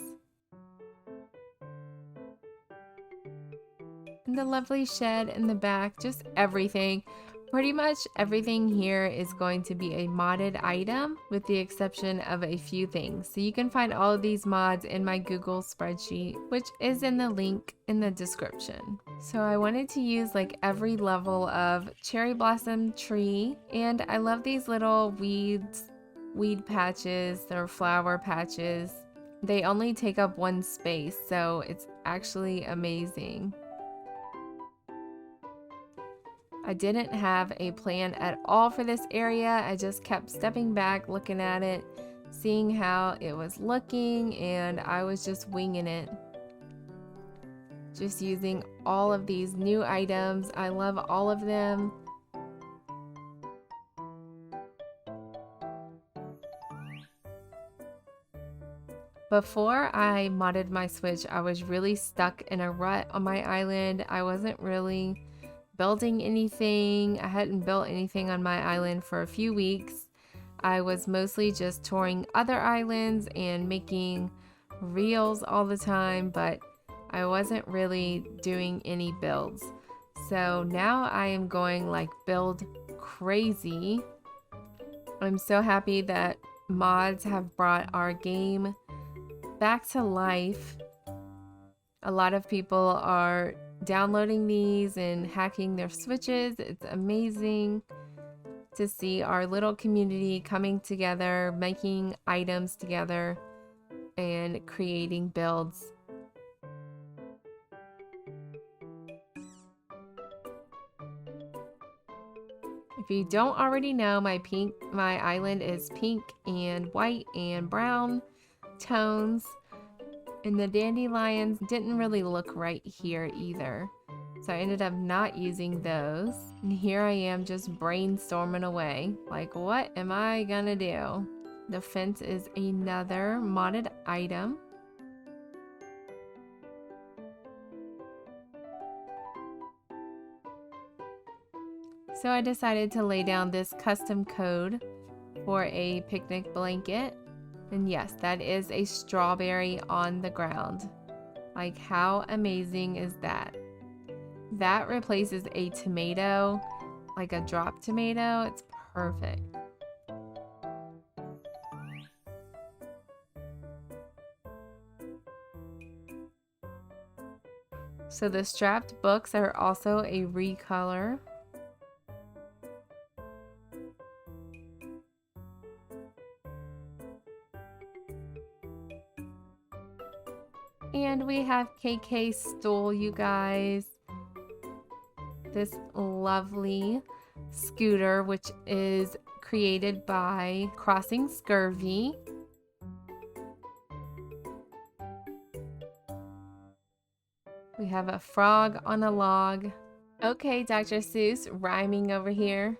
And the lovely shed in the back, just everything. Pretty much everything here is going to be a modded item with the exception of a few things. So you can find all of these mods in my Google spreadsheet, which is in the link in the description. So I wanted to use like every level of cherry blossom tree, and I love these little weed patches or flower patches. They only take up one space, so it's actually amazing. I didn't have a plan at all for this area. I just kept stepping back, looking at it, seeing how it was looking, and I was just winging it. Just using all of these new items. I love all of them. Before I modded my Switch, I was really stuck in a rut on my island. I wasn't really building anything. I hadn't built anything on my island for a few weeks. I was mostly just touring other islands and making reels all the time, but I wasn't really doing any builds. So now I am going like build crazy. I'm so happy that mods have brought our game back to life. A lot of people are downloading these and hacking their switches. It's amazing to see our little community coming together, making items together, and creating builds. If you don't already know, my island is pink and white and brown tones, and the dandelions didn't really look right here either. So I ended up not using those. And here I am just brainstorming away. Like, what am I gonna do? The fence is another modded item. So I decided to lay down this custom code for a picnic blanket. And yes, that is a strawberry on the ground. Like, how amazing is that? That replaces a tomato, like a drop tomato. It's perfect. So the strapped books are also a recolor. And we have KK Stool, you guys. This lovely scooter, which is created by Crossing Scurvy. We have a frog on a log. Okay, Dr. Seuss, rhyming over here.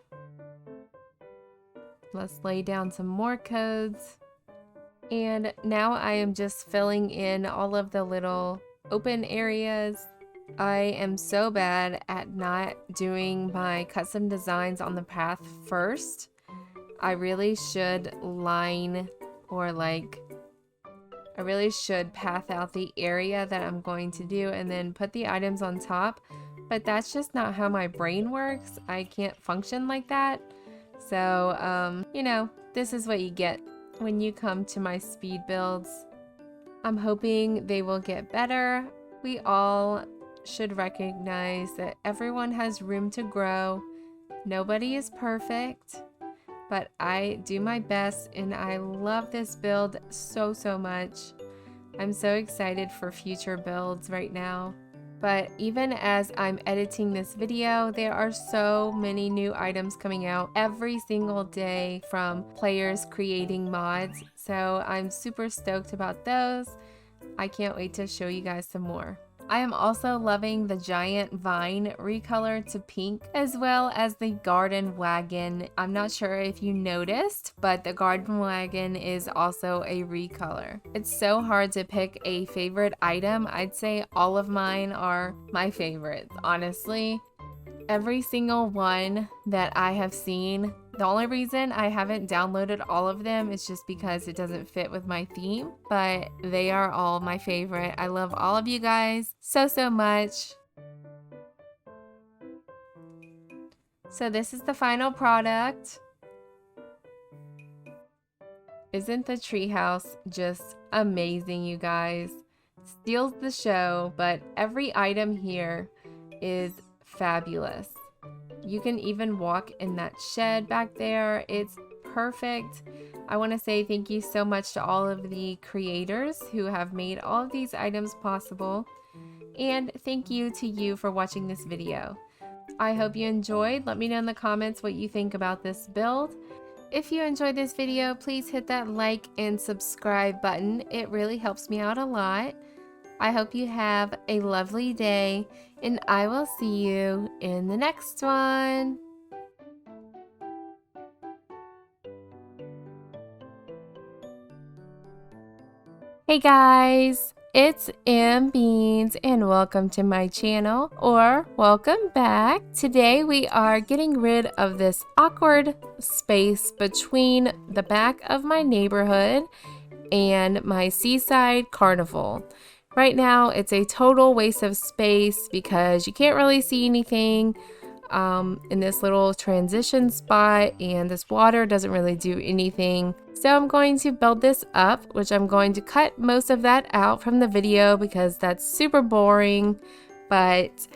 Let's lay down some more codes. And now I am just filling in all of the little open areas. I am so bad at not doing my custom designs on the path first. I really should I really should path out the area that I'm going to do and then put the items on top. But that's just not how my brain works. I can't function like that. So, you know, this is what you get when you come to my speed builds. I'm hoping they will get better. We all should recognize that everyone has room to grow. Nobody is perfect, but I do my best and I love this build so much. I'm so excited for future builds right now. But even as I'm editing this video, there are so many new items coming out every single day from players creating mods. So I'm super stoked about those. I can't wait to show you guys some more. I am also loving the giant vine recolor to pink, as well as the garden wagon. I'm not sure if you noticed, but the garden wagon is also a recolor. It's so hard to pick a favorite item. I'd say all of mine are my favorites, honestly. Every single one that I have seen, the only reason I haven't downloaded all of them is just because it doesn't fit with my theme, but they are all my favorite. I love all of you guys so much. So this is the final product. Isn't the treehouse just amazing, you guys? Steals the show, but every item here is fabulous. You can even walk in that shed back there. It's perfect. I want to say thank you so much to all of the creators who have made all of these items possible. And thank you to you for watching this video. I hope you enjoyed. Let me know in the comments what you think about this build. If you enjoyed this video, please hit that like and subscribe button. It really helps me out a lot. I hope you have a lovely day, and I will see you in the next one. Hey guys, it's Beans and welcome to my channel, or welcome back. Today we are getting rid of this awkward space between the back of my neighborhood and my seaside carnival. Right now it's a total waste of space because you can't really see anything in this little transition spot, and this water doesn't really do anything. So I'm going to build this up, which I'm going to cut most of that out from the video because that's super boring, but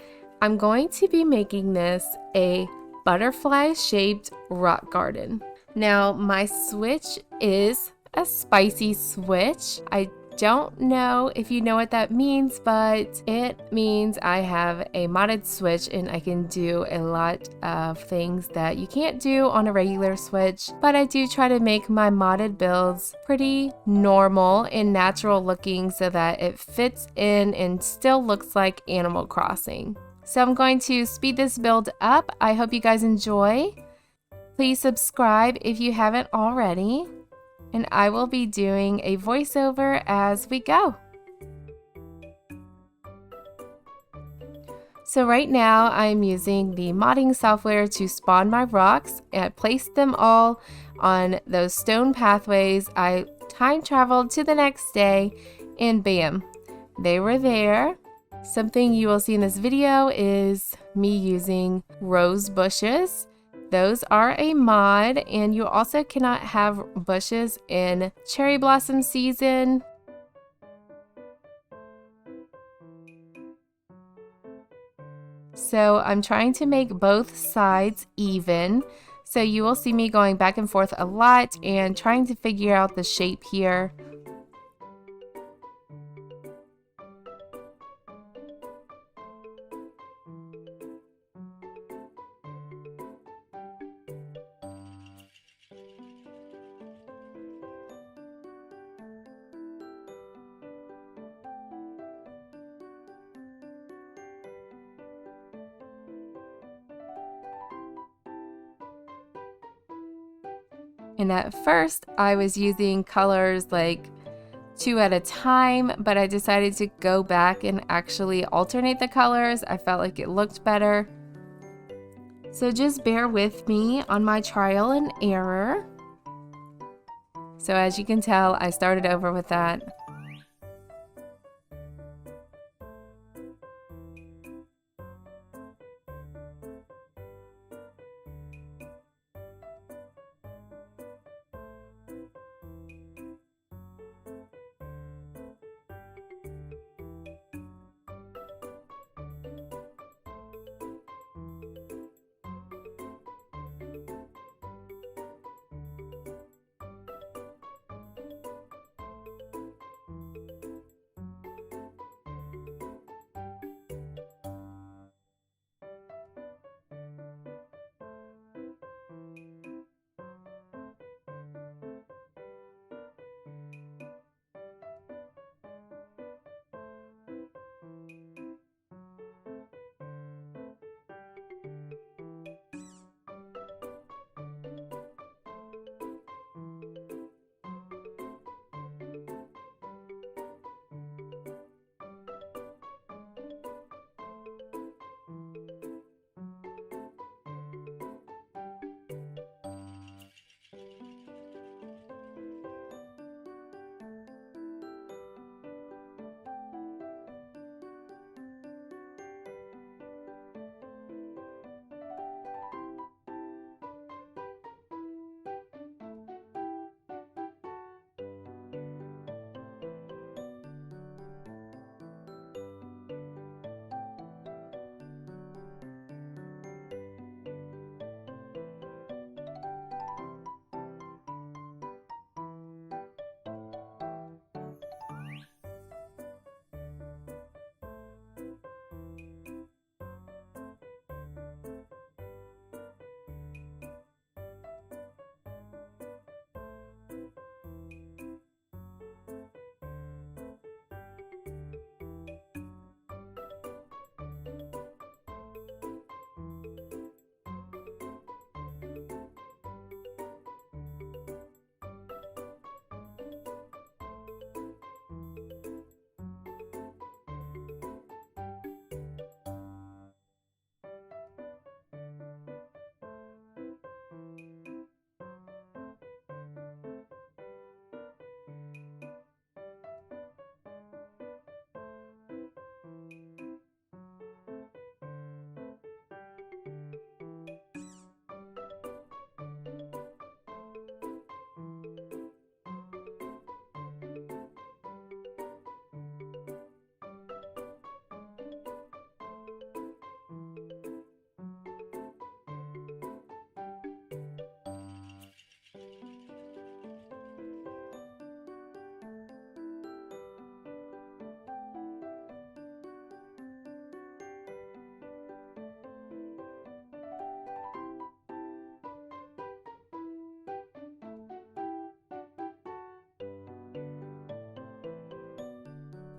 I'm going to be making this a butterfly shaped rock garden. Now my switch is a spicy switch. I don't know if you know what that means, but it means I have a modded switch and I can do a lot of things that you can't do on a regular switch, but I do try to make my modded builds pretty normal and natural looking so that it fits in and still looks like Animal Crossing. So I'm going to speed this build up. I hope you guys enjoy. Please subscribe if you haven't already, and I will be doing a voiceover as we go. So right now I'm using the modding software to spawn my rocks, and I placed them all on those stone pathways. I time traveled to the next day and bam, they were there. Something you will see in this video is me using rose bushes. Those are a mod, and you also cannot have bushes in cherry blossom season. So I'm trying to make both sides even. So you will see me going back and forth a lot and trying to figure out the shape here. And at first I was using colors like 2 at a time, but I decided to go back and actually alternate the colors. I felt like it looked better. So just bear with me on my trial and error. So as you can tell, I started over with that.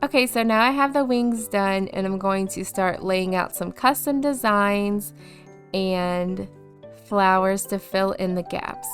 Okay, so now I have the wings done and I'm going to start laying out some custom designs and flowers to fill in the gaps.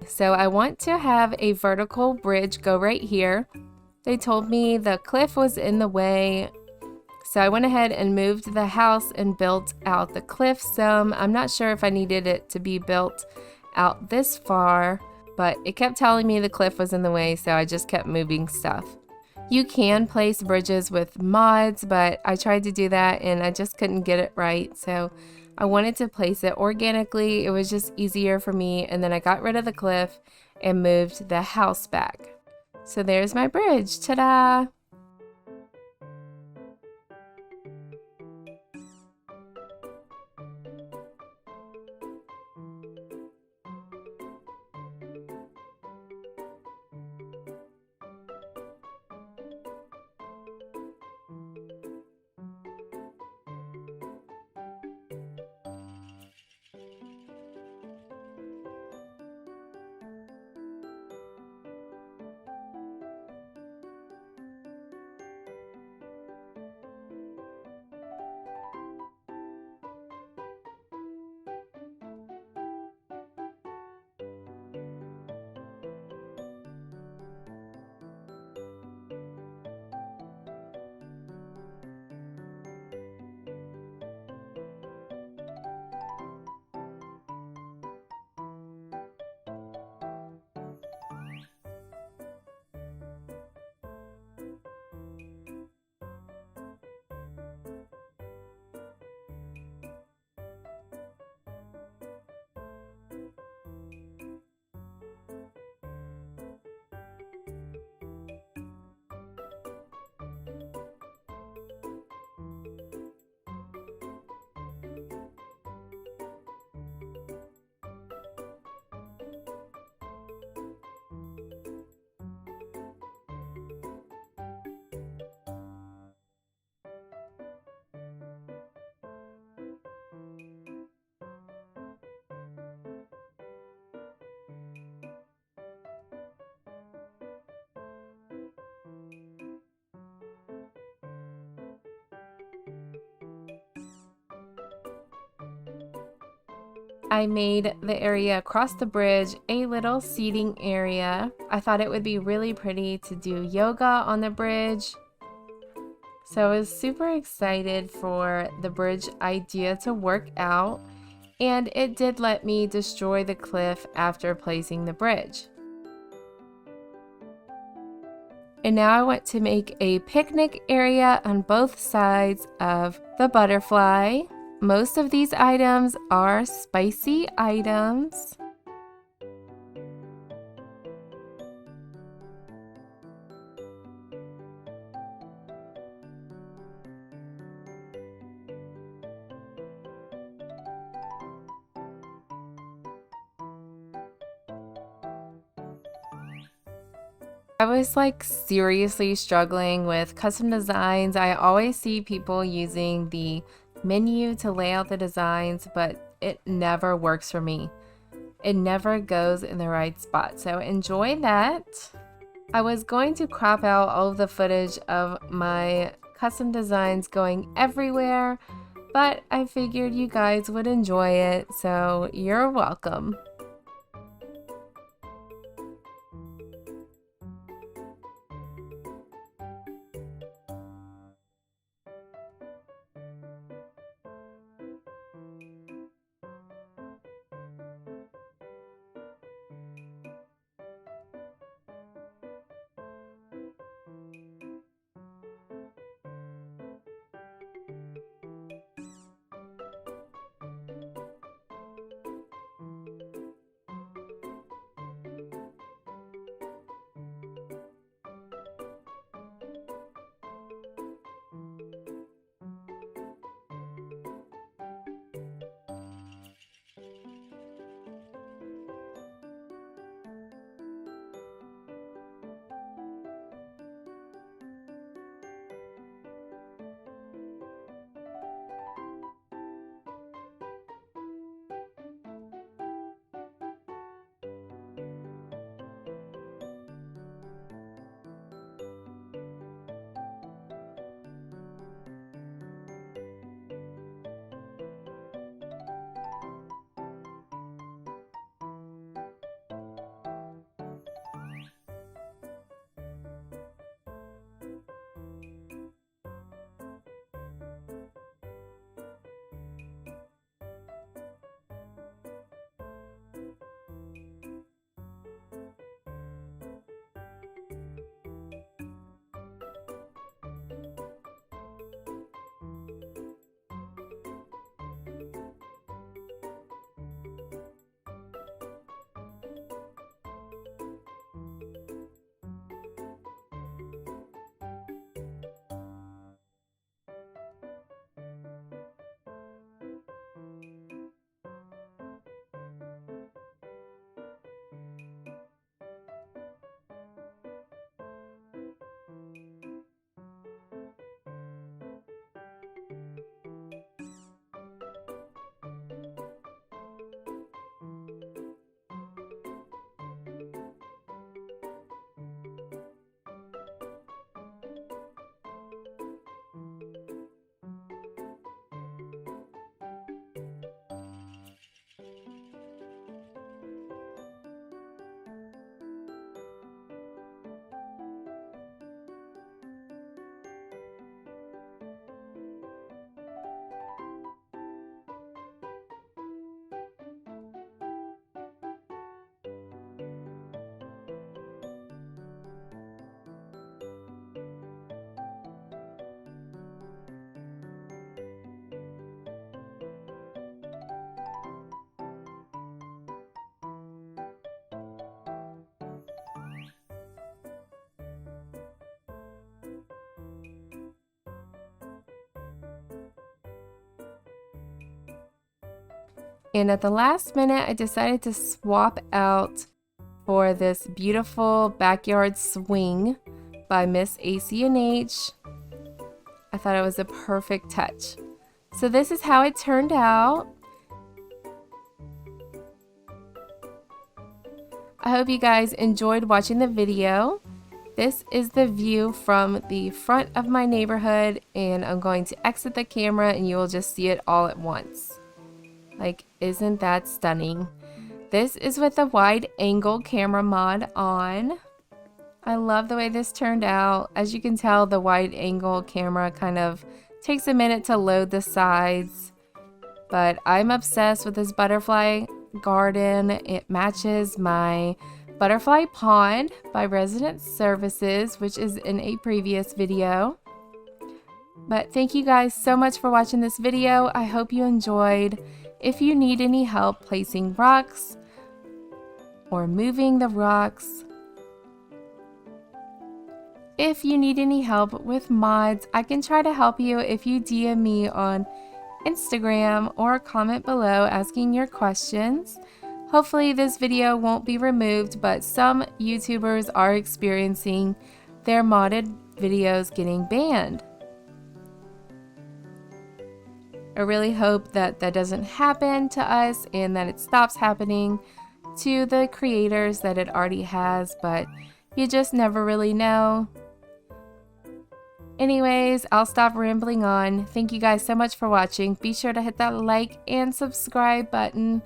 So I want to have a vertical bridge go right here. They told me the cliff was in the way, so I went ahead and moved the house and built out the cliff some. I'm not sure if I needed it to be built out this far, but it kept telling me the cliff was in the way, so I just kept moving stuff. You can place bridges with mods, but I tried to do that and I just couldn't get it right, so I wanted to place it organically. It was just easier for me, and then I got rid of the cliff and moved the house back. So there's my bridge. Ta-da! I made the area across the bridge a little seating area. I thought it would be really pretty to do yoga on the bridge. So I was super excited for the bridge idea to work out, and it did let me destroy the cliff after placing the bridge. And now I want to make a picnic area on both sides of the butterfly. Most of these items are spicy items. I was like seriously struggling with custom designs. I always see people using the menu to lay out the designs, but it never works for me. It never goes in the right spot. So enjoy that. I was going to crop out all of the footage of my custom designs going everywhere, but I figured you guys would enjoy it, so you're welcome. And at the last minute, I decided to swap out for this beautiful backyard swing by Miss ACNH. I thought it was a perfect touch. So this is how it turned out. I hope you guys enjoyed watching the video. This is the view from the front of my neighborhood, and I'm going to exit the camera and you will just see it all at once. Like, isn't that stunning? This is with the wide angle camera mod on. I love the way this turned out. As you can tell, the wide angle camera kind of takes a minute to load the sides, but I'm obsessed with this butterfly garden. It matches my Butterfly Pond by Resident Services, which is in a previous video. But thank you guys so much for watching this video. I hope you enjoyed. If you need any help placing rocks or moving the rocks, if you need any help with mods, I can try to help you if you DM me on Instagram or comment below asking your questions. Hopefully this video won't be removed, but some YouTubers are experiencing their modded videos getting banned. I really hope that that doesn't happen to us and that it stops happening to the creators that it already has, but you just never really know. Anyways, I'll stop rambling on. Thank you guys so much for watching. Be sure to hit that like and subscribe button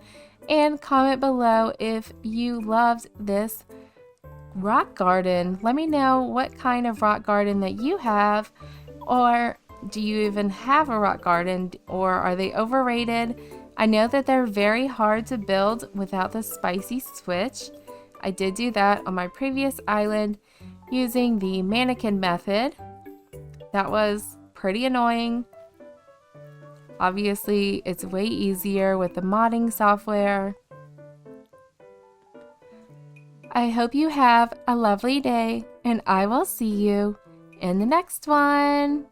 and comment below if you loved this rock garden. Let me know what kind of rock garden that you have, or do you even have a rock garden, or are they overrated? I know that they're very hard to build without the spicy switch. I did do that on my previous island using the mannequin method. That was pretty annoying. Obviously, it's way easier with the modding software. I hope you have a lovely day, and I will see you in the next one.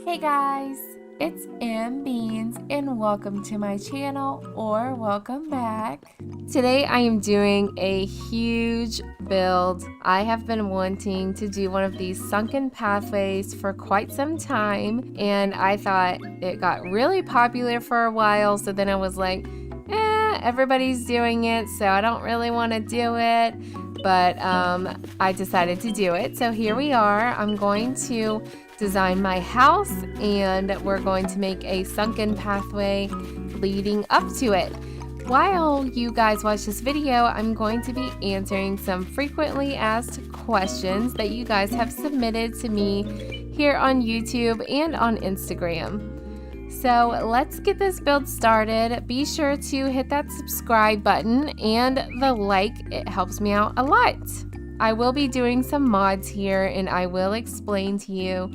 Hey guys, it's Beans and welcome to my channel, or welcome back. Today I am doing a huge build. I have been wanting to do one of these sunken pathways for quite some time, and I thought it got really popular for a while, so then I was like, everybody's doing it, so I don't really want to do it. But I decided to do it, so here we are. I'm going to design my house, and we're going to make a sunken pathway leading up to it. While you guys watch this video, I'm going to be answering some frequently asked questions that you guys have submitted to me here on YouTube and on Instagram. So let's get this build started. Be sure to hit that subscribe button and the like. It helps me out a lot. I will be doing some mods here, and I will explain to you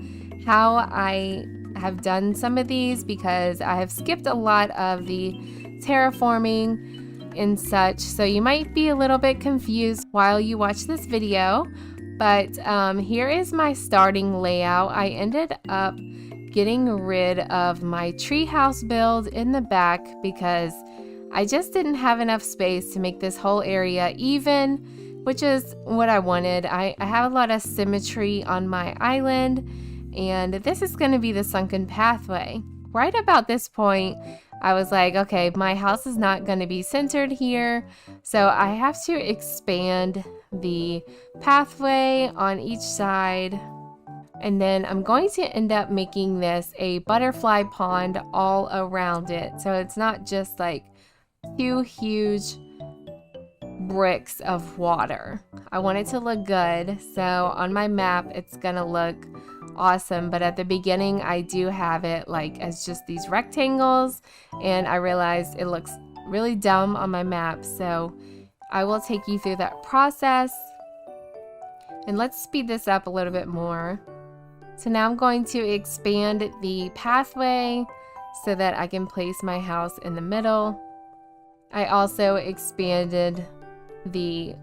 how I have done some of these, because I have skipped a lot of the terraforming and such, so you might be a little bit confused while you watch this video. But here is my starting layout. I ended up getting rid of my treehouse build in the back because I just didn't have enough space to make this whole area even, which is what I wanted. I have a lot of symmetry on my island, and this is going to be the sunken pathway. Right about this point, I was like, okay, my house is not going to be centered here, so I have to expand the pathway on each side. And then I'm going to end up making this a butterfly pond all around it, so it's not just like two huge bricks of water. I want it to look good, so on my map it's gonna look awesome, but at the beginning I do have it like as just these rectangles, and I realized it looks really dumb on my map, so I will take you through that process. And let's speed this up a little bit more. So now I'm going to expand the pathway so that I can place my house in the middle. I also expanded the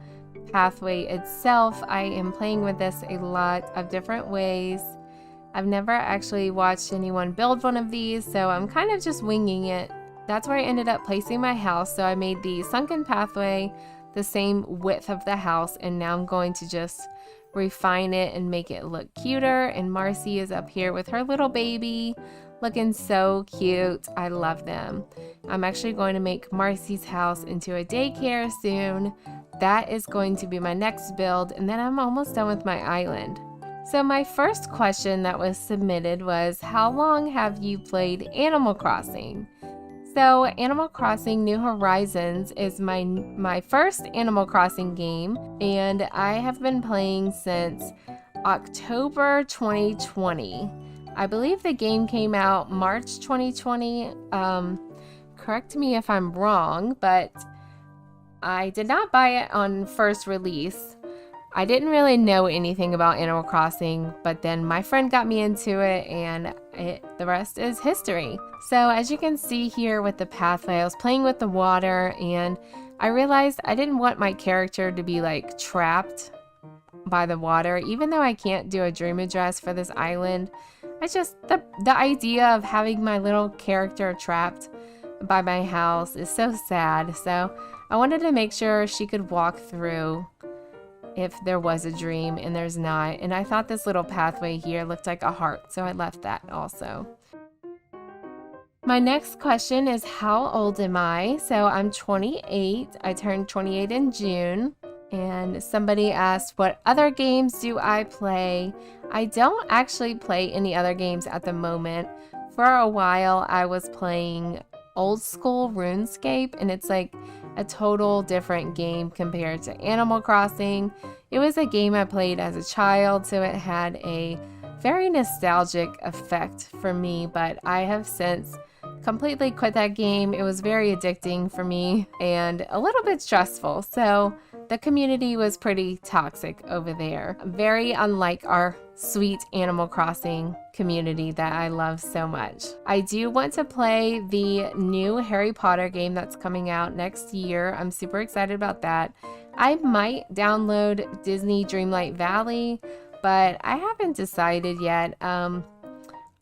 pathway itself. I am playing with this a lot of different ways. I've never actually watched anyone build one of these, so I'm kind of just winging it. That's where I ended up placing my house. So I made the sunken pathway the same width of the house, and now I'm going to just refine it and make it look cuter. And Marcy is up here with her little baby, looking so cute. I love them. I'm actually going to make Marcy's house into a daycare soon. That is going to be my next build, and then I'm almost done with my island. So my first question that was submitted was, how long have you played Animal Crossing? So Animal Crossing New Horizons is my first Animal Crossing game, and I have been playing since October 2020. I believe the game came out March 2020. Correct me if I'm wrong, but I did not buy it on first release. I didn't really know anything about Animal Crossing, but then my friend got me into it, and the rest is history. So as you can see here with the pathway, I was playing with the water, and I realized I didn't want my character to be like trapped by the water. Even though I can't do a dream address for this island, I just, the idea of having my little character trapped by my house is so sad. So I wanted to make sure she could walk through if there was a dream, and there's not. And I thought this little pathway here looked like a heart, so I left that also. My next question is, how old am I? So I'm 28. I turned 28 in June. And somebody asked, what other games do I play? I don't actually play any other games at the moment. For a while, I was playing old school RuneScape, and it's like a total different game compared to Animal Crossing. It was a game I played as a child, so it had a very nostalgic effect for me, but I have since completely quit that game. It was very addicting for me and a little bit stressful, so the community was pretty toxic over there. Very unlike our sweet Animal Crossing community that I love so much. I do want to play the new Harry Potter game that's coming out next year. I'm super excited about that. I might download Disney Dreamlight Valley, but I haven't decided yet.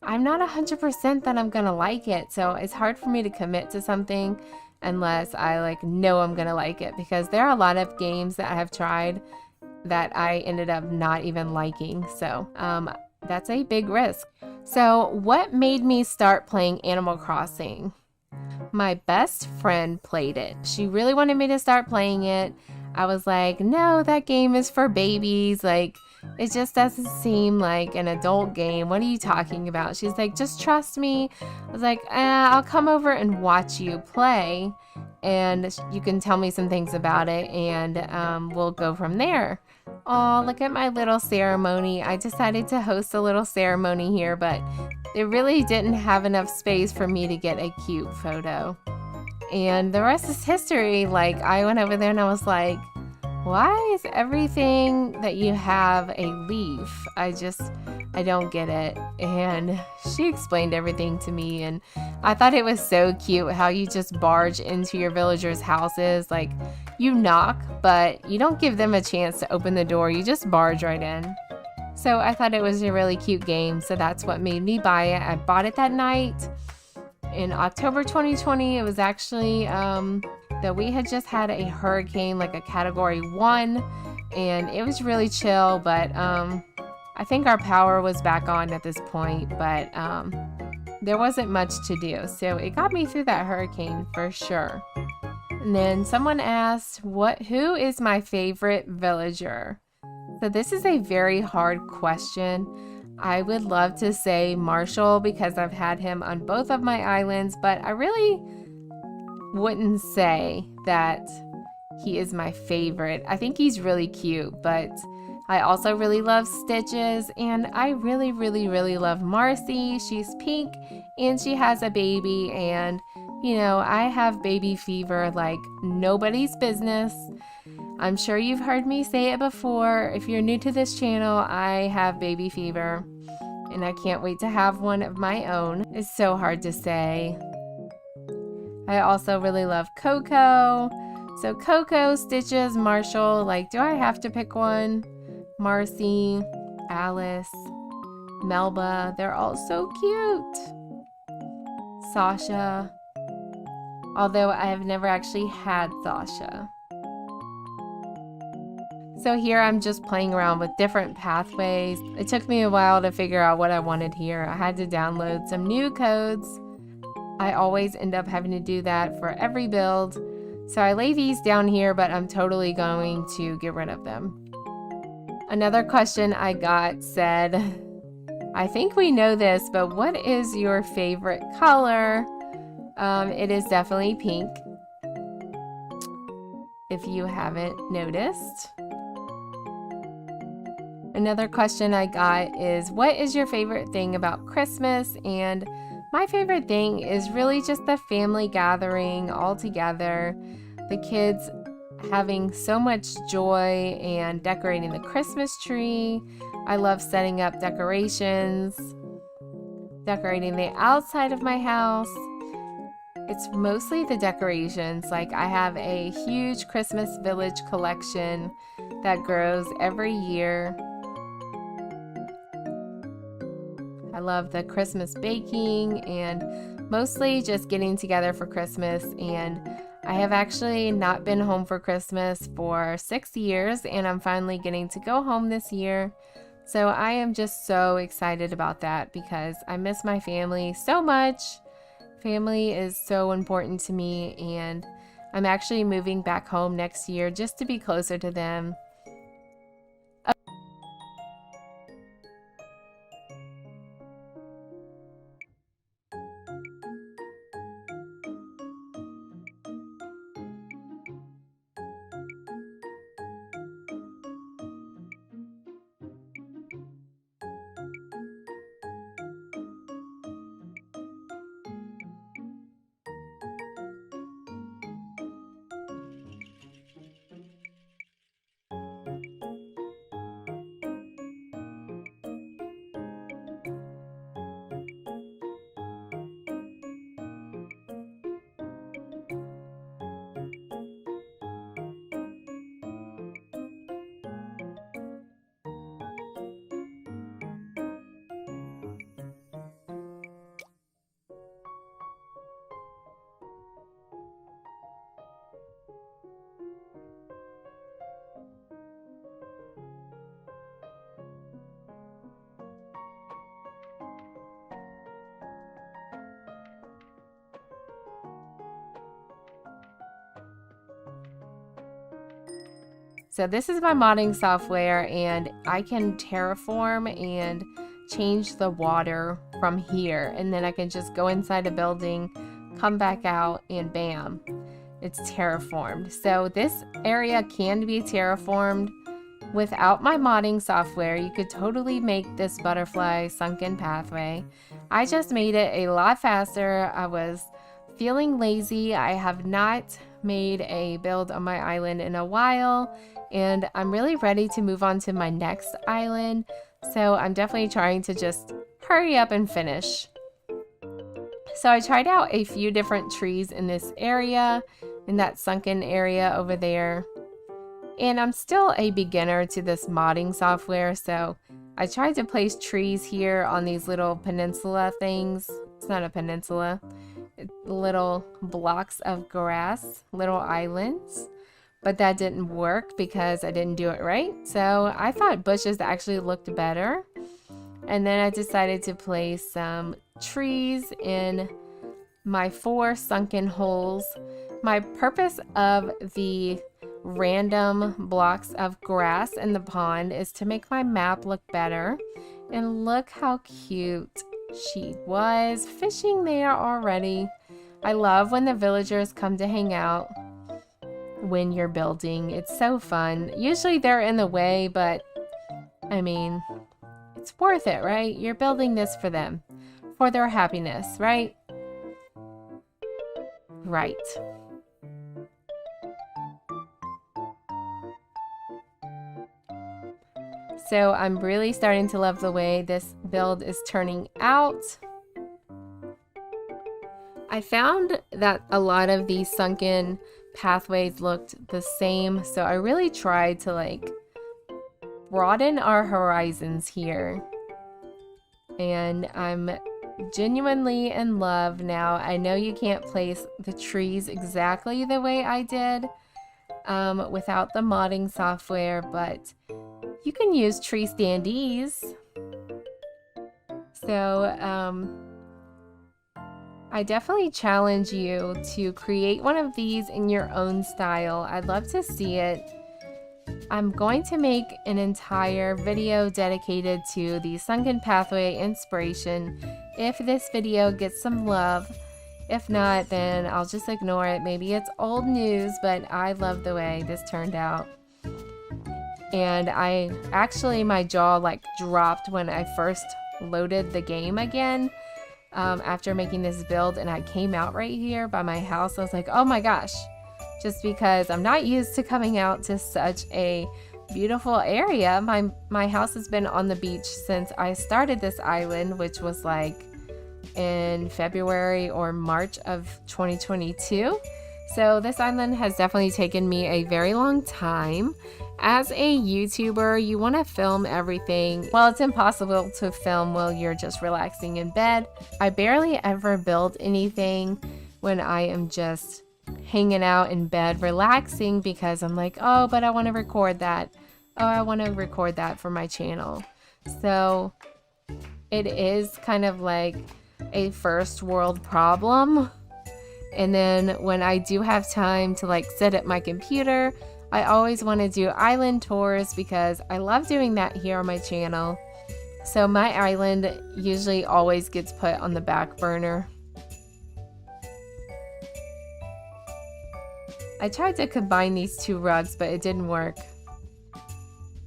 I'm not 100% that I'm gonna like it, so it's hard for me to commit to something unless I know I'm gonna like it, because there are a lot of games that I have tried that I ended up not even liking. So that's a big risk. So what made me start playing Animal Crossing? My best friend played it. She really wanted me to start playing it. I was like, no, that game is for babies. Like, it just doesn't seem like an adult game. What are you talking about? She's like, just trust me. I was like, I'll come over and watch you play, and you can tell me some things about it, and we'll go from there. Oh, look at my little ceremony. I decided to host a little ceremony here, but it really didn't have enough space for me to get a cute photo. And the rest is history. Like, I went over there and I was like, why is everything that you have a leaf? I don't get it. And she explained everything to me, and I thought it was so cute how you just barge into your villagers' houses. Like, you knock, but you don't give them a chance to open the door. You just barge right in. So I thought it was a really cute game, so that's what made me buy it. I bought it that night in October 2020. It was actually that we had just had a hurricane, like a category 1, and it was really chill, but I think our power was back on at this point, but there wasn't much to do, so it got me through that hurricane for sure. And then someone asked, who is my favorite villager? So this is a very hard question. I would love to say Marshall because I've had him on both of my islands, but I really wouldn't say that he is my favorite. I think he's really cute, but I also really love Stitches, and I really, really, really love Marcy. She's pink and she has a baby, and you know, I have baby fever like nobody's business. I'm sure you've heard me say it before. If you're new to this channel, I have baby fever, and I can't wait to have one of my own. It's so hard to say. I also really love Coco. So Coco, Stitches, Marshall, do I have to pick one? Marcy, Alice, Melba, they're all so cute. Sasha, although I have never actually had Sasha. So here I'm just playing around with different pathways. It took me a while to figure out what I wanted here. I had to download some new codes. I always end up having to do that for every build. So I lay these down here, but I'm totally going to get rid of them. Another question I got said, I think we know this, but what is your favorite color? It is definitely pink, if you haven't noticed. Another question I got is, what is your favorite thing about Christmas? And my favorite thing is really just the family gathering all together, the kids having so much joy and decorating the Christmas tree. I love setting up decorations, decorating the outside of my house. It's mostly the decorations. Like, I have a huge Christmas village collection that grows every year. I love the Christmas baking and mostly just getting together for Christmas. And I have actually not been home for Christmas for 6 years, and I'm finally getting to go home this year. So I am just so excited about that because I miss my family so much. Family is so important to me, and I'm actually moving back home next year just to be closer to them. So this is my modding software, and I can terraform and change the water from here, and then I can just go inside a building, come back out, and bam, it's terraformed. So this area can be terraformed without my modding software. You could totally make this butterfly sunken pathway. I just made it a lot faster. I was feeling lazy. I have not made a build on my island in a while, and I'm really ready to move on to my next island. So I'm definitely trying to just hurry up and finish. So I tried out a few different trees in this area, in that sunken area over there. And I'm still a beginner to this modding software, so I tried to place trees here on these little peninsula things. It's not a peninsula. It's little blocks of grass, little islands. But that didn't work because I didn't do it right. So I thought bushes actually looked better. And then I decided to place some trees in my 4 sunken holes. My purpose of the random blocks of grass in the pond is to make my map look better. And look how cute she was fishing there already. I love when the villagers come to hang out when you're building. It's so fun. Usually they're in the way, but I mean, it's worth it, right? You're building this for them, for their happiness, right? Right. So I'm really starting to love the way this build is turning out. I found that a lot of these sunken pathways looked the same, so I really tried to like broaden our horizons here. And I'm genuinely in love now. I know you can't place the trees exactly the way I did without the modding software, but you can use tree standees. So I definitely challenge you to create one of these in your own style. I'd love to see it. I'm going to make an entire video dedicated to the Sunken Pathway inspiration if this video gets some love. If not, then I'll just ignore it. Maybe it's old news, but I love the way this turned out. And my jaw like dropped when I first loaded the game again after making this build, and I came out right here by my house. I was like, oh my gosh, just because I'm not used to coming out to such a beautiful area. My house has been on the beach since I started this island, which was like in February or March of 2022. So this island has definitely taken me a very long time. As a YouTuber, you want to film everything. Well, it's impossible to film while you're just relaxing in bed. I barely ever build anything when I am just hanging out in bed relaxing, because I'm like, oh, but I want to record that. Oh, I want to record that for my channel. So it is kind of like a first world problem. And then when I do have time to like sit at my computer, I always want to do island tours because I love doing that here on my channel. So my island usually always gets put on the back burner. I tried to combine these two rugs, but it didn't work.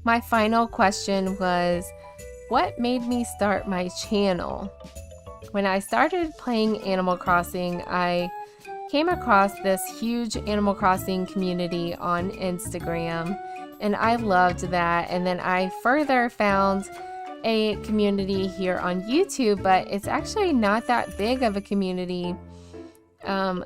My final question was, what made me start my channel? When I started playing Animal Crossing, I came across this huge Animal Crossing community on Instagram, and I loved that. And then I further found a community here on YouTube, but it's actually not that big of a community.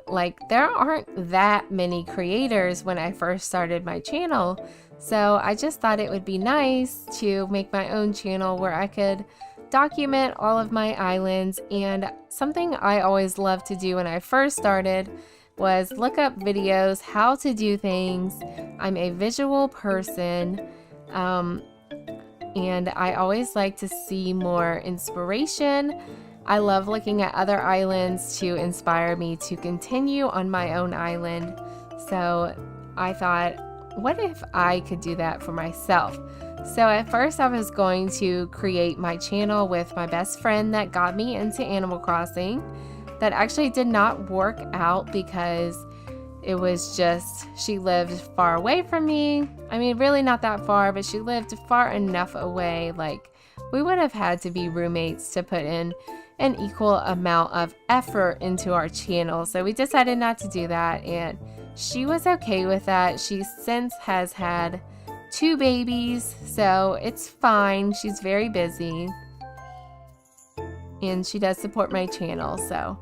Like there aren't that many creators when I first started my channel. So I just thought it would be nice to make my own channel where I could document all of my islands. And something I always loved to do when I first started was look up videos, how to do things. I'm a visual person, and I always like to see more inspiration. I love looking at other islands to inspire me to continue on my own island. So I thought, what if I could do that for myself? So at first I was going to create my channel with my best friend that got me into Animal Crossing. That actually did not work out because it was just, she lived far away from me. I mean, really not that far, but she lived far enough away. Like we would have had to be roommates to put in an equal amount of effort into our channel. So we decided not to do that, and she was okay with that. She since has had 2 babies, so it's fine. She's very busy, and she does support my channel, so.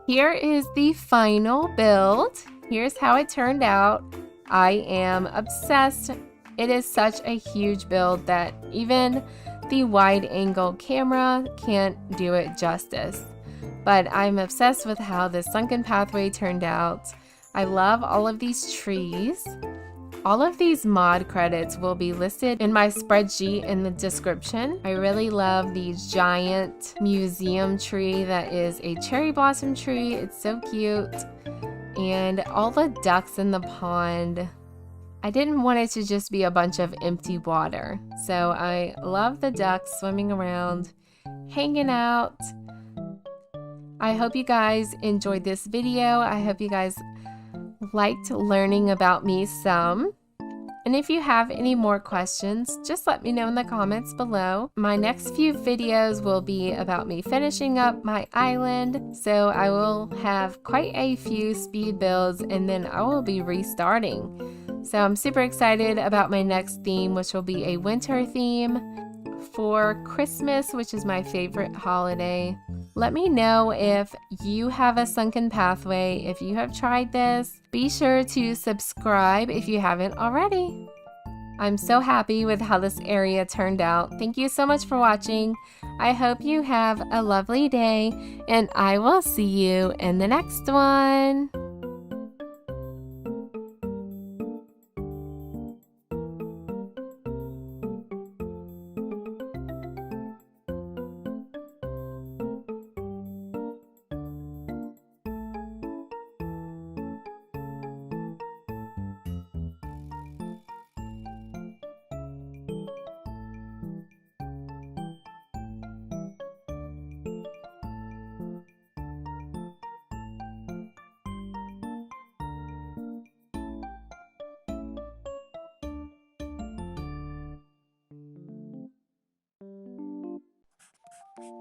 Here is the final build. Here's how it turned out. I am obsessed. It is such a huge build that even the wide angle camera can't do it justice. But I'm obsessed with how the sunken pathway turned out. I love all of these trees. All of these mod credits will be listed in my spreadsheet in the description. I really love the giant museum tree that is a cherry blossom tree. It's so cute. And all the ducks in the pond. I didn't want it to just be a bunch of empty water. So I love the ducks swimming around, hanging out. I hope you guys enjoyed this video. I hope you guys liked learning about me some. And if you have any more questions, just let me know in the comments below. My next few videos will be about me finishing up my island. So I will have quite a few speed builds, and then I will be restarting. So I'm super excited about my next theme, which will be a winter theme for Christmas, which is my favorite holiday. Let me know if you have a sunken pathway, if you have tried this. Be sure to subscribe if you haven't already. I'm so happy with how this area turned out. Thank you so much for watching. I hope you have a lovely day, and I will see you in the next one.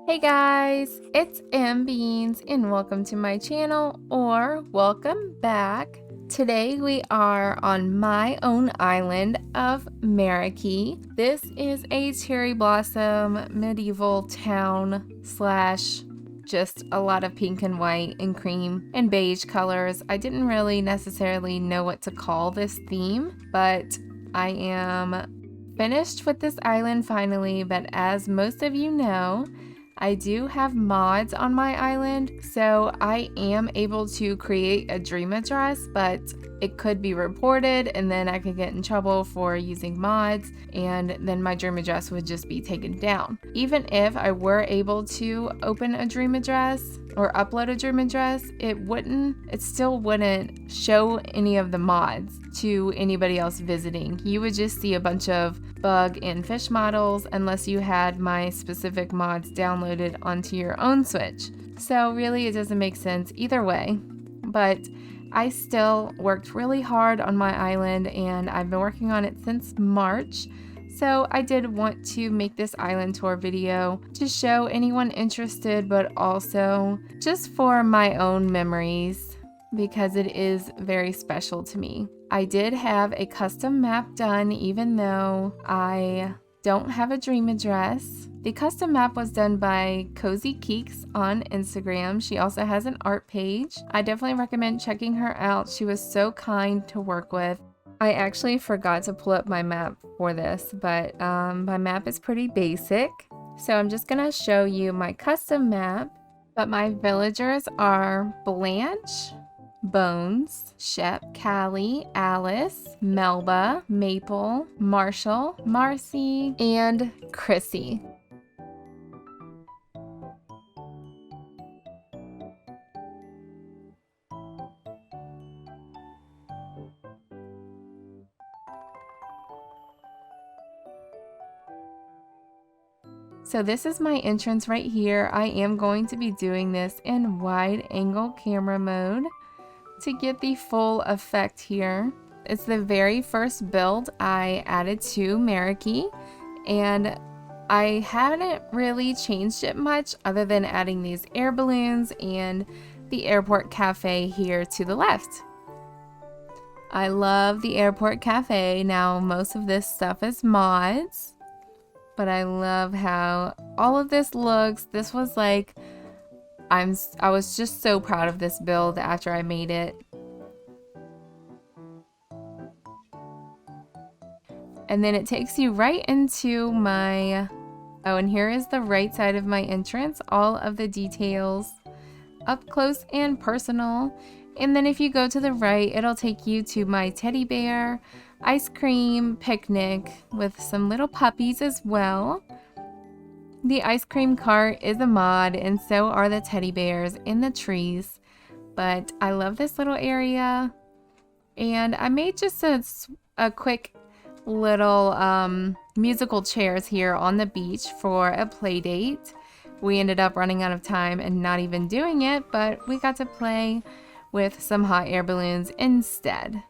Hey guys, it's M Beans and welcome to my channel, or welcome back. Today we are on my own island of Marikey. This is a cherry blossom medieval town slash just a lot of pink and white and cream and beige colors. I didn't really necessarily know what to call this theme, but I am finished with this island finally. But as most of you know, I do have mods on my island, so I am able to create a dream address, but it could be reported and then I could get in trouble for using mods, and then my dream address would just be taken down. Even if I were able to open a dream address or upload a dream address, it still wouldn't show any of the mods to anybody else visiting. You would just see a bunch of bug and fish models unless you had my specific mods downloaded onto your own Switch. So really it doesn't make sense either way. But I still worked really hard on my island and I've been working on it since March. So I did want to make this island tour video to show anyone interested, but also just for my own memories, because it is very special to me. I did have a custom map done even though I don't have a dream address. The custom map was done by Cozy Keeks on Instagram. She also has an art page. I definitely recommend checking her out. She was so kind to work with. I actually forgot to pull up my map for this, but my map is pretty basic. So I'm just gonna show you my custom map. But my villagers are Blanche, Bones, Shep, Callie, Alice, Melba, Maple, Marshall, Marcy, and Chrissy. So this is my entrance right here. I am going to be doing this in wide angle camera mode to get the full effect here. It's the very first build I added to Marikey, and I hadn't really changed it much other than adding these air balloons and the airport cafe here to the left. I love the airport cafe. Now most of this stuff is mods, but I love how all of this looks. This was like, I was just so proud of this build after I made it. And then it takes you right into my, oh, and here is the right side of my entrance, all of the details up close and personal. And then if you go to the right, it'll take you to my teddy bear ice cream picnic with some little puppies as well. The ice cream cart is a mod, and so are the teddy bears in the trees. But I love this little area, and I made just a quick little musical chairs here on the beach for a play date. We ended up running out of time and not even doing it, but we got to play with some hot air balloons instead.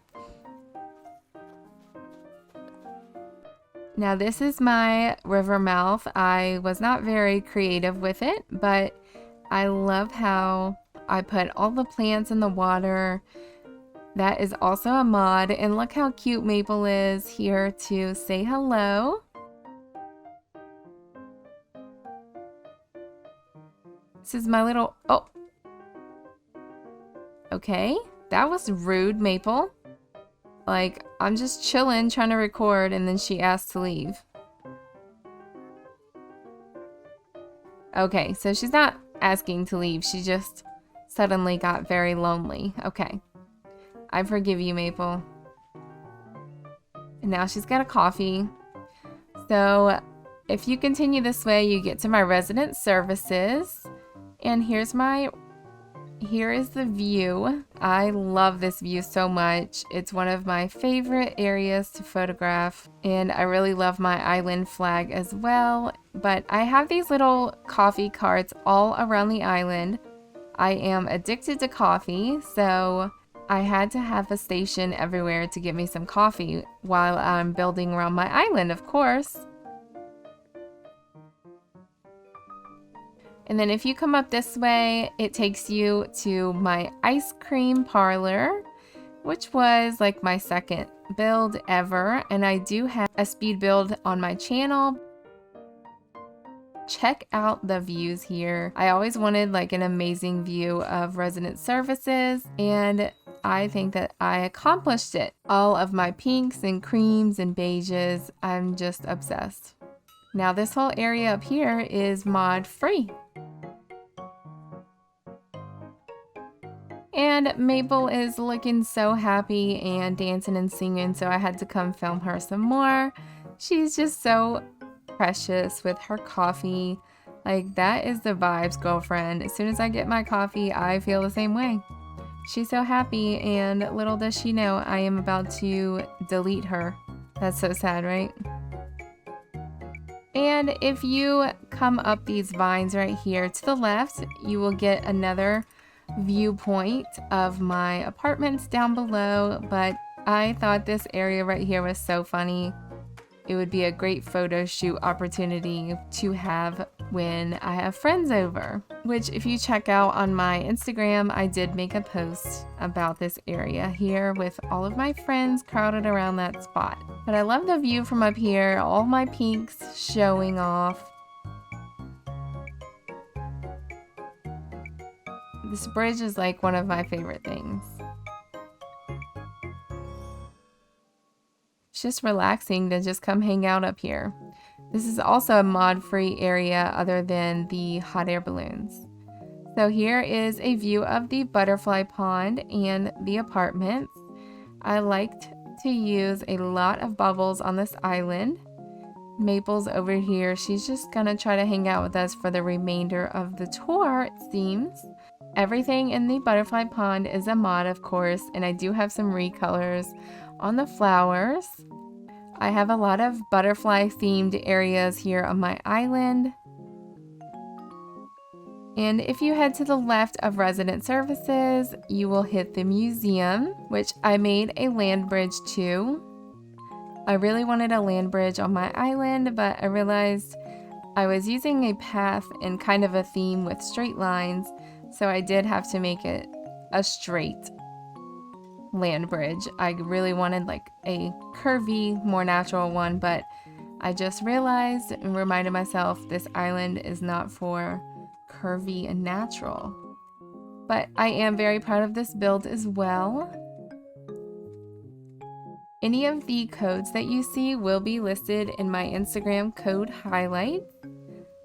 Now this is my river mouth. I was not very creative with it, but I love how I put all the plants in the water. That is also a mod, and look how cute Maple is here to say hello. This is my little, oh. Okay, that was rude, Maple. Like, I'm just chilling, trying to record, and then she asked to leave. Okay, so she's not asking to leave. She just suddenly got very lonely. Okay. I forgive you, Maple. And now she's got a coffee. So, if you continue this way, you get to my resident services. And here is the view. I love this view so much. It's one of my favorite areas to photograph, and I really love my island flag as well. But I have these little coffee carts all around the island. I am addicted to coffee, so I had to have a station everywhere to get me some coffee while I'm building around my island, of course. And then if you come up this way, it takes you to my ice cream parlor, which was like my second build ever. And I do have a speed build on my channel. Check out the views here. I always wanted like an amazing view of resident services, and I think that I accomplished it. All of my pinks and creams and beiges, I'm just obsessed. Now this whole area up here is mod free. And Maple is looking so happy and dancing and singing, so I had to come film her some more. She's just so precious with her coffee. Like, that is the vibes, girlfriend. As soon as I get my coffee, I feel the same way. She's so happy, and little does she know I am about to delete her. That's so sad, right? And if you come up these vines right here to the left, you will get another viewpoint of my apartments down below. But I thought this area right here was so funny. It would be a great photo shoot opportunity to have when I have friends over, which if you check out on my Instagram, I did make a post about this area here with all of my friends crowded around that spot. But I love the view from up here, all my pinks showing off. This bridge is like one of my favorite things. It's just relaxing to just come hang out up here. This is also a mod-free area other than the hot air balloons. So here is a view of the butterfly pond and the apartments. I liked to use a lot of bubbles on this island. Maple's over here. She's just gonna try to hang out with us for the remainder of the tour, it seems. Everything in the butterfly pond is a mod, of course, and I do have some recolors on the flowers. I have a lot of butterfly themed areas here on my island. And if you head to the left of resident services, you will hit the museum, which I made a land bridge to. I really wanted a land bridge on my island, but I realized I was using a path and kind of a theme with straight lines, so I did have to make it a straight land bridge. I really wanted like a curvy, more natural one, but I just realized and reminded myself this island is not for curvy and natural. But I am very proud of this build as well. Any of the codes that you see will be listed in my Instagram code highlights,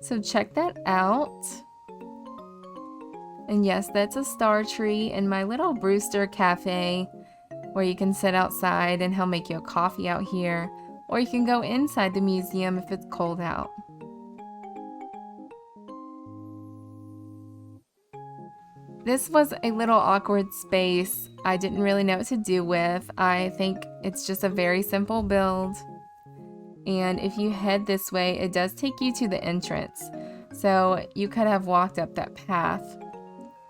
so check that out. And yes, that's a star tree in my little Brewster cafe where you can sit outside and he'll make you a coffee out here, or you can go inside the museum if it's cold out. This was a little awkward space. I didn't really know what to do with. I think it's just a very simple build. And if you head this way, it does take you to the entrance. So you could have walked up that path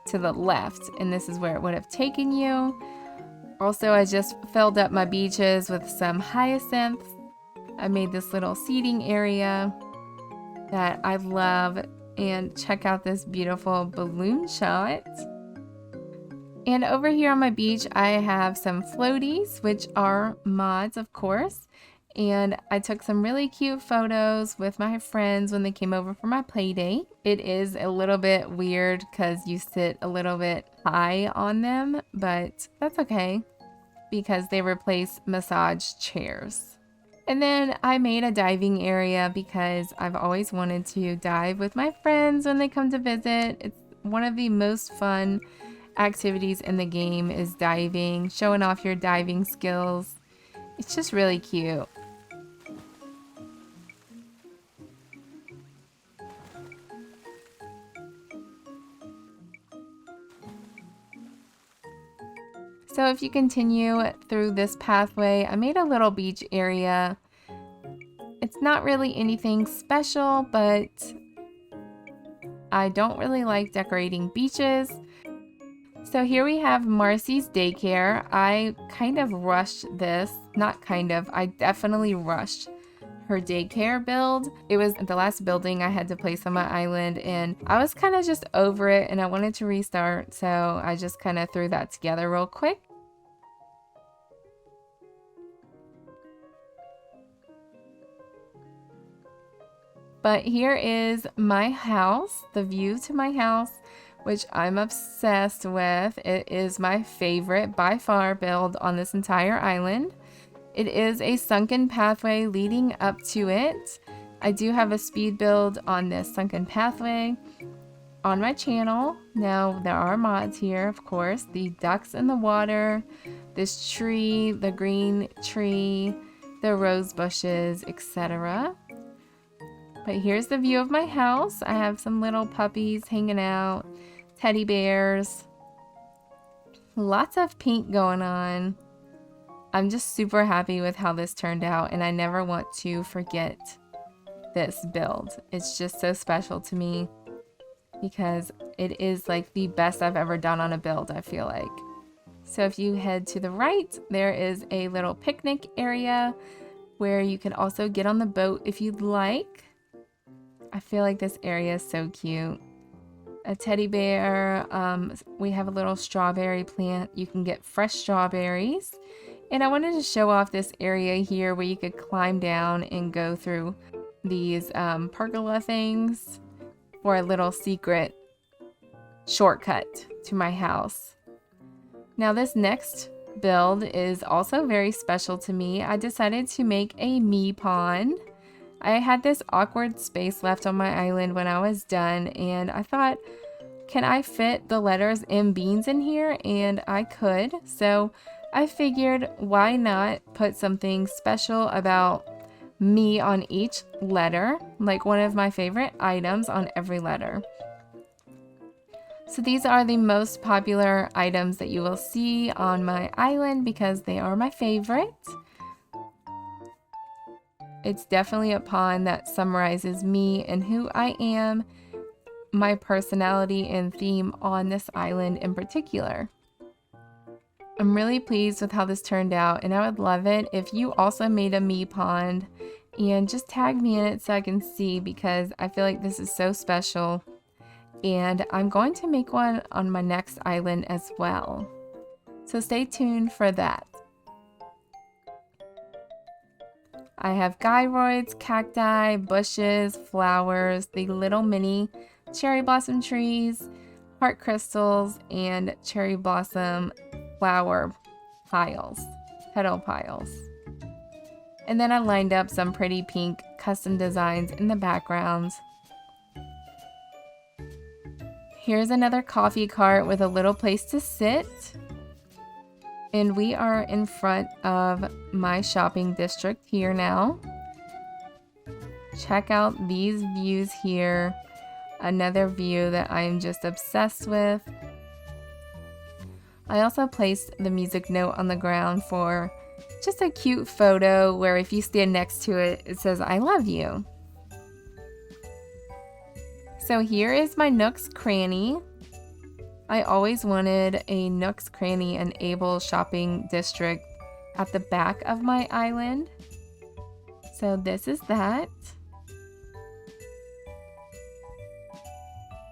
to the left, and this is where it would have taken you. Also, I just filled up my beaches with some hyacinths. I made this little seating area that I love, and check out this beautiful balloon shot. And over here on my beach, I have some floaties, which are mods, of course. And I took some really cute photos with my friends when they came over for my play date. It is a little bit weird because you sit a little bit high on them, but that's okay because they replace massage chairs. And then I made a diving area because I've always wanted to dive with my friends when they come to visit. It's one of the most fun activities in the game is diving, showing off your diving skills. It's just really cute. So if you continue through this pathway, I made a little beach area. It's not really anything special, but I don't really like decorating beaches. So here we have Marcy's daycare. I kind of rushed this, not kind of, I definitely rushed her daycare build. It was the last building I had to place on my island, and I was kind of just over it and I wanted to restart, so I just kind of threw that together real quick. But here is my house, the view to my house, which I'm obsessed with. It is my favorite by far build on this entire island. It is a sunken pathway leading up to it. I do have a speed build on this sunken pathway on my channel. Now there are mods here, of course. The ducks in the water, this tree, the green tree, the rose bushes, etc. But here's the view of my house. I have some little puppies hanging out, teddy bears, lots of pink going on. I'm just super happy with how this turned out, and I never want to forget this build. It's just so special to me because it is like the best I've ever done on a build, I feel like. So if you head to the right, there is a little picnic area where you can also get on the boat if you'd like. I feel like this area is so cute. A teddy bear. We have a little strawberry plant. You can get fresh strawberries. And I wanted to show off this area here where you could climb down and go through these pergola things for a little secret shortcut to my house. Now this next build is also very special to me. I decided to make a me pond. I had this awkward space left on my island when I was done, and I thought, can I fit the letters M Beans in here? And I could. So I figured, why not put something special about me on each letter, like one of my favorite items on every letter. So these are the most popular items that you will see on my island because they are my favorite. It's definitely a pond that summarizes me and who I am, my personality and theme on this island in particular. I'm really pleased with how this turned out, and I would love it if you also made a me pond and just tag me in it so I can see, because I feel like this is so special, and I'm going to make one on my next island as well. So stay tuned for that. I have gyroids, cacti, bushes, flowers, the little mini cherry blossom trees, heart crystals, and cherry blossom flower piles, petal piles. And then I lined up some pretty pink custom designs in the background. Here's another coffee cart with a little place to sit. And we are in front of my shopping district here now. Check out these views here. Another view that I'm just obsessed with. I also placed the music note on the ground for just a cute photo where if you stand next to it, it says, "I love you." So here is my Nooks Cranny. I always wanted a Nooks Cranny and Able shopping district at the back of my island. So this is that.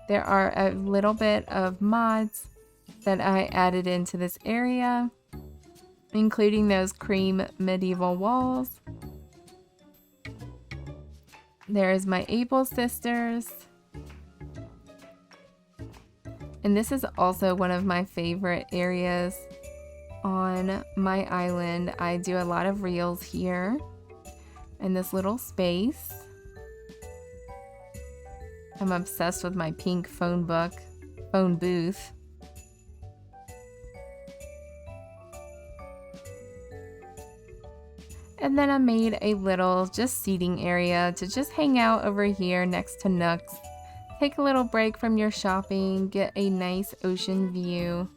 There are a little bit of mods that I added into this area, including those cream medieval walls. There is my Able sisters. And this is also one of my favorite areas on my island. I do a lot of reels here in this little space. I'm obsessed with my pink phone booth. And then I made a little just seating area to just hang out over here next to Nooks. Take a little break from your shopping, get a nice ocean view.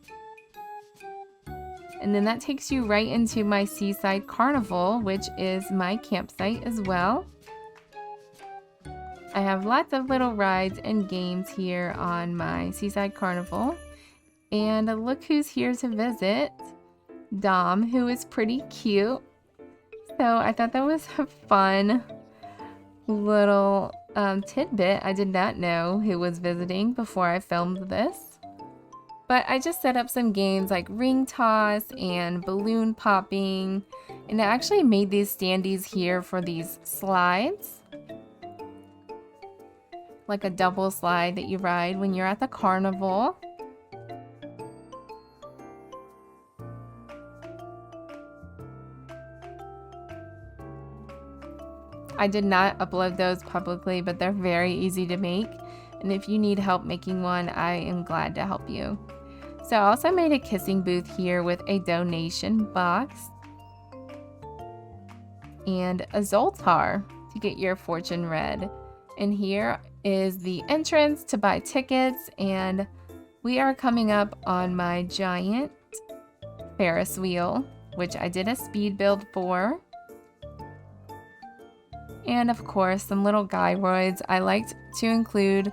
And then that takes you right into my Seaside Carnival, which is my campsite as well. I have lots of little rides and games here on my Seaside Carnival. And look who's here to visit. Dom, who is pretty cute. So I thought that was a fun little tidbit. I did not know who was visiting before I filmed this. But I just set up some games like ring toss and balloon popping. And I actually made these standees here for these slides. Like a double slide that you ride when you're at the carnival. I did not upload those publicly, but they're very easy to make. And if you need help making one, I am glad to help you. So I also made a kissing booth here with a donation box and a Zoltar to get your fortune read. And here is the entrance to buy tickets, and we are coming up on my giant Ferris wheel, which I did a speed build for. And of course, some little gyroids. I liked to include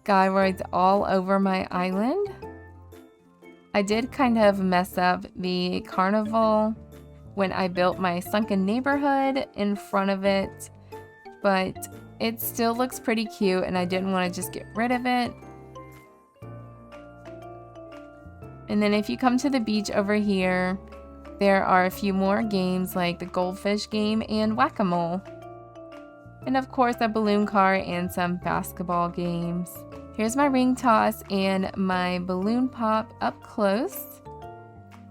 gyroids all over my island. I did kind of mess up the carnival when I built my sunken neighborhood in front of it, but it still looks pretty cute and I didn't want to just get rid of it. And then if you come to the beach over here, there are a few more games like the goldfish game and whack-a-mole. And of course a balloon car and some basketball games. Here's my ring toss and my balloon pop up close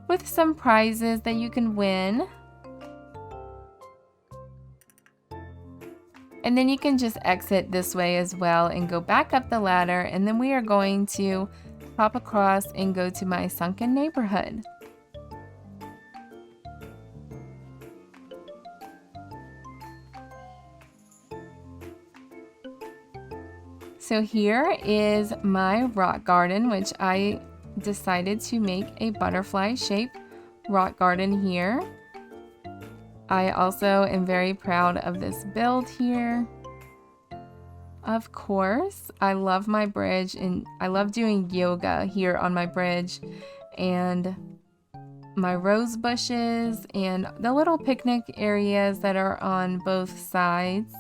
with some prizes that you can win. And then you can just exit this way as well and go back up the ladder, and then we are going to hop across and go to my sunken neighborhood. So here is my rock garden, which I decided to make a butterfly shaped rock garden here. I also am very proud of this build here. Of course, I love my bridge and I love doing yoga here on my bridge, and my rose bushes and the little picnic areas that are on both sides.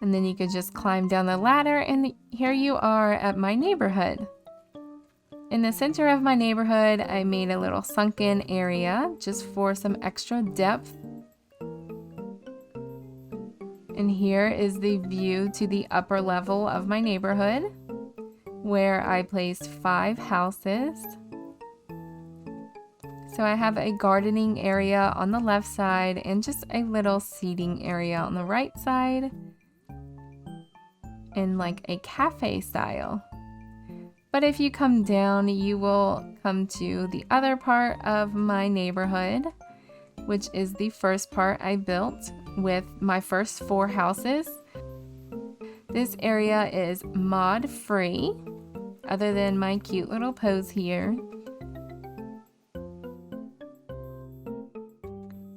And then you could just climb down the ladder, and here you are at my neighborhood. In the center of my neighborhood, I made a little sunken area just for some extra depth. And here is the view to the upper level of my neighborhood, where I placed 5 houses. So I have a gardening area on the left side and just a little seating area on the right side, in like a cafe style. But if you come down, you will come to the other part of my neighborhood, which is the first part I built with my first 4 houses. This area is mod free, other than my cute little pose here.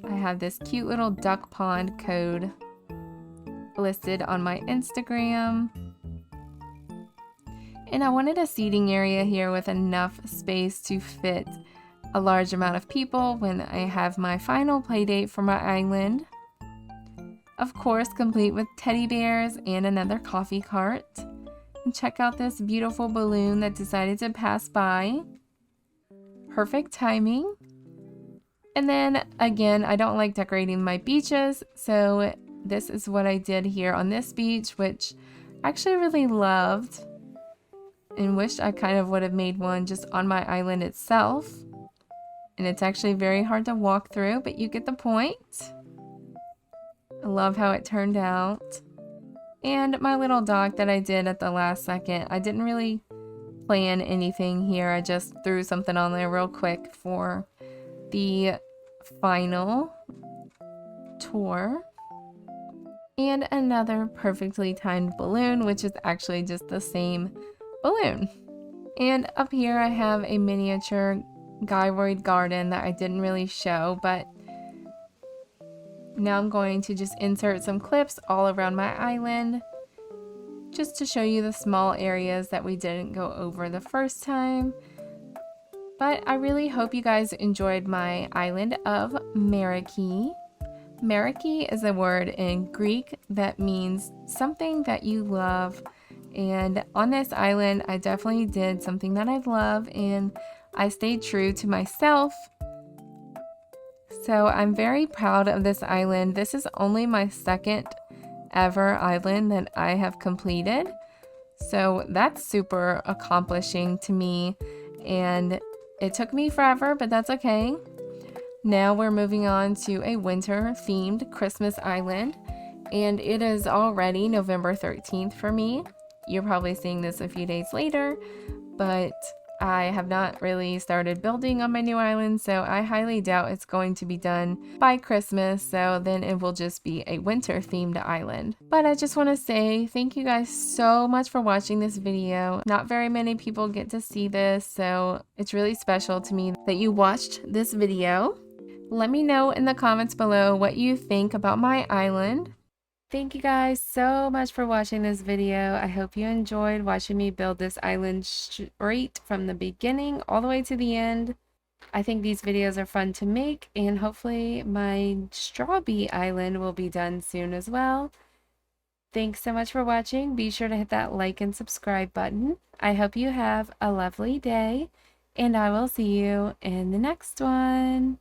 I have this cute little duck pond code listed on my Instagram. And I wanted a seating area here with enough space to fit a large amount of people when I have my final play date for my island. Of course, complete with teddy bears and another coffee cart. And check out this beautiful balloon that decided to pass by. Perfect timing. And then again, I don't like decorating my beaches, so this is what I did here on this beach, which I actually really loved and wished I kind of would have made one just on my island itself. And it's actually very hard to walk through, but you get the point. I love how it turned out. And my little dock that I did at the last second, I didn't really plan anything here. I just threw something on there real quick for the final tour. And another perfectly timed balloon, which is actually just the same balloon. And up here I have a miniature gyroid garden that I didn't really show, but now I'm going to just insert some clips all around my island just to show you the small areas that we didn't go over the first time. But I really hope you guys enjoyed my island of Marikey. Mariki is a word in Greek that means something that you love. And on this island, I definitely did something that I love, and I stayed true to myself. So I'm very proud of this island. This is only my second ever island that I have completed. So that's super accomplishing to me, and it took me forever, but that's okay. Now we're moving on to a winter themed Christmas island, and it is already November 13th for me. You're probably seeing this a few days later, but I have not really started building on my new island, so I highly doubt it's going to be done by Christmas, so then it will just be a winter themed island. But I just want to say thank you guys so much for watching this video. Not very many people get to see this, so it's really special to me that you watched this video. Let me know in the comments below what you think about my island. Thank you guys so much for watching this video. I hope you enjoyed watching me build this island straight from the beginning all the way to the end. I think these videos are fun to make, and hopefully my Strawberry Island will be done soon as well. Thanks so much for watching. Be sure to hit that like and subscribe button. I hope you have a lovely day, and I will see you in the next one.